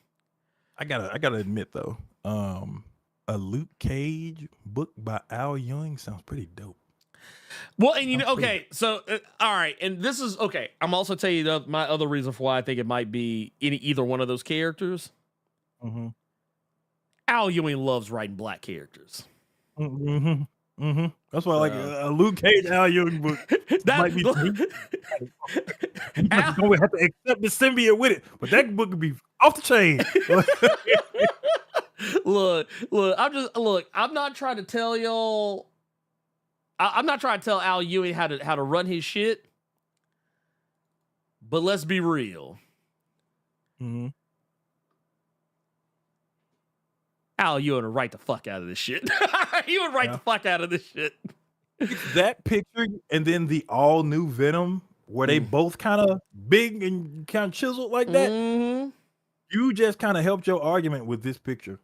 I gotta admit though, a Luke Cage book by Al Ewing sounds pretty dope. Well, and you know, okay, so all right, and this is okay. I'm also telling you my other reason for why I think it might be either one of those characters. Mm-hmm. Al Ewing loves writing black characters. Mm-hmm. Mm-hmm. That's why I like a Luke Cage Al Ewing book. Might be Al, gonna have to accept the symbiote with it, but that book would be off the chain. Look. I'm not trying to tell y'all. I'm not trying to tell Al Ewing how to run his shit. But let's be real. Mm-hmm. Al Ewing would write the fuck out of this shit. He would write the fuck out of this shit. That picture and then the all-new Venom, where they both kind of big and kind of chiseled like that. Mm-hmm. You just kind of helped your argument with this picture.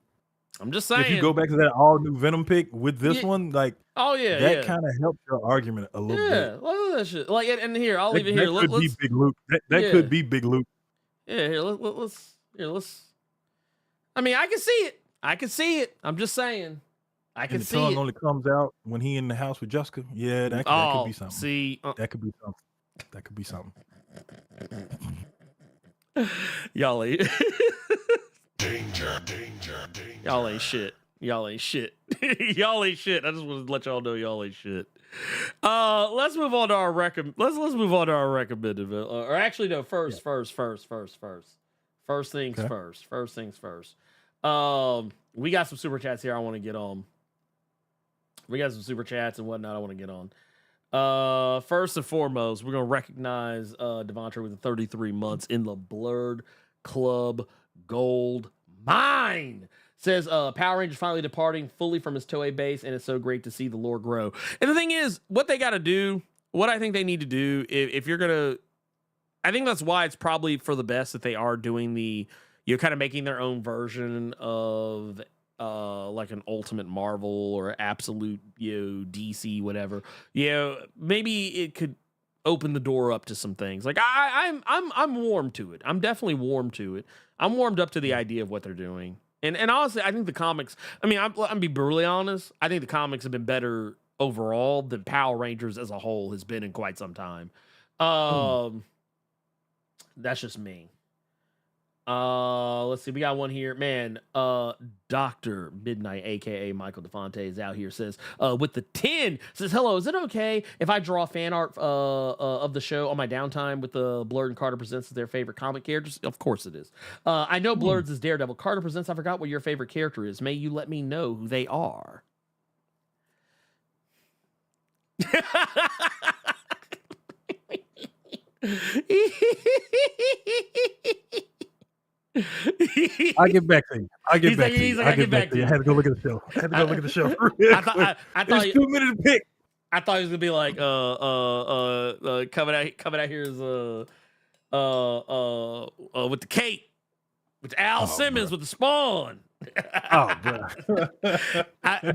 I'm just saying. If you go back to that all-new Venom pic with this one, like, that kind of helped your argument a little bit. Yeah, look at that shit. Like, and here, I'll leave it here. That could be Big Luke. That could be Big Luke. Yeah, let's. I mean, I can see it. I'm just saying. I can see it. The tongue only comes out when he in the house with Jessica. Yeah, that could be something. See, that could be something. That could be something. Y'all ain't. Danger. Y'all ain't shit. Y'all ain't shit. Y'all ain't shit. I just want to let y'all know y'all ain't shit. Let's move on to our let's move on to our recommended. Or actually, no. First things first. First things first. We got some super chats here. I want to get on. We got some super chats and whatnot. I want to get on. First and foremost, we're gonna recognize Devontre with the 33 months in the Blerd Club Gold Mine. Says Power Rangers finally departing fully from his Toei base, and it's so great to see the lore grow. And the thing is, what they got to do, what I think they need to do, if you're gonna, I think that's why it's probably for the best that they are doing the, you're kind of making their own version of like an Ultimate Marvel or Absolute, DC, whatever. Maybe it could open the door up to some things. Like I'm warm to it. I'm definitely warm to it. I'm warmed up to the idea of what they're doing. And honestly, I think the comics, I mean, I'm be brutally honest, I think the comics have been better overall than Power Rangers as a whole has been in quite some time. That's just me. Let's see. We got one here, man. Dr. Midnight, aka Michael DeFonte, is out here. Says, with the 10, says, hello. Is it okay if I draw fan art of the show on my downtime with the Blerd and Carter Presents as their favorite comic characters? Of course it is. I know Blerd's is Daredevil. Carter Presents, I forgot what your favorite character is. May you let me know who they are. I'll get back to you. I'll get back to you. I'll get back to you. I had to go look at the show. I thought it's 2 minutes to pick. I thought he was gonna be like coming out here is with the Kate, with Al Simmons, with the Spawn. Oh, bro.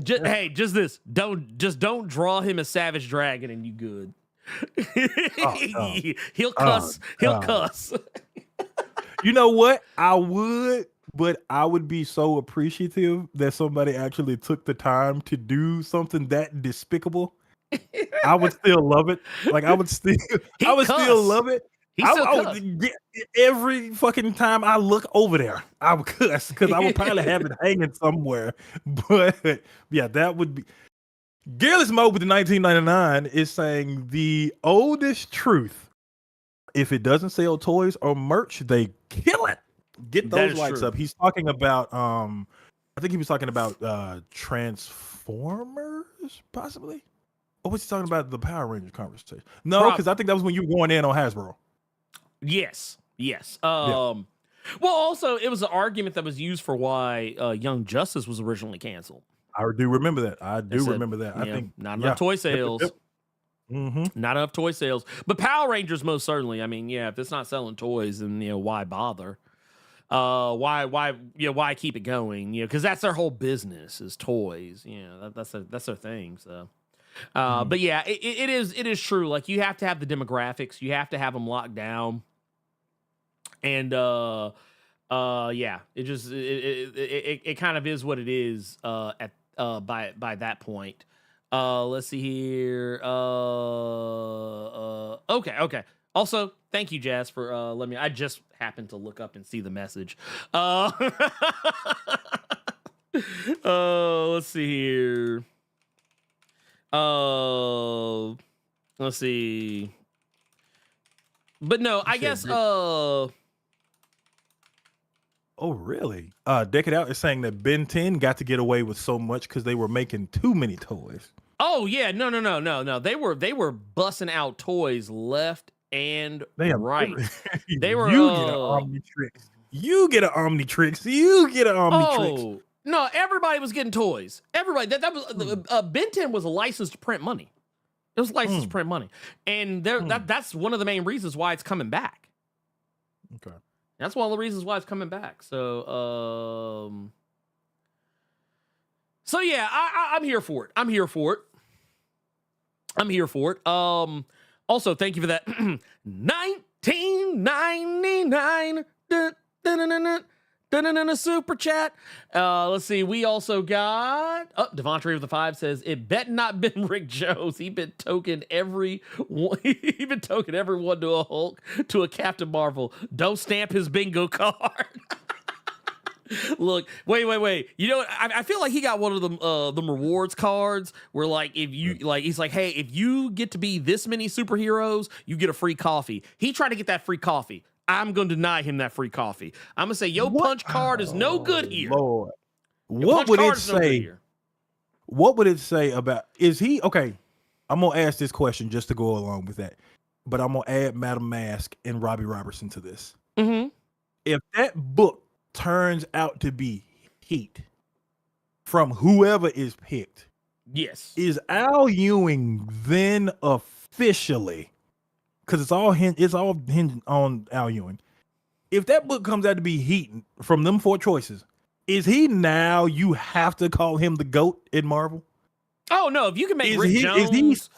Just this. Don't draw him as Savage Dragon and you good. He'll cuss. He'll cuss. You know what? I would, but I would be so appreciative that somebody actually took the time to do something that despicable. I would still love it. Like I would still love it. I would get, every fucking time I look over there, I would cuss because I would probably have it hanging somewhere. But yeah, that would be. Gearless Mode with the 1999 is saying the oldest truth. If it doesn't sell toys or merch, they kill it. Get those lights up. He's talking about I think he was talking about Transformers, possibly. Or was he talking about the Power Rangers conversation? No, because I think that was when you were going in on Hasbro. Yes. Well, also it was an argument that was used for why Young Justice was originally canceled. I do remember that. I think not enough toy sales. Not enough toy sales, but Power Rangers most certainly. I mean, yeah, if it's not selling toys, then why bother? Why keep it going? Because that's their whole business is toys. That's their thing. So, but yeah, it is true. Like you have to have the demographics, you have to have them locked down, and yeah, it kind of is what it is at by that point. Let's see here. Okay. Also, thank you, Jazz, for letting me. I just happened to look up and see the message. Let's see here. Let's see. But no, I guess. Oh, really? Deck It Out is saying that Ben 10 got to get away with so much because they were making too many toys. Oh yeah, no. They were busting out toys left and right. They were. You get an Omnitrix. You get an Omnitrix. You get an Omnitrix. Oh no! Everybody was getting toys. Everybody. That was Ben 10 was a license to print money. It was licensed to print money, and that's one of the main reasons why it's coming back. Okay. That's one of the reasons why it's coming back. So, yeah, I'm here for it. I'm here for it. Also, thank you for that 1999 super chat. Let's see. We also got Devontae with the 5 says it bet not been Rick Jones. He been token everyone. He been token everyone to a Hulk, to a Captain Marvel. Don't stamp his bingo card. Look, wait. You know, I feel like he got one of them rewards cards where like if you like, he's like, hey, if you get to be this many superheroes, you get a free coffee. He tried to get that free coffee. I'm going to deny him that free coffee. I'm going to say, punch card is no good here. Lord. What would it say? What would it say about, is he, okay, I'm going to ask this question just to go along with that, but I'm going to add Madam Mask and Robbie Robertson to this. Mm-hmm. If that book turns out to be heat from whoever is picked, yes, is Al Ewing then officially, because it's all hinged on Al Ewing. If that book comes out to be heat from them 4 choices, is he now, you have to call him the GOAT in Marvel? Oh no, if you can make Rick Jones, is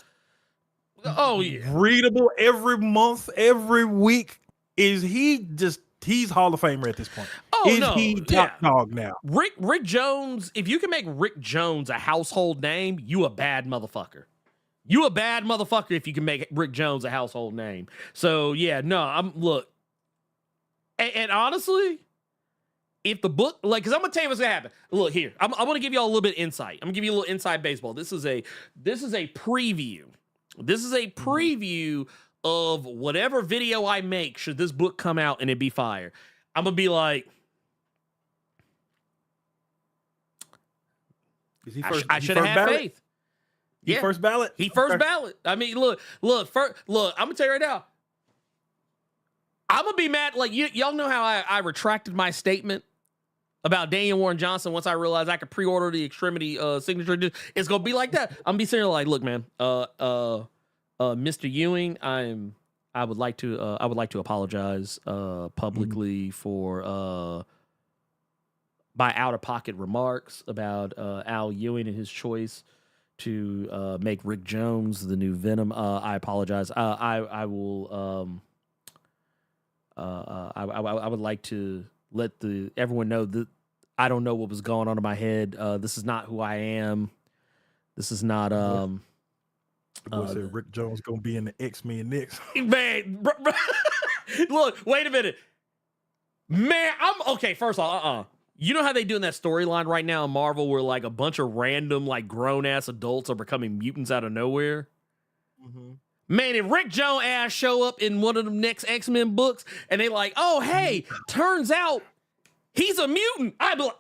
he readable every month, every week? Is he just, he's Hall of Famer at this point? Oh, is no, he top dog now? Rick Jones, if you can make Rick Jones a household name, you a bad motherfucker. You a bad motherfucker if you can make Rick Jones a household name. So yeah, no, And honestly, if the book, like, because I'm gonna tell you what's gonna happen. Look here, I'm gonna give y'all a little bit of insight. I'm gonna give you a little inside baseball. This is a preview. This is a preview of whatever video I make should this book come out and it be fire. I'm gonna be like, Is he first? I should have had faith. He first ballot. He first ballot. I mean, look. I'm gonna tell you right now. I'm gonna be mad. Like y'all know how I retracted my statement about Daniel Warren Johnson once I realized I could pre-order the Extremity signature. It's gonna be like that. I'm gonna be sitting there like, look, man, Mr. Ewing, I would like to apologize publicly for my out-of-pocket remarks about Al Ewing and his choice to make Rick Jones the new Venom. I apologize. I will. I would like to let everyone know that I don't know what was going on in my head. This is not who I am. This is not. Said Rick Jones gonna be in the X-Men next. Man, look, wait a minute, man. I'm okay. First of all, you know how they doing that storyline right now in Marvel, where like a bunch of random like grown ass adults are becoming mutants out of nowhere. Mm-hmm. Man, if Rick Jones ass show up in one of the next X-Men books and they like, oh, hey, turns out he's a mutant, I'd be like,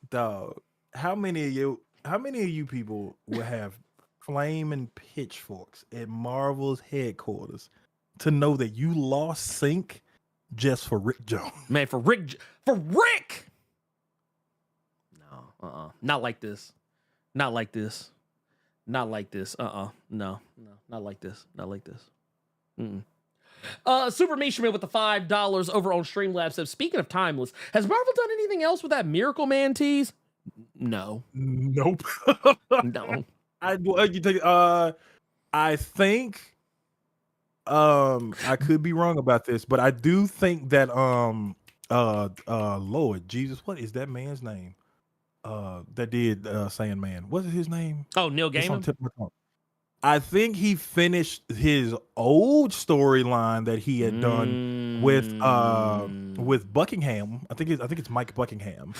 dog, how many of you people will have flaming pitchforks at Marvel's headquarters to know that you lost sync just for Rick Jones? Man, for Rick. No, not like this. Not like this. Not like this. No, not like this. Not like this. Super Mishaman with the $5 over on Streamlabs says, speaking of timeless, has Marvel done anything else with that Miracle Man tease? No. Nope. No. I think I could be wrong about this, but I do think that Lord Jesus, what is that man's name? That did Sandman. What's his name? Oh, Neil Gaiman. I think he finished his old storyline that he had done with Buckingham. I think it's Mike Buckingham.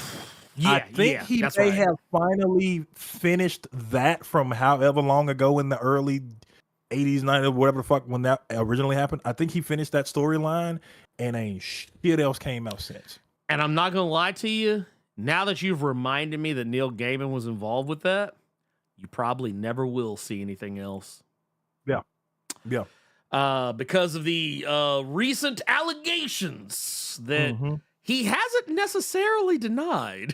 I think he may have finally finished that from however long ago in the early 80s, 90s, whatever the fuck when that originally happened. I think he finished that storyline and ain't shit else came out since. And I'm not gonna lie to you. Now that you've reminded me that Neil Gaiman was involved with that, you probably never will see anything else. Yeah. Because of the recent allegations that he hasn't necessarily denied.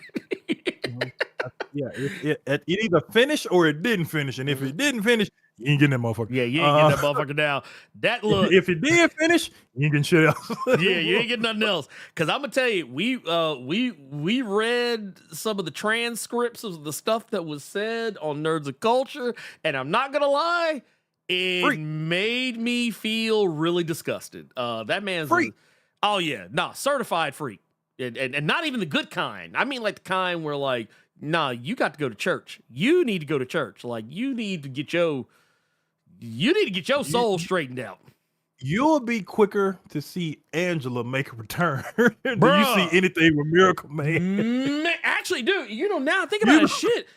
Yeah, it either finished or it didn't finish. And if it didn't finish, you ain't getting that motherfucker. Yeah, you ain't getting that motherfucker down. That look. If it did finish, you ain't getting shit else. Yeah, you ain't getting nothing else. Because I'm gonna tell you, we read some of the transcripts of the stuff that was said on Nerds of Culture, and I'm not gonna lie, it made me feel really disgusted. That man's freak. Oh yeah, certified freak, and not even the good kind. I mean, like the kind where like, nah, you got to go to church. You need to go to church. Like you need to get your soul straightened out. You'll be quicker to see Angela make a return than you see anything with Miracle Man. Actually, dude, now think about it, shit.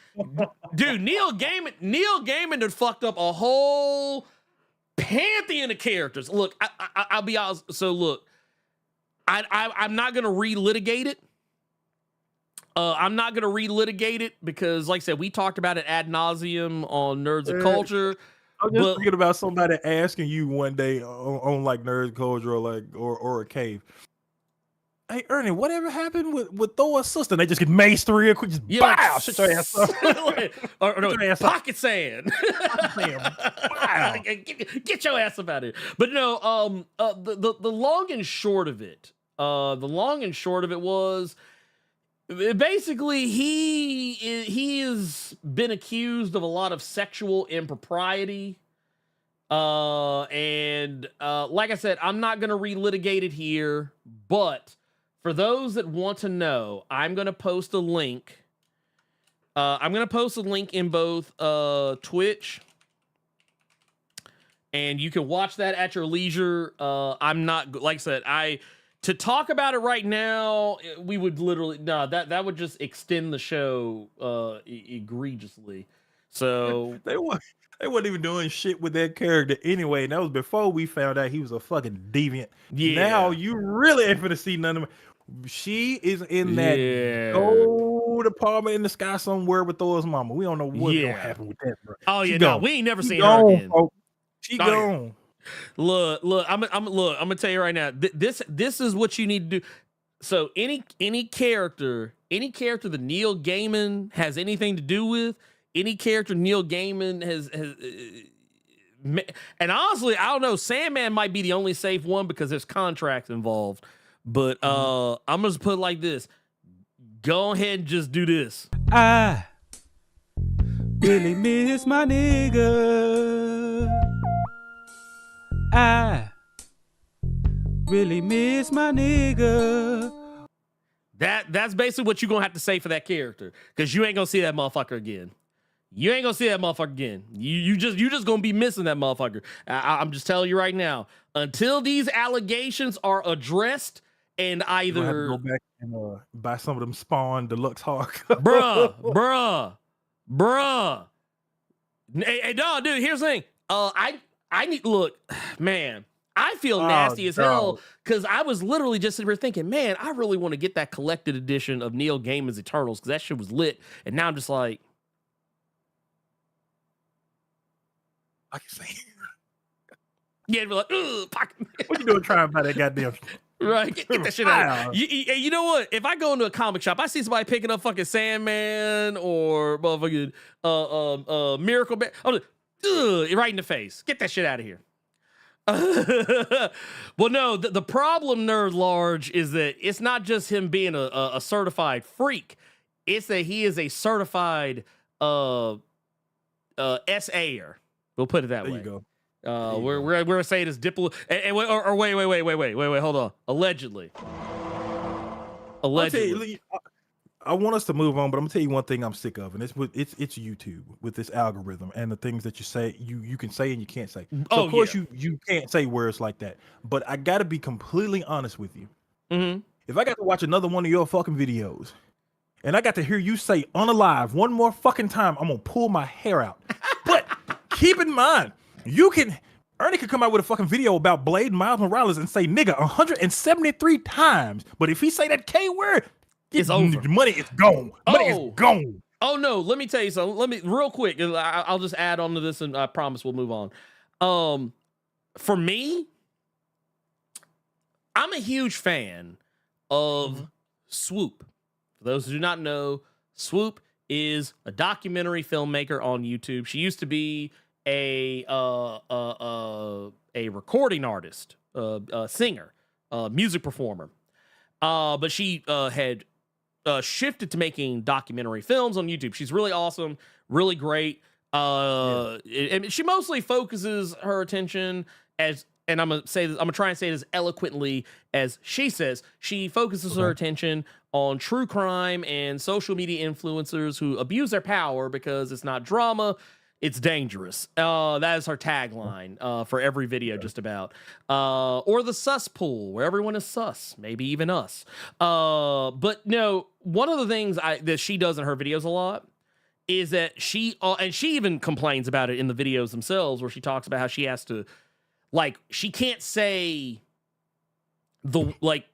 Dude, Neil Gaiman had fucked up a whole pantheon of characters. Look, I'll be honest. So look, I'm not gonna relitigate it. I'm not gonna relitigate it because, like I said, we talked about it ad nauseum on Nerds of Culture. I'm just thinking about somebody asking you one day on like Nerds Culture or a cave. Hey Ernie, whatever happened with Thor's sister? And they just get maced real quick, just bow, shut your ass up. or no, pocket sand. Wow. Get your ass up out of here. But no, the long and short of it, was basically he has been accused of a lot of sexual impropriety. And like I said, I'm not gonna relitigate it here, but for those that want to know, I'm gonna post a link. I'm gonna post a link in both Twitch, and you can watch that at your leisure. I'm not, like I said, to talk about it right now, we would literally that would just extend the show egregiously. So They wasn't even doing shit with that character anyway. And that was before we found out he was a fucking deviant. Yeah. Now you really ain't finna see none of them. She is in that gold apartment in the sky somewhere with Thor's mama. We don't know what's gonna happen with that, bro. Oh She yeah, gone. no, we ain't never She seen gone, her again. folks. She gone. Look, I'm gonna tell you right now. This is what you need to do. So any character that Neil Gaiman has anything to do with, any character Neil Gaiman has and honestly, I don't know. Sandman might be the only safe one because there's contracts involved. But I'm gonna put it like this: go ahead and just do this. I really miss my nigga. I really miss my nigga. That's basically what you're gonna have to say for that character, because you ain't gonna see that motherfucker again. You ain't gonna see that motherfucker again. You just gonna be missing that motherfucker. I'm just telling you right now. Until these allegations are addressed, and either have to go back and buy some of them Spawn Deluxe Hawk. bruh. Hey, no, dude. Here's the thing. I need look, man. I feel nasty as hell because I was literally just sitting here thinking, man, I really want to get that collected edition of Neil Gaiman's Eternals because that shit was lit. And now I'm just like, I can say, yeah, be like, pocket. What you doing trying to buy that goddamn? Right, get that shit out. You know what? If I go into a comic shop, I see somebody picking up fucking Sandman or motherfucking Miracle Man, I'm like, right in the face. Get that shit out of here. Well, no, the problem, Nerd Large, is that it's not just him being a certified freak. It's that he is a certified SA'er. We'll put it that way. There you go. We're gonna say it as wait, hold on. Allegedly. I want us to move on, but I'm gonna tell you one thing I'm sick of, and it's YouTube with this algorithm and the things that you say you can say and you can't say. So of course you can't say words like that, but I gotta be completely honest with you. Mm-hmm. If I got to watch another one of your fucking videos, and I got to hear you say unalive one more fucking time, I'm gonna pull my hair out. But keep in mind, Ernie could come out with a fucking video about Blade Miles Morales and say nigga 173 times, but if he say that K word, it's over. Money is gone. Money is gone. Oh no, let me tell you something. Let me real quick. I'll just add on to this, and I promise we'll move on. For me, I'm a huge fan of Swoop. For those who do not know, Swoop is a documentary filmmaker on YouTube. She used to be a recording artist, singer, music performer. But she had shifted to making documentary films on YouTube. She's really awesome, really great. And she mostly focuses her attention and I'm gonna say this, I'm gonna try and say it as eloquently as she says. She focuses her attention on true crime and social media influencers who abuse their power because it's not drama, it's dangerous. That is her tagline for every video, just about. Or the sus pool, where everyone is sus, maybe even us. But no, one of the things that she does in her videos a lot is that she, and she even complains about it in the videos themselves, where she talks about how she has to, like, she can't say the, like,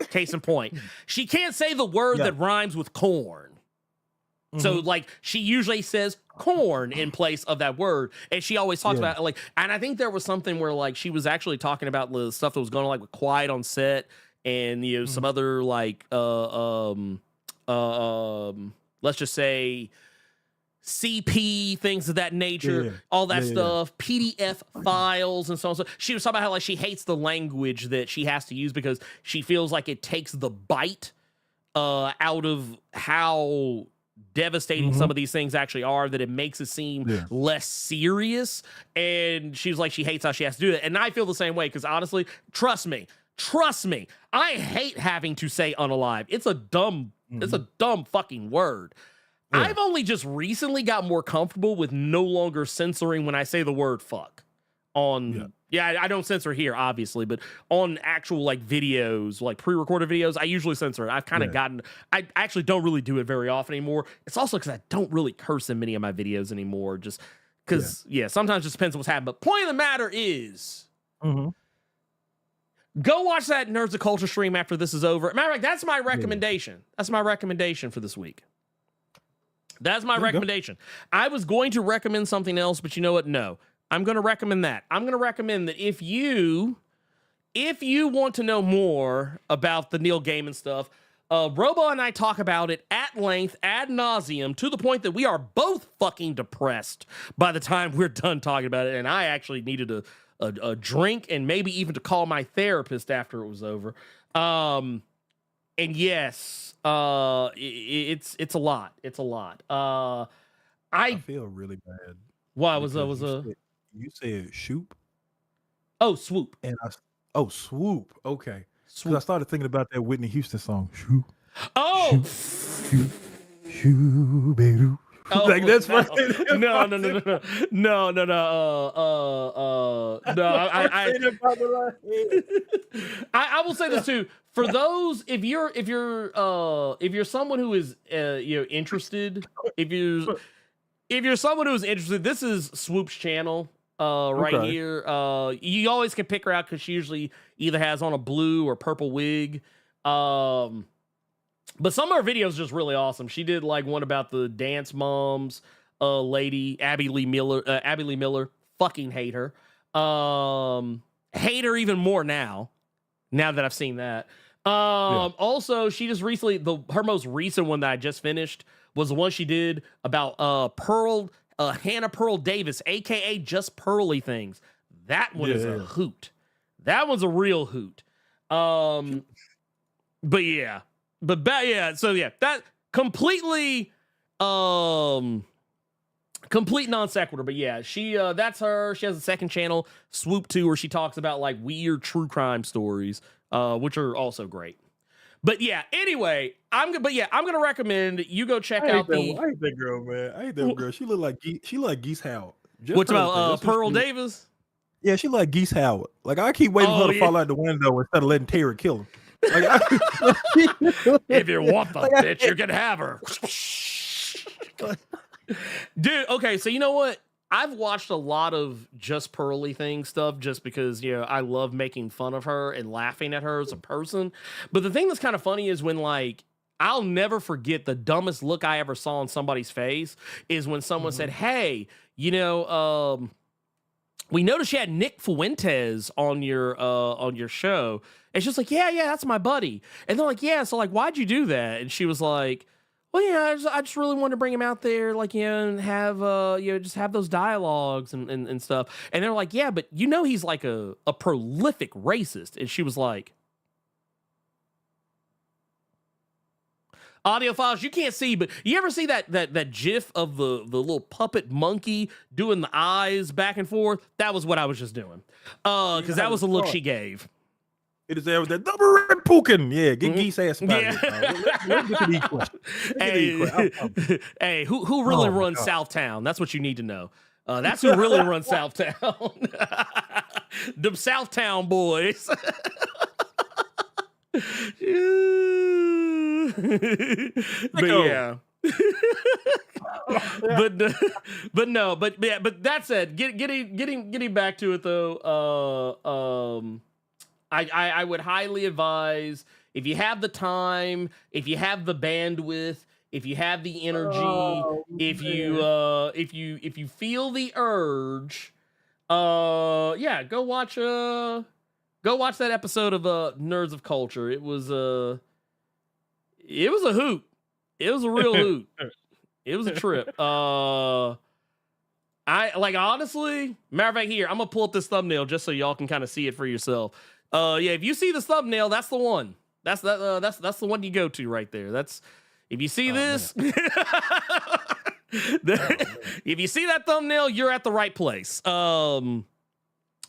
case in point, she can't say the word that rhymes with corn. So, like, she usually says corn in place of that word. And she always talks about, like, and I think there was something where, like, she was actually talking about the stuff that was going on, like, with Quiet on Set and, you know, some other, like, let's just say CP, things of that nature, all that stuff, PDF files and so on. So she was talking about how, like, she hates the language that she has to use because she feels like it takes the bite out of how devastating some of these things actually are, that it makes it seem less serious. And she's like, she hates how she has to do that. And I feel the same way, because honestly, trust me, I hate having to say unalive. It's a dumb fucking word. I've only just recently got more comfortable with no longer censoring when I say the word fuck on Yeah, I don't censor here, obviously, but on actual like videos, like pre-recorded videos, I usually censor it. I've kind of I actually don't really do it very often anymore. It's also because I don't really curse in many of my videos anymore, just because, sometimes it just depends on what's happening. But point of the matter is, go watch that Nerds of Culture stream after this is over. Matter of fact, that's my recommendation. That's my recommendation for this week. That's my recommendation. I was going to recommend something else, but you know what? No. I'm going to recommend that. I'm going to recommend that if you want to know more about the Neil Gaiman stuff, Robo and I talk about it at length, ad nauseum, to the point that we are both fucking depressed by the time we're done talking about it. And I actually needed a drink and maybe even to call my therapist after it was over. And yes, it's a lot. It's a lot. I feel really bad. Why You said shoop? Oh, swoop. And swoop. Okay. Swoop. I started thinking about that Whitney Houston song. Shoop. Oh. Shoop, baby. Oh, like that's no. funny. No. I will say this too. For those, if you're someone who is interested, if you're someone who's interested, this is Swoop's channel right here. You always can pick her out because she usually either has on a blue or purple wig. But some of her videos are just really awesome. She did like one about the dance moms lady, Abby Lee Miller. Fucking hate her. Hate her even more now that I've seen that. Also, she just recently, her most recent one that I just finished was the one she did about Hannah Pearl Davis, aka Just Pearly Things. That one is a hoot. That one's a real hoot. So that completely complete non sequitur. But yeah, she that's her. She has a second channel, Swoop 2, where she talks about like weird true crime stories, which are also great. But yeah, anyway, I'm gonna recommend you go check out I hate that girl, man. I hate that girl. She look like Geese Howard. What's about Pearl Davis? Yeah, she like Geese Howard. Like I keep waiting for her to fall out the window instead of letting Terry kill him. Like, if you want the bitch, you can have her. Dude, okay, so you know what? I've watched a lot of Just Pearly Thing stuff just because, I love making fun of her and laughing at her as a person. But the thing that's kind of funny is when, like, I'll never forget the dumbest look I ever saw on somebody's face is when someone said, hey, we noticed you had Nick Fuentes on your show. It's just like, yeah, that's my buddy. And they're like, yeah, so like, why'd you do that? And she was like, well, I just really wanted to bring him out there, like, and have, just have those dialogues and stuff. And they're like, yeah, but he's like a prolific racist. And she was like, audiophiles, you can't see, but you ever see that GIF of the little puppet monkey doing the eyes back and forth? That was what I was just doing. Because that was the look she gave. It is there with that double red pumpkin. Yeah, get Geese ass about it. Let's get to these questions. Hey, who really runs Southtown? That's what you need to know. That's who really runs Southtown. The Southtown boys. But yeah. but that said, getting back to it though, I would highly advise, if you have the time, if you have the bandwidth, if you have the energy, if you feel the urge, go watch that episode of Nerds of Culture. It was a hoot. It was a real hoot. It was a trip. I like, honestly, matter of fact, here, I'm gonna pull up this thumbnail just so y'all can kind of see it for yourself. If you see the thumbnail, that's the one. That's the one you go to right there. That's, if you see this, if you see that thumbnail, you're at the right place.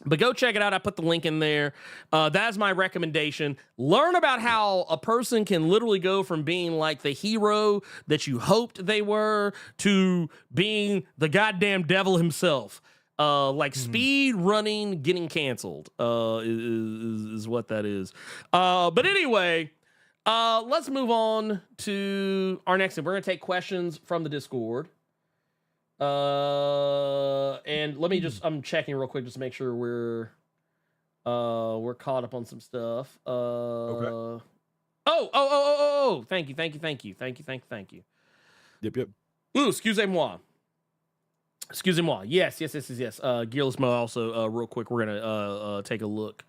But go check it out. I put the link in there. That's my recommendation. Learn about how a person can literally go from being like the hero that you hoped they were to being the goddamn devil himself. Like speed running getting canceled is what that is. But anyway, let's move on to our next thing. We're gonna take questions from the Discord. And let me I'm checking real quick just to make sure we're caught up on some stuff. Okay. Oh, thank you. Yep. Ooh, excusez-moi. Yes. Gearless Mo also, real quick, we're gonna take a look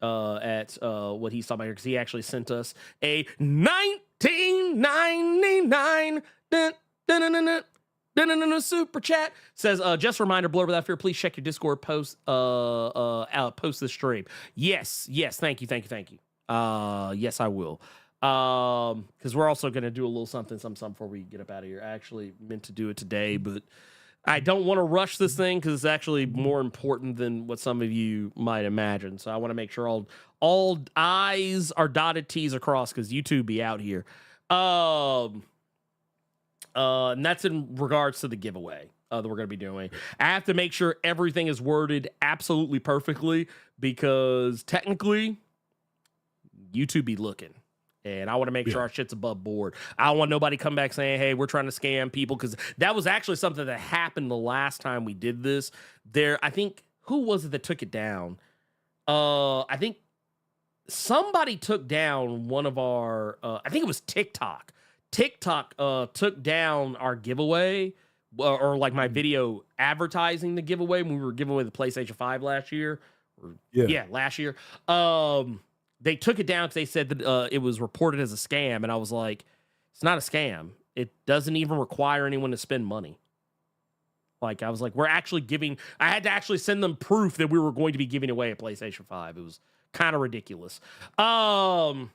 at what he's talking about here, because he actually sent us a 1999 super chat. Says, just a reminder, Blerd Without Fear, please check your Discord post post this stream. Yes, thank you. Yes, I will. Because we're also gonna do a little something before we get up out of here. I actually meant to do it today, but I don't want to rush this thing because it's actually more important than what some of you might imagine. So I want to make sure all I's are dotted, T's are crossed, because YouTube be out here. And that's in regards to the giveaway that we're going to be doing. I have to make sure everything is worded absolutely perfectly, because technically YouTube be looking. And I want to make sure our shit's above board. I don't want nobody come back saying, hey, we're trying to scam people, because that was actually something that happened the last time we did this. I think, who was it that took it down? I think somebody took down one of our, I think it was TikTok. TikTok took down our giveaway, or like my video advertising the giveaway when we were giving away the PlayStation 5 last year. Last year. They took it down because they said that it was reported as a scam. And I was like, it's not a scam. It doesn't even require anyone to spend money. Like, I was like, I had to actually send them proof that we were going to be giving away a PlayStation 5. It was kind of ridiculous. So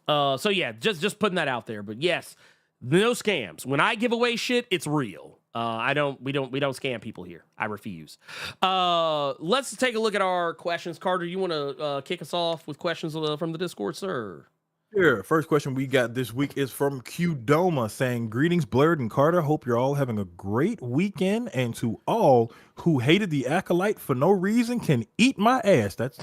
yeah, just putting that out there. But yes, no scams. When I give away shit, it's real. We don't scam people here. I refuse. Let's take a look at our questions. Carter, you want to kick us off with questions from the Discord, sir? Sure. First question we got this week is from Qdoma, saying, greetings, Blerd and Carter. Hope you're all having a great weekend. And to all who hated the Acolyte for no reason can eat my ass. That's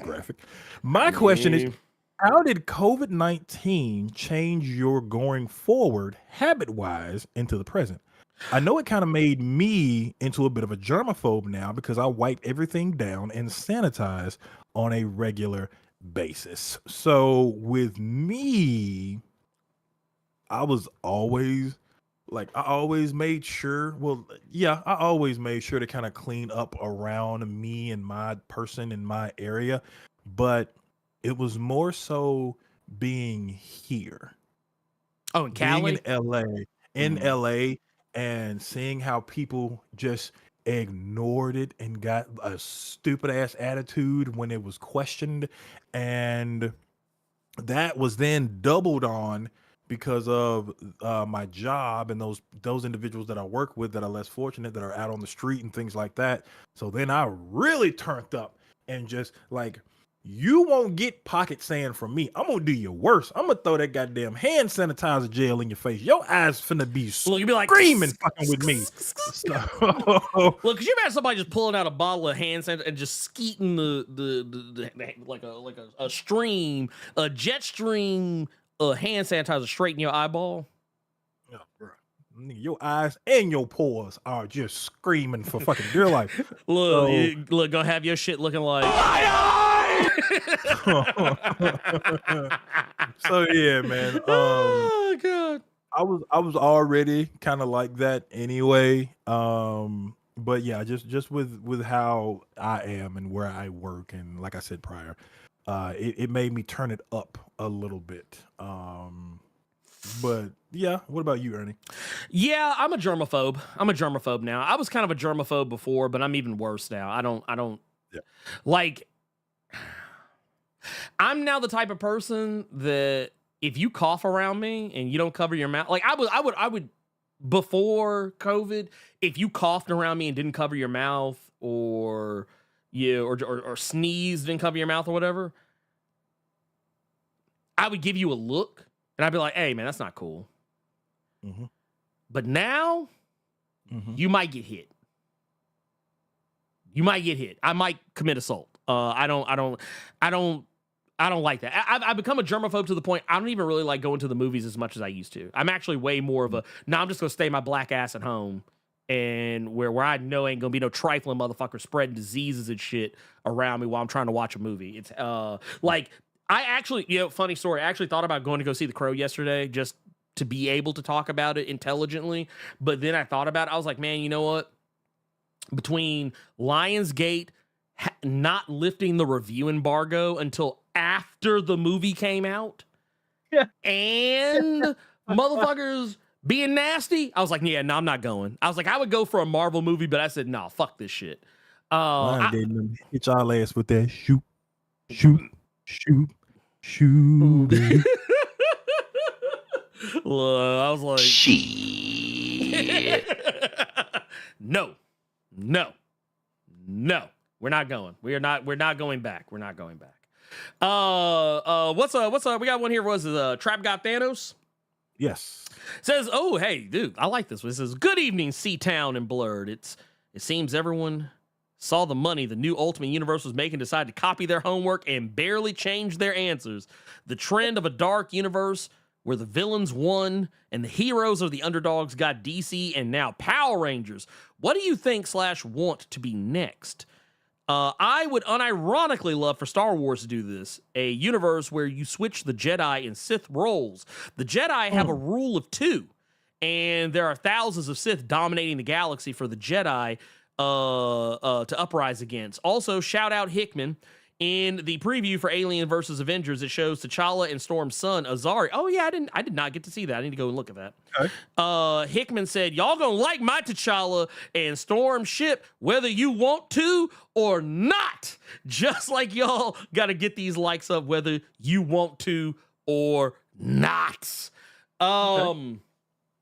graphic. My question is, how did COVID-19 change your going forward habit-wise into the present? I know it kind of made me into a bit of a germaphobe now, because I wipe everything down and sanitize on a regular basis. So with me, I always made sure to kind of clean up around me and my person in my area, but it was more so being here. Oh, in Cali? Being in LA, and seeing how people just ignored it and got a stupid ass attitude when it was questioned. And that was then doubled on because of my job and those individuals that I work with that are less fortunate, that are out on the street and things like that. So then I really turned up and just like, you won't get pocket sand from me. I'm gonna do you worse. I'm gonna throw that goddamn hand sanitizer gel in your face. Your eyes finna be you'll be like screaming fucking with me. Look, could you imagine somebody just pulling out a bottle of hand sanitizer and just skeeting the like a stream, a jet stream of hand sanitizer straight in your eyeball? Yeah, bro. Your eyes and your pores are just screaming for fucking dear life. Look, gonna have your shit looking like. So yeah, man. Oh god. I was already kind of like that anyway. But yeah, just with how I am and where I work, and like I said prior, it made me turn it up a little bit. But yeah, what about you, Ernie? Yeah, I'm a germaphobe now. I was kind of a germaphobe before, but I'm even worse now. I don't like. I'm now the type of person that if you cough around me and you don't cover your mouth, like I would before COVID, if you coughed around me and didn't cover your mouth, or sneezed, didn't cover your mouth or whatever, I would give you a look and I'd be like, hey man, that's not cool. Mm-hmm. But now you might get hit. You might get hit. I might commit assault. I don't like that. I've become a germaphobe to the point I don't even really like going to the movies as much as I used to. I'm actually way more of a, no, I'm just going to stay my black ass at home, and where I know ain't going to be no trifling motherfucker spreading diseases and shit around me while I'm trying to watch a movie. It's like, I actually, funny story, I actually thought about going to go see The Crow yesterday just to be able to talk about it intelligently. But then I thought about it. I was like, man, you know what? Between Lionsgate not lifting the review embargo until after the movie came out, and motherfuckers being nasty, I was like, yeah, no, I'm not going. I was like, I would go for a Marvel movie, but I said, no, fuck this shit. Hit y'all ass with that shoot. I was like, shit. No. We're not going. We're not going back. We're not going back. What's we got one here. Was Trap Got Thanos? Yes. Says, oh, hey, dude, I like this one. It says, good evening, C-Town and Blerd. It seems everyone saw the money the new Ultimate Universe was making, decided to copy their homework and barely change their answers. The trend of a dark universe where the villains won and the heroes or the underdogs got DC and now Power Rangers. What do you think / want to be next? I would unironically love for Star Wars to do this. A universe where you switch the Jedi and Sith roles. The Jedi have a rule of 2, and there are thousands of Sith dominating the galaxy for the Jedi to uprise against. Also, shout out Hickman. In the preview for Alien vs. Avengers, it shows T'Challa and Storm's son, Azari. Oh, yeah, I did not get to see that. I need to go and look at that. Okay. Hickman said, y'all gonna like my T'Challa and Storm ship whether you want to or not. Just like y'all gotta get these likes up whether you want to or not. Okay.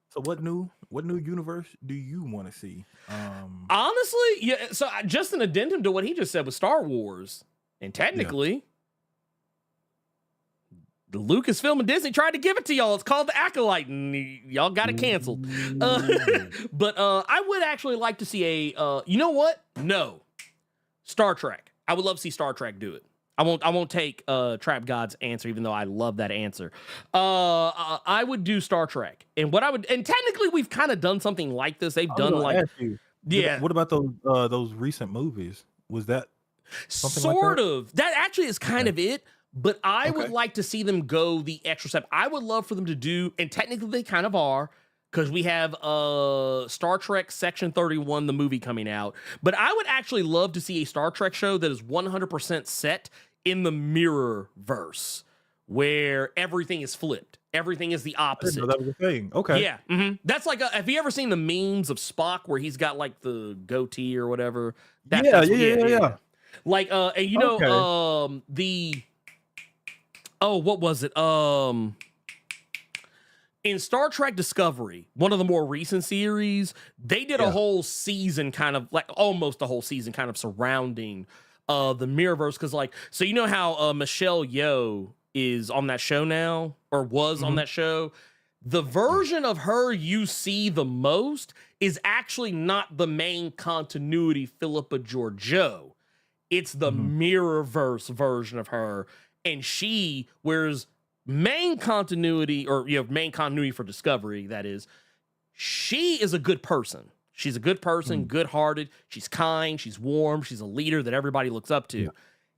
So what new universe do you want to see? Honestly, yeah. So just an addendum to what he just said with Star Wars. And technically, the Lucasfilm and Disney tried to give it to y'all. It's called The Acolyte, and y'all got it canceled. But I would actually like to see a, you know what? No. Star Trek. I would love to see Star Trek do it. I won't take Trap God's answer, even though I love that answer. I would do Star Trek. And and technically we've kind of done something like this. They've done like, yeah. What about those recent movies? Was that sort of that actually is kind of it, but I would like to see them go the extra step. I would love for them to do, and technically they kind of are, because we have Star Trek Section 31, the movie coming out. But I would actually love to see a Star Trek show that is 100% set in the mirror verse, where everything is flipped. Everything is the opposite. That was a thing. Okay. Yeah. Mm-hmm. That's like, have you ever seen the memes of Spock where he's got like the goatee or whatever? Yeah. Like, and you know, what was it? In Star Trek Discovery, one of the more recent series, they did a whole season kind of like almost a whole season kind of surrounding the Mirrorverse. Because like, so you know how Michelle Yeoh is on that show now, or was on that show? The version of her you see the most is actually not the main continuity Philippa Georgiou. It's the Mirrorverse version of her, and whereas main continuity, or main continuity for Discovery, that is, she is a good person. She's a good person, good-hearted. She's kind. She's warm. She's a leader that everybody looks up to. Yeah.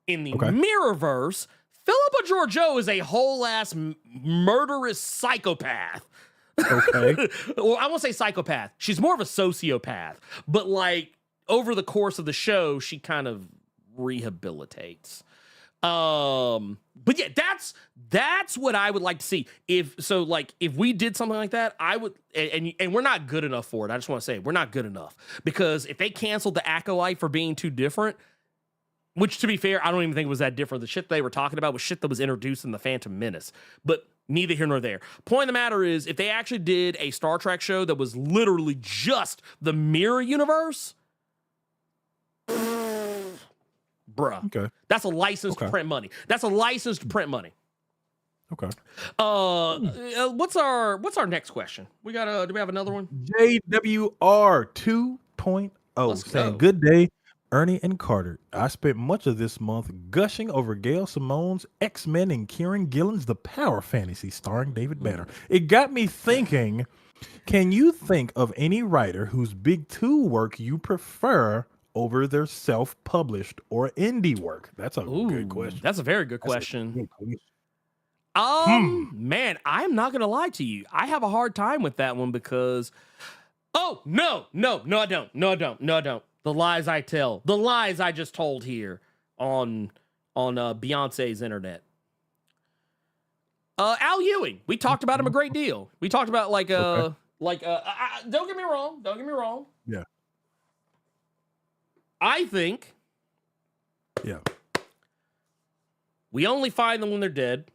In the Mirrorverse, Philippa Georgiou is a whole-ass murderous psychopath. Okay. Well, I won't say psychopath. She's more of a sociopath. But, like, over the course of the show, she kind of rehabilitates. But yeah, that's what I would like to see. If we did something like that, I would, and we're not good enough for it. I just want to say we're not good enough, because if they canceled the Acolyte for being too different, which to be fair, I don't even think it was that different. The shit they were talking about was shit that was introduced in the Phantom Menace, but neither here nor there. Point of the matter is, if they actually did a Star Trek show that was literally just the mirror universe, bruh. Okay. That's a license to print money. That's a license to print money. Okay. What's our next question? We got do we have another one? JWR 2.0 saying go. good day. Ernie and Carter. I spent much of this month gushing over Gail Simone's X-Men and Kieran Gillen's The Power Fantasy starring David Banner. It got me thinking, can you think of any writer whose big two work you prefer over their self-published or indie work? That's a good question. That's a very good question. Good question. Man, I'm not gonna lie to you. I have a hard time with that one because I don't. The lies I tell, the lies I just told here on Beyonce's internet. Al Ewing, we talked about him a great deal. We talked about don't get me wrong. Yeah. I think Yeah. We Only Find Them When They're Dead.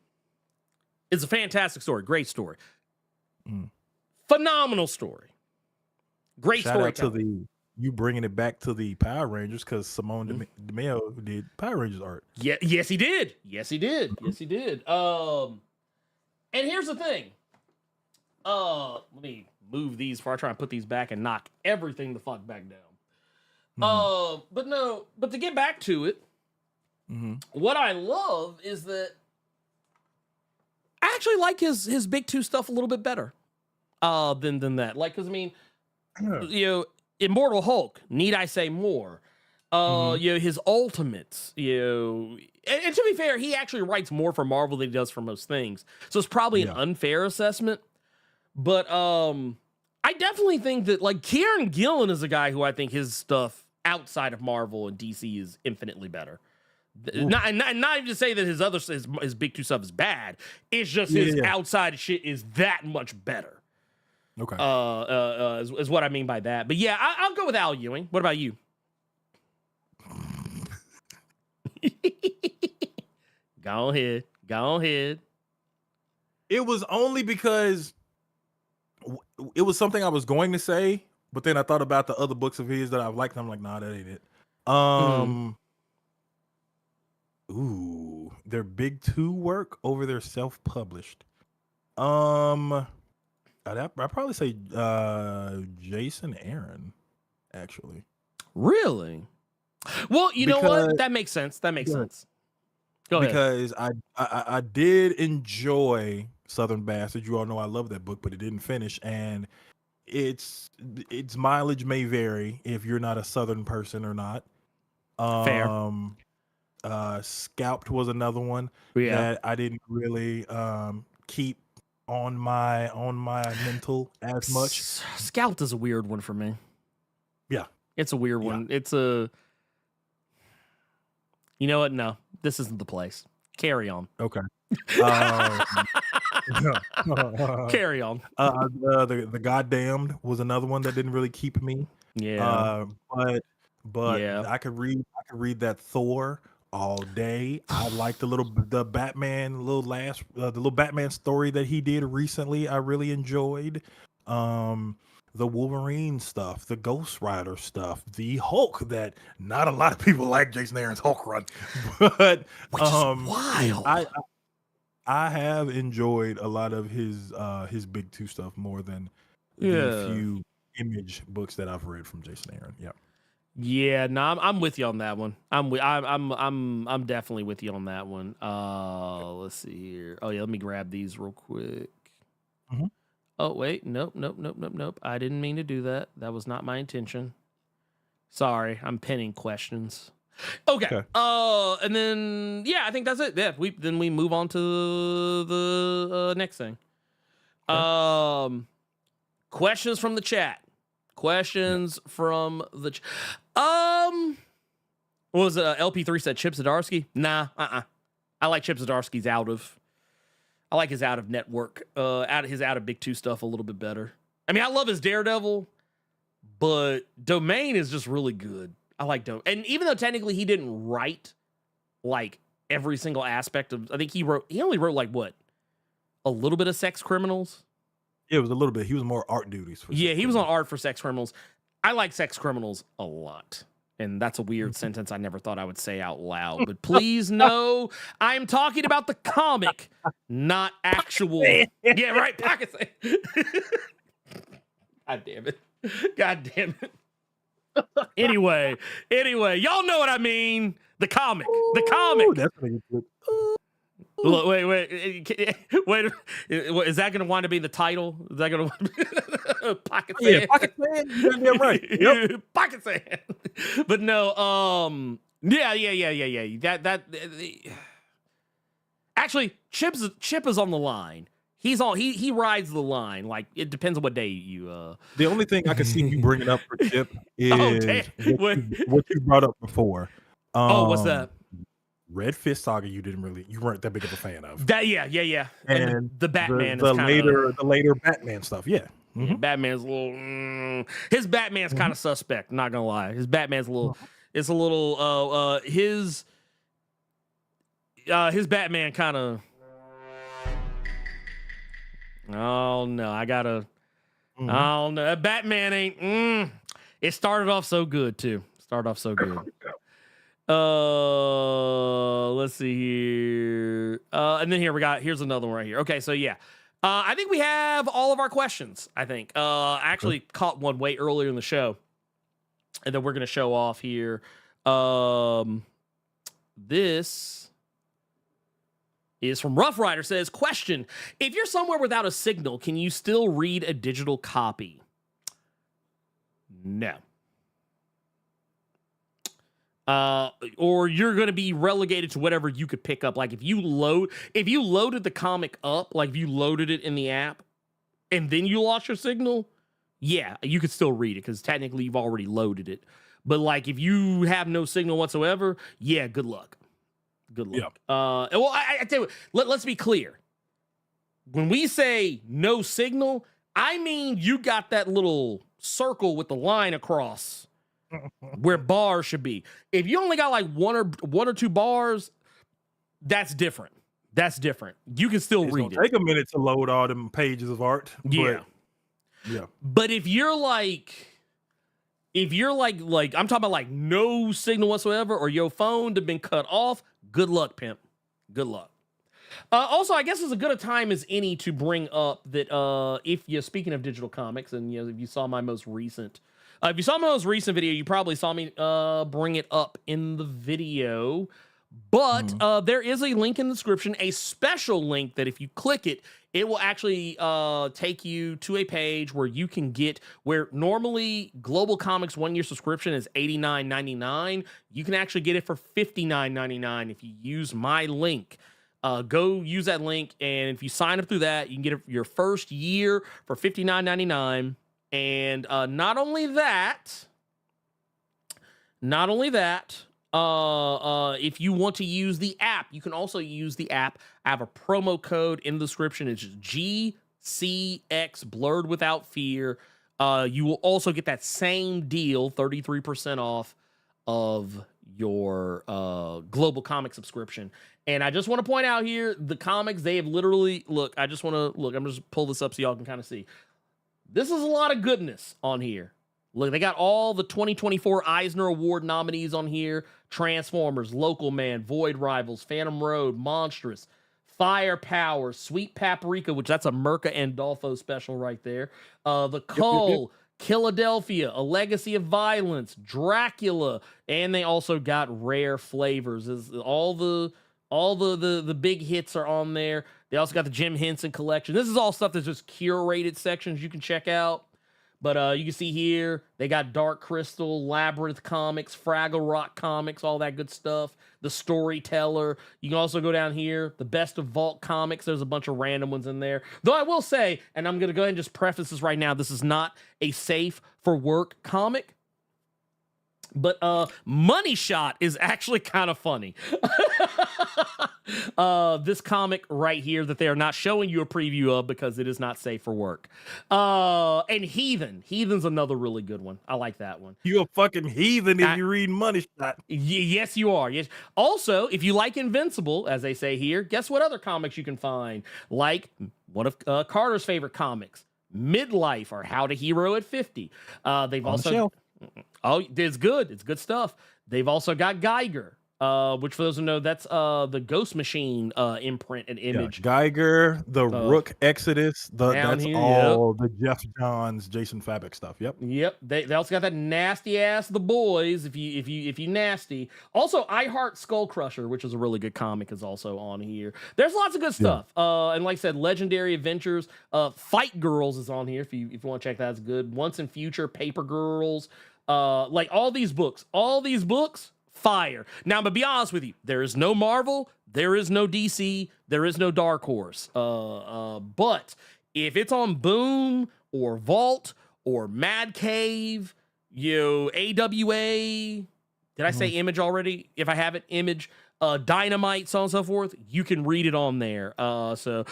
It's a fantastic story, great story. Phenomenal story. Great Shout story. out to you bringing it back to the Power Rangers because Simone DeMeo did Power Rangers art. Yeah, yes, he did. Yes, he did. And here's the thing. Let me move these before I try and put these back and knock everything the fuck back down. But to get back to it, what I love is that I actually like his big two stuff a little bit better than that. Like, because I mean, you know, Immortal Hulk, need I say more? You know, his Ultimates, you know, and to be fair, he actually writes more for Marvel than he does for most things. So it's probably an unfair assessment. But I definitely think that like Kieran Gillen is a guy who I think his stuff outside of Marvel and DC is infinitely better. Not even to say that his big two stuff is bad. It's just his outside shit is that much better. Okay. Is what I mean by that. But yeah, I'll go with Al Ewing. What about you? Go ahead. It was only because it was something I was going to say, but then I thought about the other books of his that I've liked. And I'm like, nah, that ain't it. Their big two work over their self-published. I'd probably say Jason Aaron, actually. Really? Well, you know what? That makes sense. Go ahead. Because I did enjoy Southern Bastard. You all know I love that book, but it didn't finish, and its mileage may vary if you're not a Southern person or not. Fair. Scalped was another one that I didn't really keep on my mental as much. Scalped is a weird one for me. Yeah. It's a weird one. It's a... You know what? No, this isn't the place. Carry on. Okay. Carry on. The Goddamned was another one that didn't really keep me. Yeah. But I could read that Thor all day. I liked the Batman the little Batman story that he did recently. I really enjoyed. The Wolverine stuff, the Ghost Rider stuff, the Hulk that not a lot of people like Jason Aaron's Hulk run, but which is wild. I have enjoyed a lot of his big two stuff more than the few Image books that I've read from Jason Aaron. Yeah. Yeah, no, I'm with you on that one. I'm definitely with you on that one. Let's see here. Oh yeah, let me grab these real quick. Oh wait, nope. I didn't mean to do that. That was not my intention. Sorry, I'm pinning questions. Okay. And then I think that's it. Yeah, we move on to the next thing. Questions from the chat. What was it? LP3 said Chip Zdarsky. Nah, I like Chip Zdarsky's I like his out of network, out of big two stuff a little bit better. I mean, I love his Daredevil, but Domain is just really good. I like Domain, and even though technically he didn't write like every single aspect of, I think he only wrote like what, a little bit of Sex Criminals. Yeah, it was a little bit. He was more art duties. He was on art for Sex Criminals. I like Sex Criminals a lot. And that's a weird sentence I never thought I would say out loud. But please know, I'm talking about the comic, not actual. Yeah, right. Pocket. God damn it. Anyway, y'all know what I mean. The comic. Ooh, that's what you put. Look, wait. Is that going to wind up being the title? Is that going to Pocket Sand? Yeah, Pocket Sand. You got damn right. Yep. Pocket Sand. But no, yeah. Actually, Chip is on the line. He's on. He rides the line. Like, it depends on what day you. The only thing I can see you bringing up for Chip is damn. what you brought up before. What's that? Red Fist Saga. You weren't that big of a fan of. That yeah. And the Batman the is kinda, later Batman stuff. Yeah. Yeah, Batman's a little. His Batman's kind of suspect. Not gonna lie, his Batman's a little. It's a little. His Batman kind of. Oh no, I gotta. Oh no, that Batman ain't. It started off so good too. Let's see here. And then here's another one right here. Okay, so yeah. I think we have all of our questions, I think. I actually caught one way earlier in the show. And then we're gonna show off here. This is from Rough Rider, says, question: if you're somewhere without a signal, can you still read a digital copy? No. Or you're going to be relegated to whatever you could pick up. Like if you loaded the comic up, like if you loaded it in the app and then you lost your signal, yeah, you could still read it because technically you've already loaded it. But like if you have no signal whatsoever, yeah, good luck. Yeah. Well, I tell you what, let's be clear. When we say no signal, I mean you got that little circle with the line across where bars should be. If you only got like one or two bars, that's different. You can still read it. Take a minute to load all them pages of art. Yeah. But if you're like I'm talking about like no signal whatsoever, or your phone have been cut off, good luck, pimp. Good luck. Also, I guess it's as good a time as any to bring up that if you're speaking of digital comics, and if you saw my most recent video, you probably saw me bring it up in the video. But there is a link in the description, a special link that if you click it, it will actually take you to a page where you can get, where normally Global Comics 1-year subscription is $89.99. You can actually get it for $59.99 if you use my link. Go use that link, and if you sign up through that, you can get your first year for $59.99. And not only that, if you want to use the app, you can also use the app. I have a promo code in the description. It's GCX Blerd Without Fear. You will also get that same deal, 33% off of your Global Comic subscription. And I just want to point out here, the comics, they have literally, I'm just pull this up so y'all can kind of see. This is a lot of goodness on here. Look, they got all the 2024 Eisner Award nominees on here. Transformers, Local Man, Void Rivals, Phantom Road, Monstrous, Firepower, Sweet Paprika, which that's a Merca and Dolfo special right there. The Cull, Philadelphia, A Legacy of Violence, Dracula, and they also got Rare Flavors. All the big hits are on there. They also got the Jim Henson collection. This is all stuff that's just curated sections you can check out. But you can see here, they got Dark Crystal, Labyrinth Comics, Fraggle Rock Comics, all that good stuff. The Storyteller. You can also go down here, the Best of Vault Comics. There's a bunch of random ones in there. Though I will say, and I'm going to go ahead and just preface this right now, this is not a safe for work comic. But Money Shot is actually kind of funny. This comic right here that they are not showing you a preview of because it is not safe for work. And Heathen's another really good one. I like that one. You a fucking heathen if you read Money Shot. Yes, you are. Yes. Also, if you like Invincible, as they say here, guess what other comics you can find? Like one of Carter's favorite comics, Midlife, or How to Hero at 50. They've also... Oh, it's good. It's good stuff. They've also got Geiger. which for those who know, that's the Ghost Machine imprint and image. Yeah, Geiger, the Rook Exodus, that's here, all the Jeff Johns, Jason Fabok stuff. Yep. They also got that nasty ass The Boys. If you nasty. Also, I Heart Skull Crusher, which is a really good comic, is also on here. There's lots of good stuff. And like I said, Legendary Adventures, Fight Girls is on here if you want to check that. It's good. Once and Future, Paper Girls, like all these books, fire. Now, I'm gonna be honest with you. There is no Marvel, there is no DC, there is no Dark Horse. But if it's on Boom or Vault or Mad Cave, AWA, did I say Image already? If I have it, Image, Dynamite, so on and so forth, you can read it on there. So,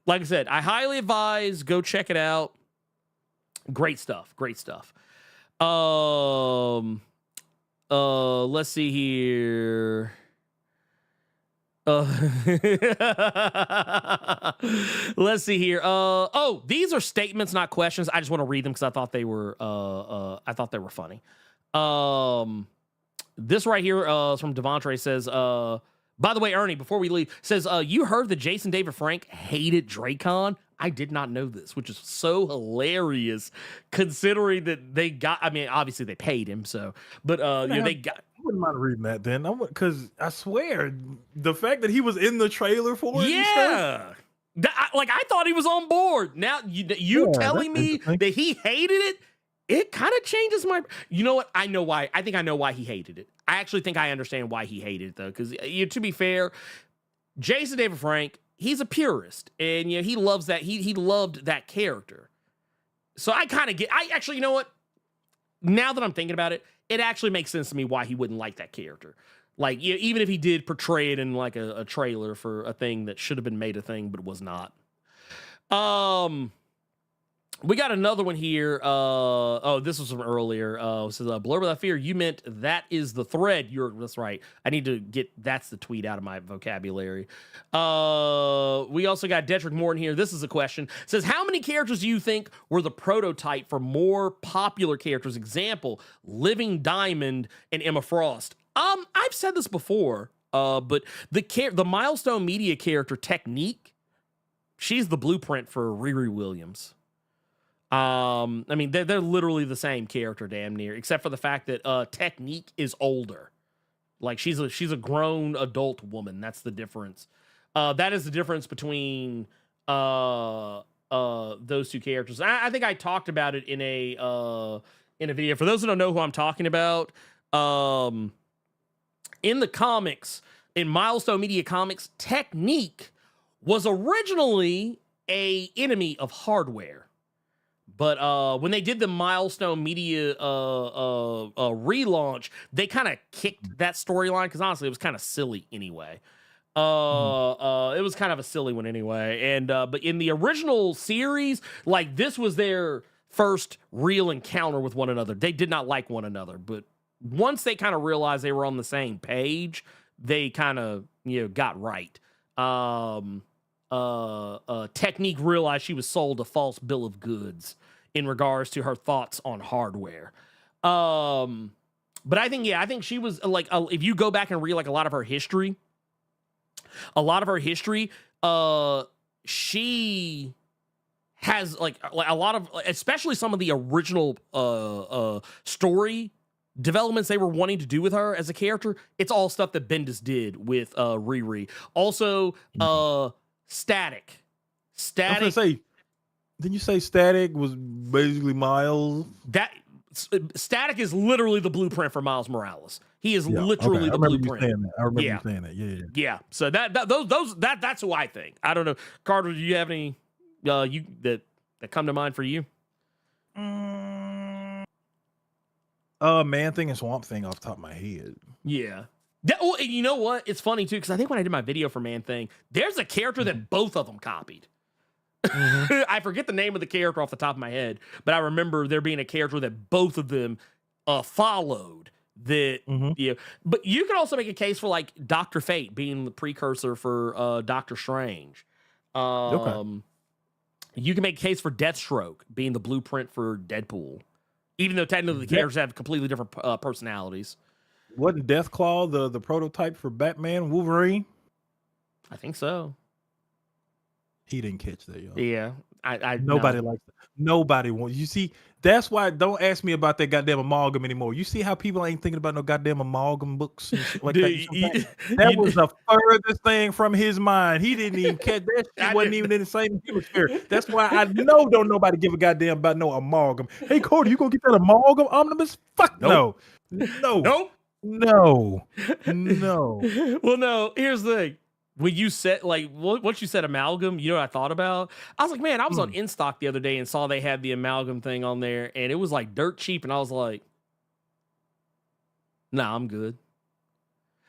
like I said, I highly advise, go check it out. Great stuff. Let's see here. Let's see here. Oh, these are statements, not questions. I just want to read them because I thought they were funny. This right here is from Devontre. Says, by the way, Ernie, before we leave, says, you heard that Jason David Frank hated Dracon? I did not know this, which is so hilarious considering that they got, I mean, obviously they paid him, so, but, they got. I wouldn't mind reading that then. Because I swear, the fact that he was in the trailer for it. Yeah. I thought he was on board. Now, you telling me that he hated it kind of changes my. You know what? I know why. I think I know why he hated it. I actually think I understand why he hated it, though, because to be fair, Jason David Frank, he's a purist, and he loves that. He loved that character. So I kind of get. I actually, you know what? Now that I'm thinking about it, it actually makes sense to me why he wouldn't like that character. Like, even if he did portray it in like a trailer for a thing that should have been made a thing, but was not. We got another one here. This was from earlier. It says, Blur Without Fear, you meant that is the thread. That's right. I need to get that's the tweet out of my vocabulary. We also got Detrick Morton here. This is a question. It says, how many characters do you think were the prototype for more popular characters? Example, Living Diamond and Emma Frost. I've said this before, but the Milestone Media character Technique, she's the blueprint for Riri Williams. I mean, they're literally the same character, damn near, except for the fact that Technique is older. Like she's a grown adult woman. That's the difference. That is the difference between those two characters. I think I talked about it in a video. For those who don't know who I'm talking about, in the comics, in Milestone Media Comics, Technique was originally a enemy of Hardware. But when they did the Milestone Media relaunch, they kind of kicked that storyline because honestly, it was kind of silly anyway. It was kind of a silly one anyway. And but in the original series, like this was their first real encounter with one another. They did not like one another, but once they kind of realized they were on the same page, they kind of got right. Technique realized she was sold a false bill of goods in regards to her thoughts on Hardware. But I think she was like, if you go back and read like a lot of her history, she has like a lot of, especially some of the original story developments they were wanting to do with her as a character. It's all stuff that Bendis did with Riri. Also, Static. I was gonna say, didn't you say Static was basically Miles? That Static is literally the blueprint for Miles Morales. He is literally the blueprint. I remember you saying that. Yeah. So that's who I think. I don't know, Carter. Do you have any that come to mind for you? Man Thing and Swamp Thing off the top of my head. Yeah. And you know what? It's funny too, because I think when I did my video for Man Thing, there's a character that both of them copied. I forget the name of the character off the top of my head, but I remember there being a character that both of them followed. That but you can also make a case for like Dr. Fate being the precursor for Doctor Strange. You can make a case for Deathstroke being the blueprint for Deadpool, even though technically the characters have completely different personalities. wasn't Deathclaw the prototype for Batman Wolverine? I think so. He didn't catch that, y'all. Yeah. Nobody no. likes that. Nobody wants. You see, that's why don't ask me about that goddamn amalgam anymore. You see how people ain't thinking about no goddamn amalgam books and shit like Dude, that. That was the furthest thing from his mind. He didn't even catch that shit. Wasn't even in the same hemisphere. That's why I know don't nobody give a goddamn about no amalgam. Hey Cody, you gonna get that amalgam omnibus? Fuck Nope. no. Nope. No. Well, no, here's the thing. When you said, like, once you said amalgam, you know what I thought about? I was like, man, I was on InStock the other day and saw they had the amalgam thing on there, and it was like dirt cheap, and I was like, nah, I'm good.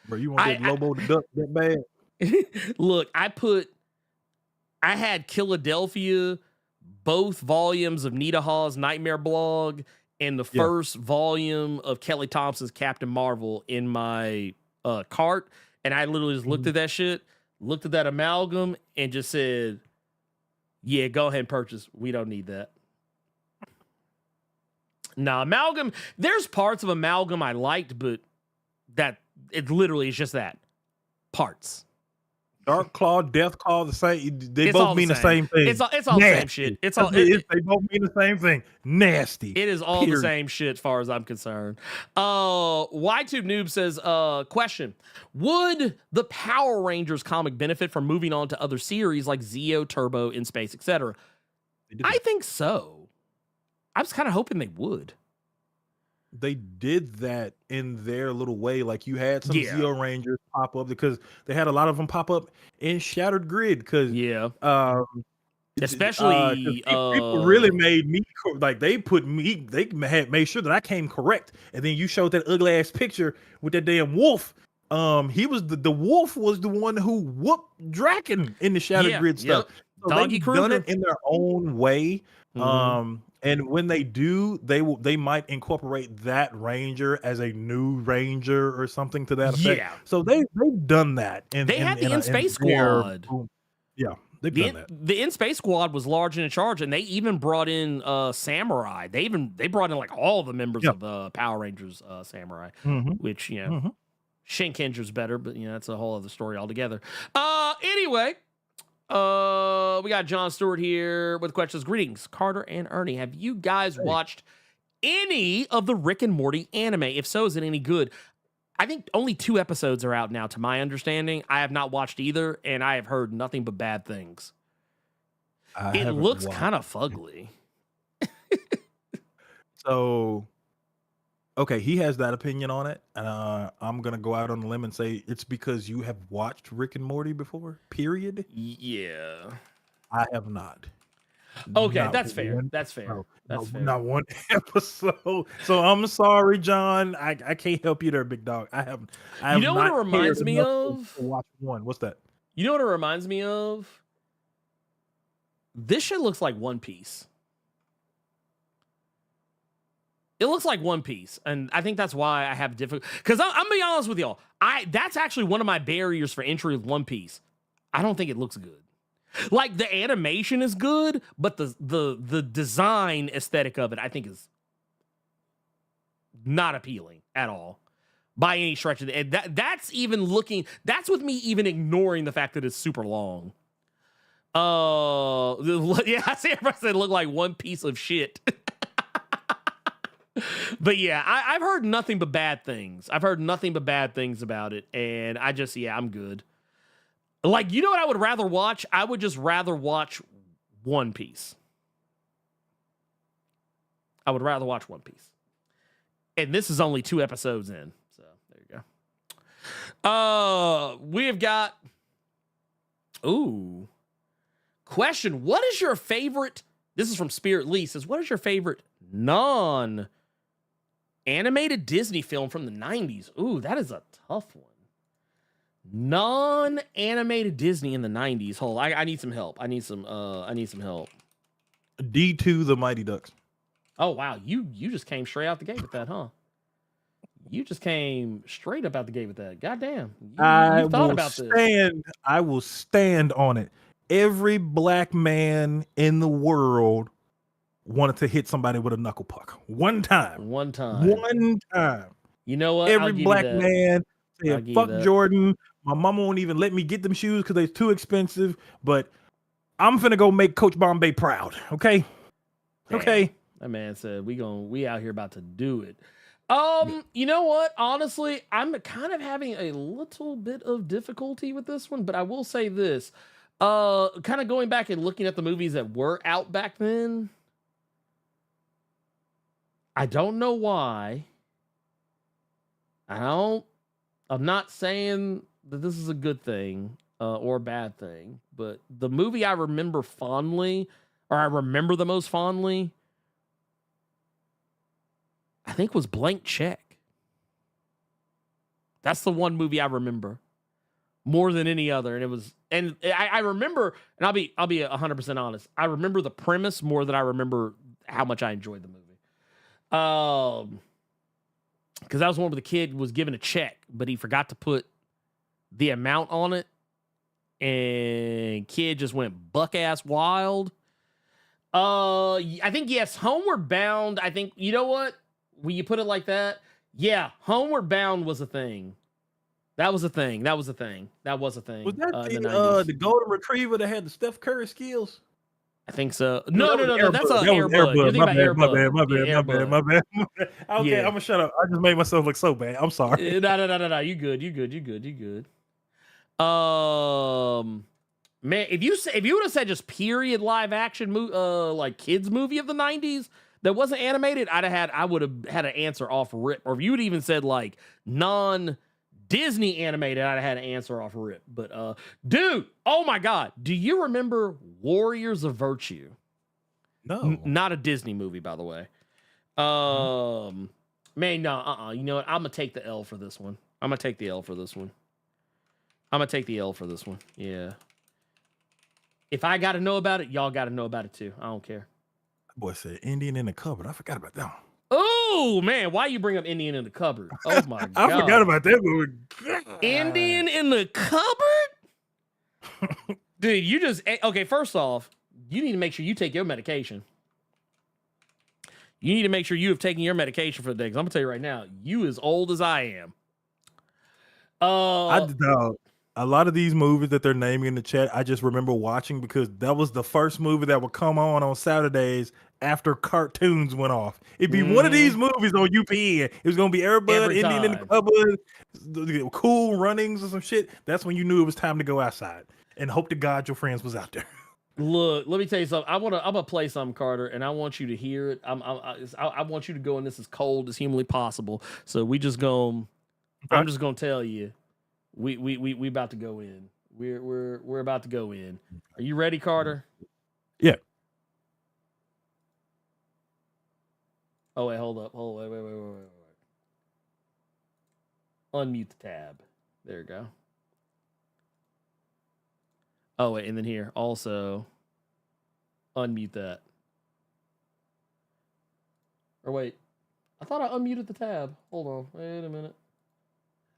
Bro, you want that Lobo the Duck that bad? Look, I had Philadelphia, both volumes of Nita Hawes' Nightmare blog, and the first volume of Kelly Thompson's Captain Marvel in my cart, and I literally just looked at that shit, looked at that amalgam, and just said, yeah, go ahead and purchase. We don't need that. Now, amalgam, there's parts of amalgam I liked, but that it literally is just that. Parts. Dark Claw, Death Claw, the same. They It's both mean the same thing. It's all the same shit. It's all. They both mean the same thing. Nasty. It is all the same shit as far as I'm concerned. YTube Noob says, question. Would the Power Rangers comic benefit from moving on to other series like Zeo, Turbo, In Space, etc.? I think so. I was kind of hoping they would. They did that in their little way. Like you had some Zeo Rangers pop up because they had a lot of them pop up in Shattered Grid. Because especially people really made me like they had made sure that I came correct. And then you showed that ugly ass picture with that damn wolf. He was the wolf was the one who whooped Draken in the Shattered Grid stuff. So they've done it in their own way. And when they do, they might incorporate that Ranger as a new Ranger or something to that effect. Yeah. So they've done that. They had the In Space Squad. Yeah, they've done that. The In Space Squad was large and in charge, and they even brought in Samurai. They brought in like all the members of Power Rangers Samurai, which Shinkendra's better, but that's a whole other story altogether. Anyway. We got John Stewart here with questions. Greetings, Carter and Ernie. Have you guys watched any of the Rick and Morty anime? If so, is it any good? I think only 2 episodes are out now, to my understanding. I have not watched either, and I have heard nothing but bad things. It looks kind of fugly. So, okay, he has that opinion on it. I'm going to go out on a limb and say it's because you have watched Rick and Morty before, period? Yeah. I have not. Okay, that's fair. That's fair. That's fair. Not one episode. So I'm sorry, John. I can't help you there, big dog. I have you know what it reminds me of? To watch one. What's that? You know what it reminds me of? This shit looks like One Piece. It looks like One Piece, and I think that's why I have difficult. Because I'm gonna be honest with y'all, that's actually one of my barriers for entry with One Piece. I don't think it looks good. Like the animation is good, but the design aesthetic of it, I think, is not appealing at all by any stretch of the. And that's even looking. That's with me even ignoring the fact that it's super long. Yeah, I see everybody said it looked like one piece of shit. But yeah, I've heard nothing but bad things. I've heard nothing but bad things about it. And I'm good. Like, you know what I would rather watch? I would just rather watch One Piece. I would rather watch One Piece. And this is only 2 episodes in. So there you go. We've got... Ooh. Question. What is your favorite... This is from Spirit Lee. Says, what is your favorite non-animated Disney film from the 90s? Ooh, that is a tough one. Non-animated Disney in the 90s. Hold on, I need some help. I need some help. D2 The Mighty Ducks. Oh wow, you just came straight out the gate with that, huh? You just came straight up out the gate with that. Goddamn. You thought about this. I will stand on it. Every black man in the world wanted to hit somebody with a knuckle puck. One time. You know what? Every black man saying, fuck Jordan. My mama won't even let me get them shoes because they're too expensive. But I'm finna go make Coach Bombay proud. Okay? Damn. Okay. That man said we out here about to do it. You know what? Honestly, I'm kind of having a little bit of difficulty with this one, but I will say this. Kind of going back and looking at the movies that were out back then. I don't know why. I'm not saying that this is a good thing or a bad thing, but the movie I remember fondly, or I remember the most fondly, I think was Blank Check. That's the one movie I remember more than any other. And I remember, and I'll be 100% honest. I remember the premise more than I remember how much I enjoyed the movie. Because that was one where the kid was given a check, but he forgot to put the amount on it, and kid just went buck ass wild. I think yes, Homeward Bound. I think, you know what? When you put it like that, yeah, Homeward Bound was a thing. That was a thing. Was that the golden retriever that had the Steph Curry skills? I think so. No. That's an Air Bud. You're thinking about Air Bud. My bad. Okay, I'm gonna shut up. I just made myself look so bad. I'm sorry. No. You good. Man, if you would have said just period live action like kids movie of the 90s that wasn't animated, I would have had an answer off rip. Or if you would even said like non-Disney animated, I'd have had an answer off rip. But dude, oh my God, do you remember Warriors of Virtue? No, not a Disney movie, by the way. Man, no, you know what? I'm gonna take the L for this one. Yeah. If I got to know about it, y'all got to know about it too. I don't care. That boy said Indian in the Cupboard. I forgot about that one. Oh man, why you bring up Indian in the Cupboard? Oh my God, I forgot about that movie. Indian in the Cupboard, dude. You just okay. First off, you need to make sure you take your medication. You need to make sure you have taken your medication for the day. Because I'm gonna tell you right now, you as old as I am. A lot of these movies that they're naming in the chat, I just remember watching because that was the first movie that would come on Saturdays after cartoons went off. It'd be one of these movies on UPN. It was going to be Air Bud, Indian in the Cupboard, Cool Runnings or some shit. That's when you knew it was time to go outside and hope to God your friends was out there. Look, let me tell you something. I'm gonna play something, Carter, and I want you to hear it. I want you to go in this as cold as humanly possible. So I'm just gonna tell you. We about to go in. We're about to go in. Are you ready, Carter? Yeah. Oh wait, hold up. Wait. Unmute the tab. There you go. Oh wait, and then here also unmute that. Or wait, I thought I unmuted the tab. Hold on. Wait a minute.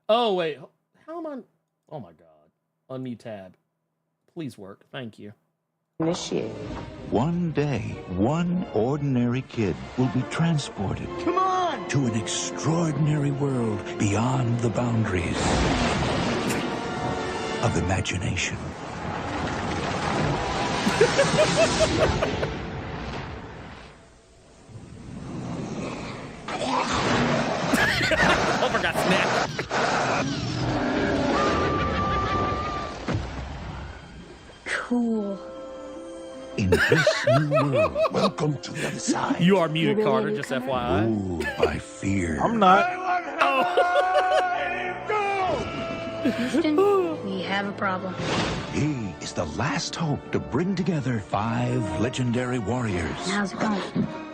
Oh wait. How am I? Oh my God. Unmute tab. Please work. Thank you. Initiate. One day, one ordinary kid will be transported to an extraordinary world beyond the boundaries of imagination. Oh, forgot snap. Cool. In this new world, welcome to the other side. You are muted, Carter, just FYI. Ruled by fear. I'm not. Houston, we have a problem. He is the last hope to bring together 5 legendary warriors. How's it going?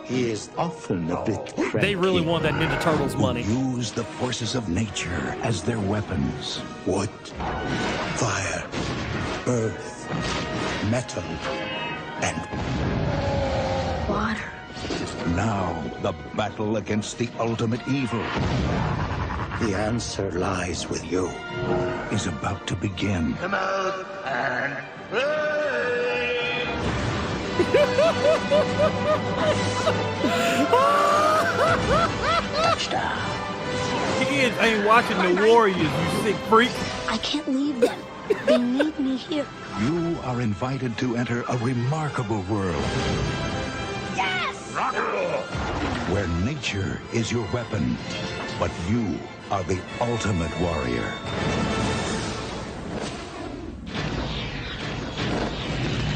He is often a bit cranky. They really want that Ninja Turtles money. Use the forces of nature as their weapons. Wood, fire, earth, metal, and Water. now the battle against the ultimate evil. The answer lies with you. Is about to begin. Come out and play! Touchdown. kids ain't watching the Warriors, you sick freak. I can't leave them. They need me here. You are invited to enter a remarkable world. Yes! Where nature is your weapon, but you are the ultimate warrior.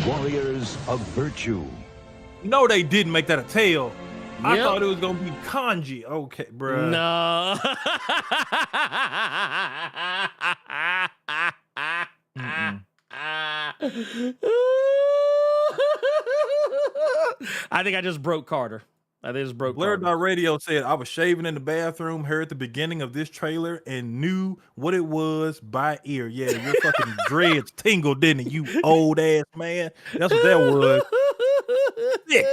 Warriors of virtue. No, they didn't make that a tail. I Yep. thought it was gonna be kanji. Okay, bruh. No. I think I just broke Carter. I think I just broke Carter. Blerd.radio said, I was shaving in the bathroom, heard the beginning of this trailer, and knew what it was by ear. Yeah, your fucking dreads tingled, didn't it, you old ass man? That's what that was. Sick.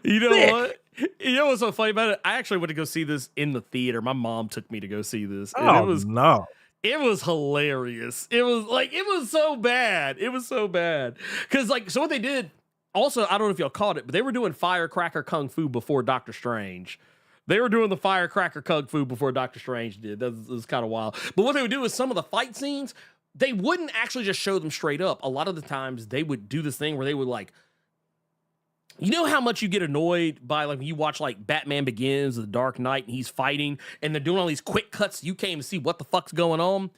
You know Sick. what? You know what's so funny about it? I actually went to go see this in the theater. My mom took me to go see this. And Oh, no. it was hilarious. It was so bad. It was so bad. Because, like, so what they did, also, I don't know if y'all caught it, but they were doing Firecracker Kung Fu before Doctor Strange. They were doing the Firecracker Kung Fu before Doctor Strange did. That was kind of wild. But what they would do is some of the fight scenes, they wouldn't actually just show them straight up. A lot of the times they would do this thing where they would, like, you know how much you get annoyed by, like, when you watch, like, Batman Begins or The Dark Knight and he's fighting and they're doing all these quick cuts, you can't even see what the fuck's going on.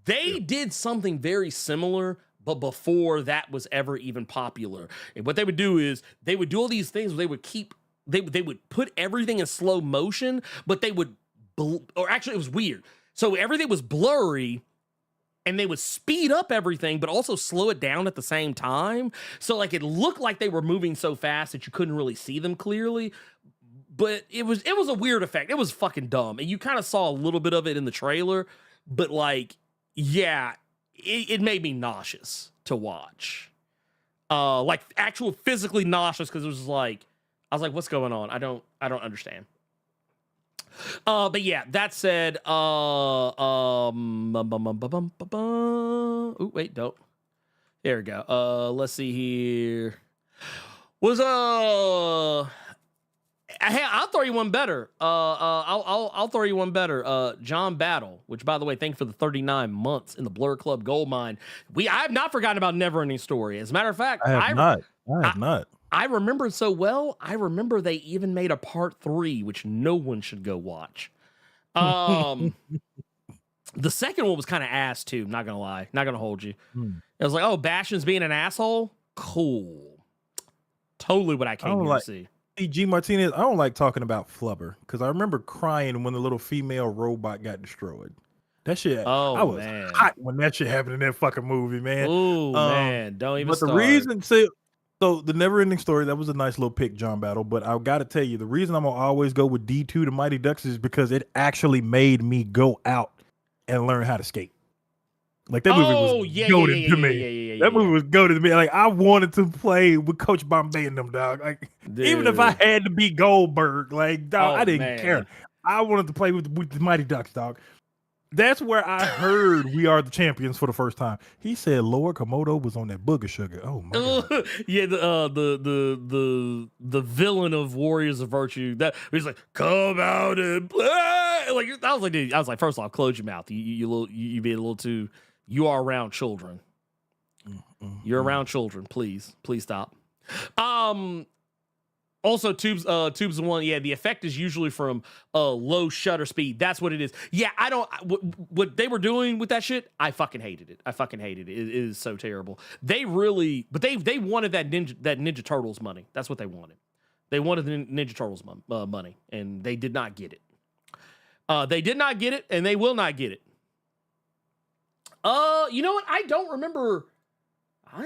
They did something very similar, but before that was ever even popular. And what they would do is they would do all these things where they would they would put everything in slow motion, but they would, or actually it was weird. So everything was blurry, and they would speed up everything, but also slow it down at the same time. So, like, it looked like they were moving so fast that you couldn't really see them clearly. But it was a weird effect. It was fucking dumb. And you kind of saw a little bit of it in the trailer. But, like, yeah, it made me nauseous to watch. Like, actual physically nauseous, because it was like, I was like, what's going on? I don't understand. But yeah, that said, oh wait, don't. There we go. Let's see here. I'll throw you one better. I'll throw you one better. John Battle, which, by the way, thank you for the 39 months in the Blur Club Gold Mine. I have not forgotten about Never Ending Story. As a matter of fact, I have not. I remember it so well. I remember they even made a part 3, which no one should go watch. The second one was kind of ass too. Not gonna lie, not gonna hold you. It was like, oh, Bastion's being an asshole. Cool, totally what I came here to see. G. Martinez, I don't like talking about Flubber because I remember crying when the little female robot got destroyed. That shit. Oh, I was man. hot when that shit happened in that fucking movie, man. Oh man, don't even. But start. the reason, so the Never Ending Story, that was a nice little pick, John Battle. But I got to tell you, the reason I'm gonna always go with D2, the Mighty Ducks, is because it actually made me go out and learn how to skate. Like, that movie was goated to me. That movie was goated to me. Like, I wanted to play with Coach Bombay and them, dog. Like, even if I had to be Goldberg, like, dog, I didn't care. I wanted to play with the Mighty Ducks, dog. That's where I heard We Are the Champions for the first time. He said Lord Komodo was on that booger sugar. Oh my God. Yeah, the villain of Warriors of Virtue. That he's like, come out and play. Like, I was like, dude, first off, close your mouth. You being a little too. You are around children. You're around children. Please stop. Also, Tubes one, yeah, the effect is usually from low shutter speed. That's what it is. Yeah, what they were doing with that shit, I fucking hated it. It is so terrible. They really, but they wanted that Ninja Turtles money. That's what they wanted. They wanted the Ninja Turtles money, and they did not get it. They did not get it, and they will not get it. You know what? I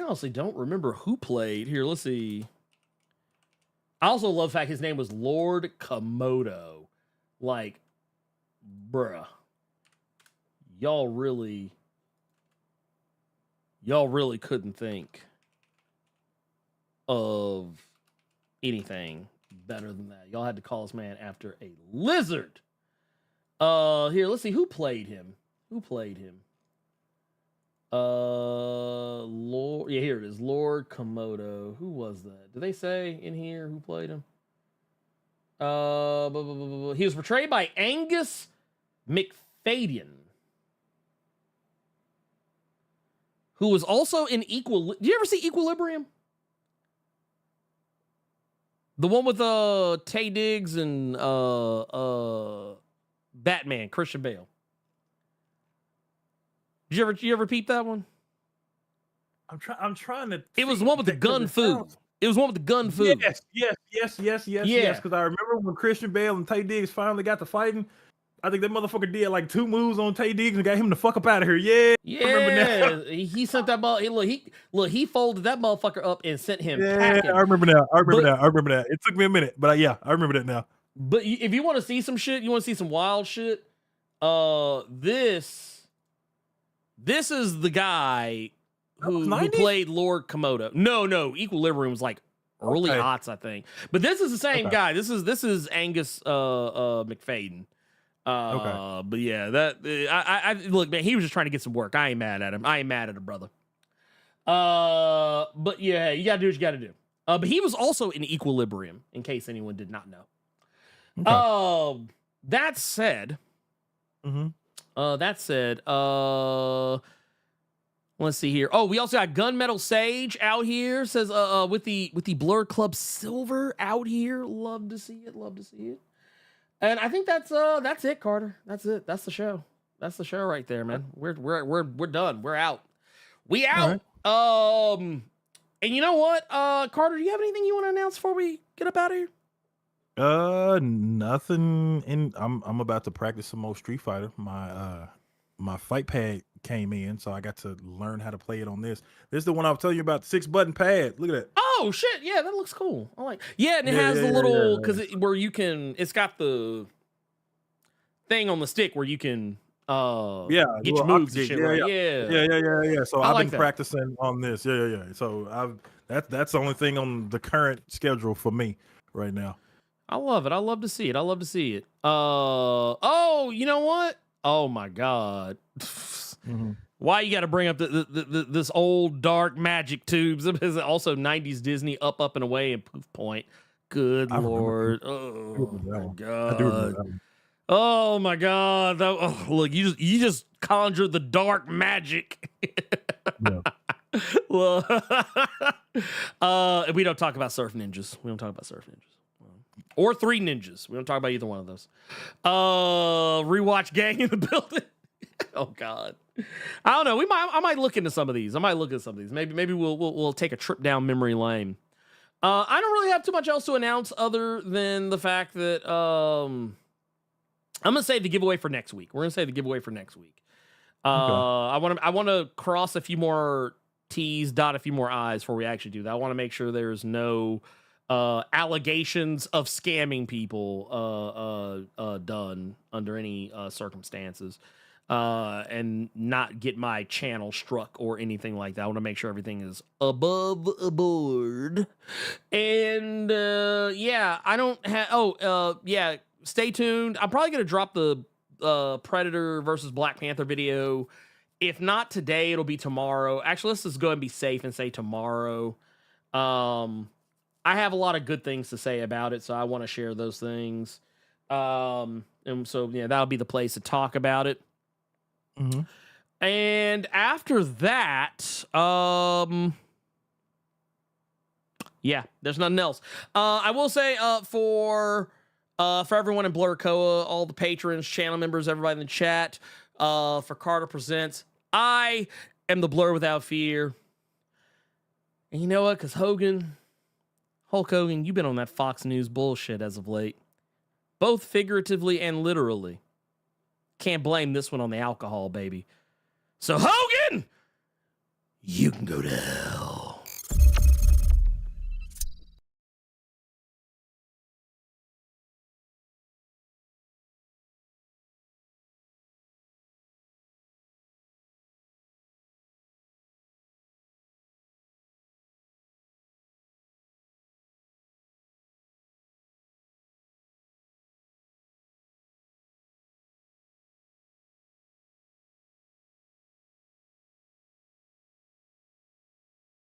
honestly don't remember who played. Here, let's see. I also love the fact his name was Lord Komodo. Like, bruh. Y'all really couldn't think of anything better than that. Y'all had to call this man after a lizard. Here, let's see who played him. Lord, yeah, here it is. Lord Komodo. Who was that? Did they say in here who played him? He was portrayed by Angus McFadden, who was also in Did you ever see Equilibrium? The one with Taye Diggs and Batman, Christian Bale. Did you ever peep that one? I'm trying to. It was the one with the gun fu. It was one with the gun fu. Yes. Because I remember when Christian Bale and Taye Diggs finally got to fighting. I think that motherfucker did like 2 moves on Taye Diggs and got him the fuck up out of here. Yeah. I remember now. He sent that ball. He folded that motherfucker up and sent him. Yeah, packing. I remember now. I remember that. It took me a minute, but yeah, I remember that now. But if you want to see some shit, you want to see some wild shit. This is the guy who played Lord Komodo. No, Equilibrium was like early aughts, I think. But this is the same guy. This is Angus McFadden. But yeah, that I look, man, he was just trying to get some work. I ain't mad at him. I ain't mad at him, brother. But yeah, you gotta do what you gotta do. But he was also in Equilibrium, in case anyone did not know. That said, let's see here. Oh, we also got Gunmetal Sage out here. Says with the Blerd Club Silver out here. Love to see it. And I think that's it, Carter. That's it. That's the show. That's the show right there, man. We're done. We're out. We out. Right. And you know what, Carter, do you have anything you want to announce before we get up out of here? Nothing. I'm about to practice some more Street Fighter. My fight pad came in, so I got to learn how to play it on this. This is the one I was telling you about, the 6-button pad. Look at that. Oh shit, yeah, that looks cool. I like. Yeah, and it has the little where you can. It's got the thing on the stick where you can get your moves and shit. Yeah. So I've been practicing on this. Yeah. So that's the only thing on the current schedule for me right now. I love it. I love to see it. Oh, you know what? Oh my God. Why you got to bring up this old dark magic tubes? Is also 90s Disney Up and Away and Poof Point. Good Lord. Oh my God. Oh my God. Look, you just conjured the dark magic. Well, we don't talk about Surf Ninjas. Or 3 Ninjas. We don't talk about either one of those. Rewatch Gang in the building. Oh God. I don't know. I might look into some of these. Maybe we'll take a trip down memory lane. I don't really have too much else to announce other than the fact that I'm gonna save the giveaway for next week. We're gonna save the giveaway for next week. I want to cross a few more T's, dot a few more I's before we actually do that. I want to make sure there's no allegations of scamming people done under any circumstances, and not get my channel struck or anything like that. I want to make sure everything is above board. And I don't have. Stay tuned. I'm probably gonna drop the Predator versus Black Panther video. If not today, it'll be tomorrow. Actually, let's just go and be safe and say tomorrow. I have a lot of good things to say about it, so I want to share those things. And so, yeah, that'll be the place to talk about it. And after that, there's nothing else. I will say, for everyone in Blerd Koa, all the patrons, channel members, everybody in the chat, for Carter Presents, I am the Blur Without Fear. And you know what? Because Hulk Hogan, you've been on that Fox News bullshit as of late. Both figuratively and literally. Can't blame this one on the alcohol, baby. So Hogan, you can go to hell.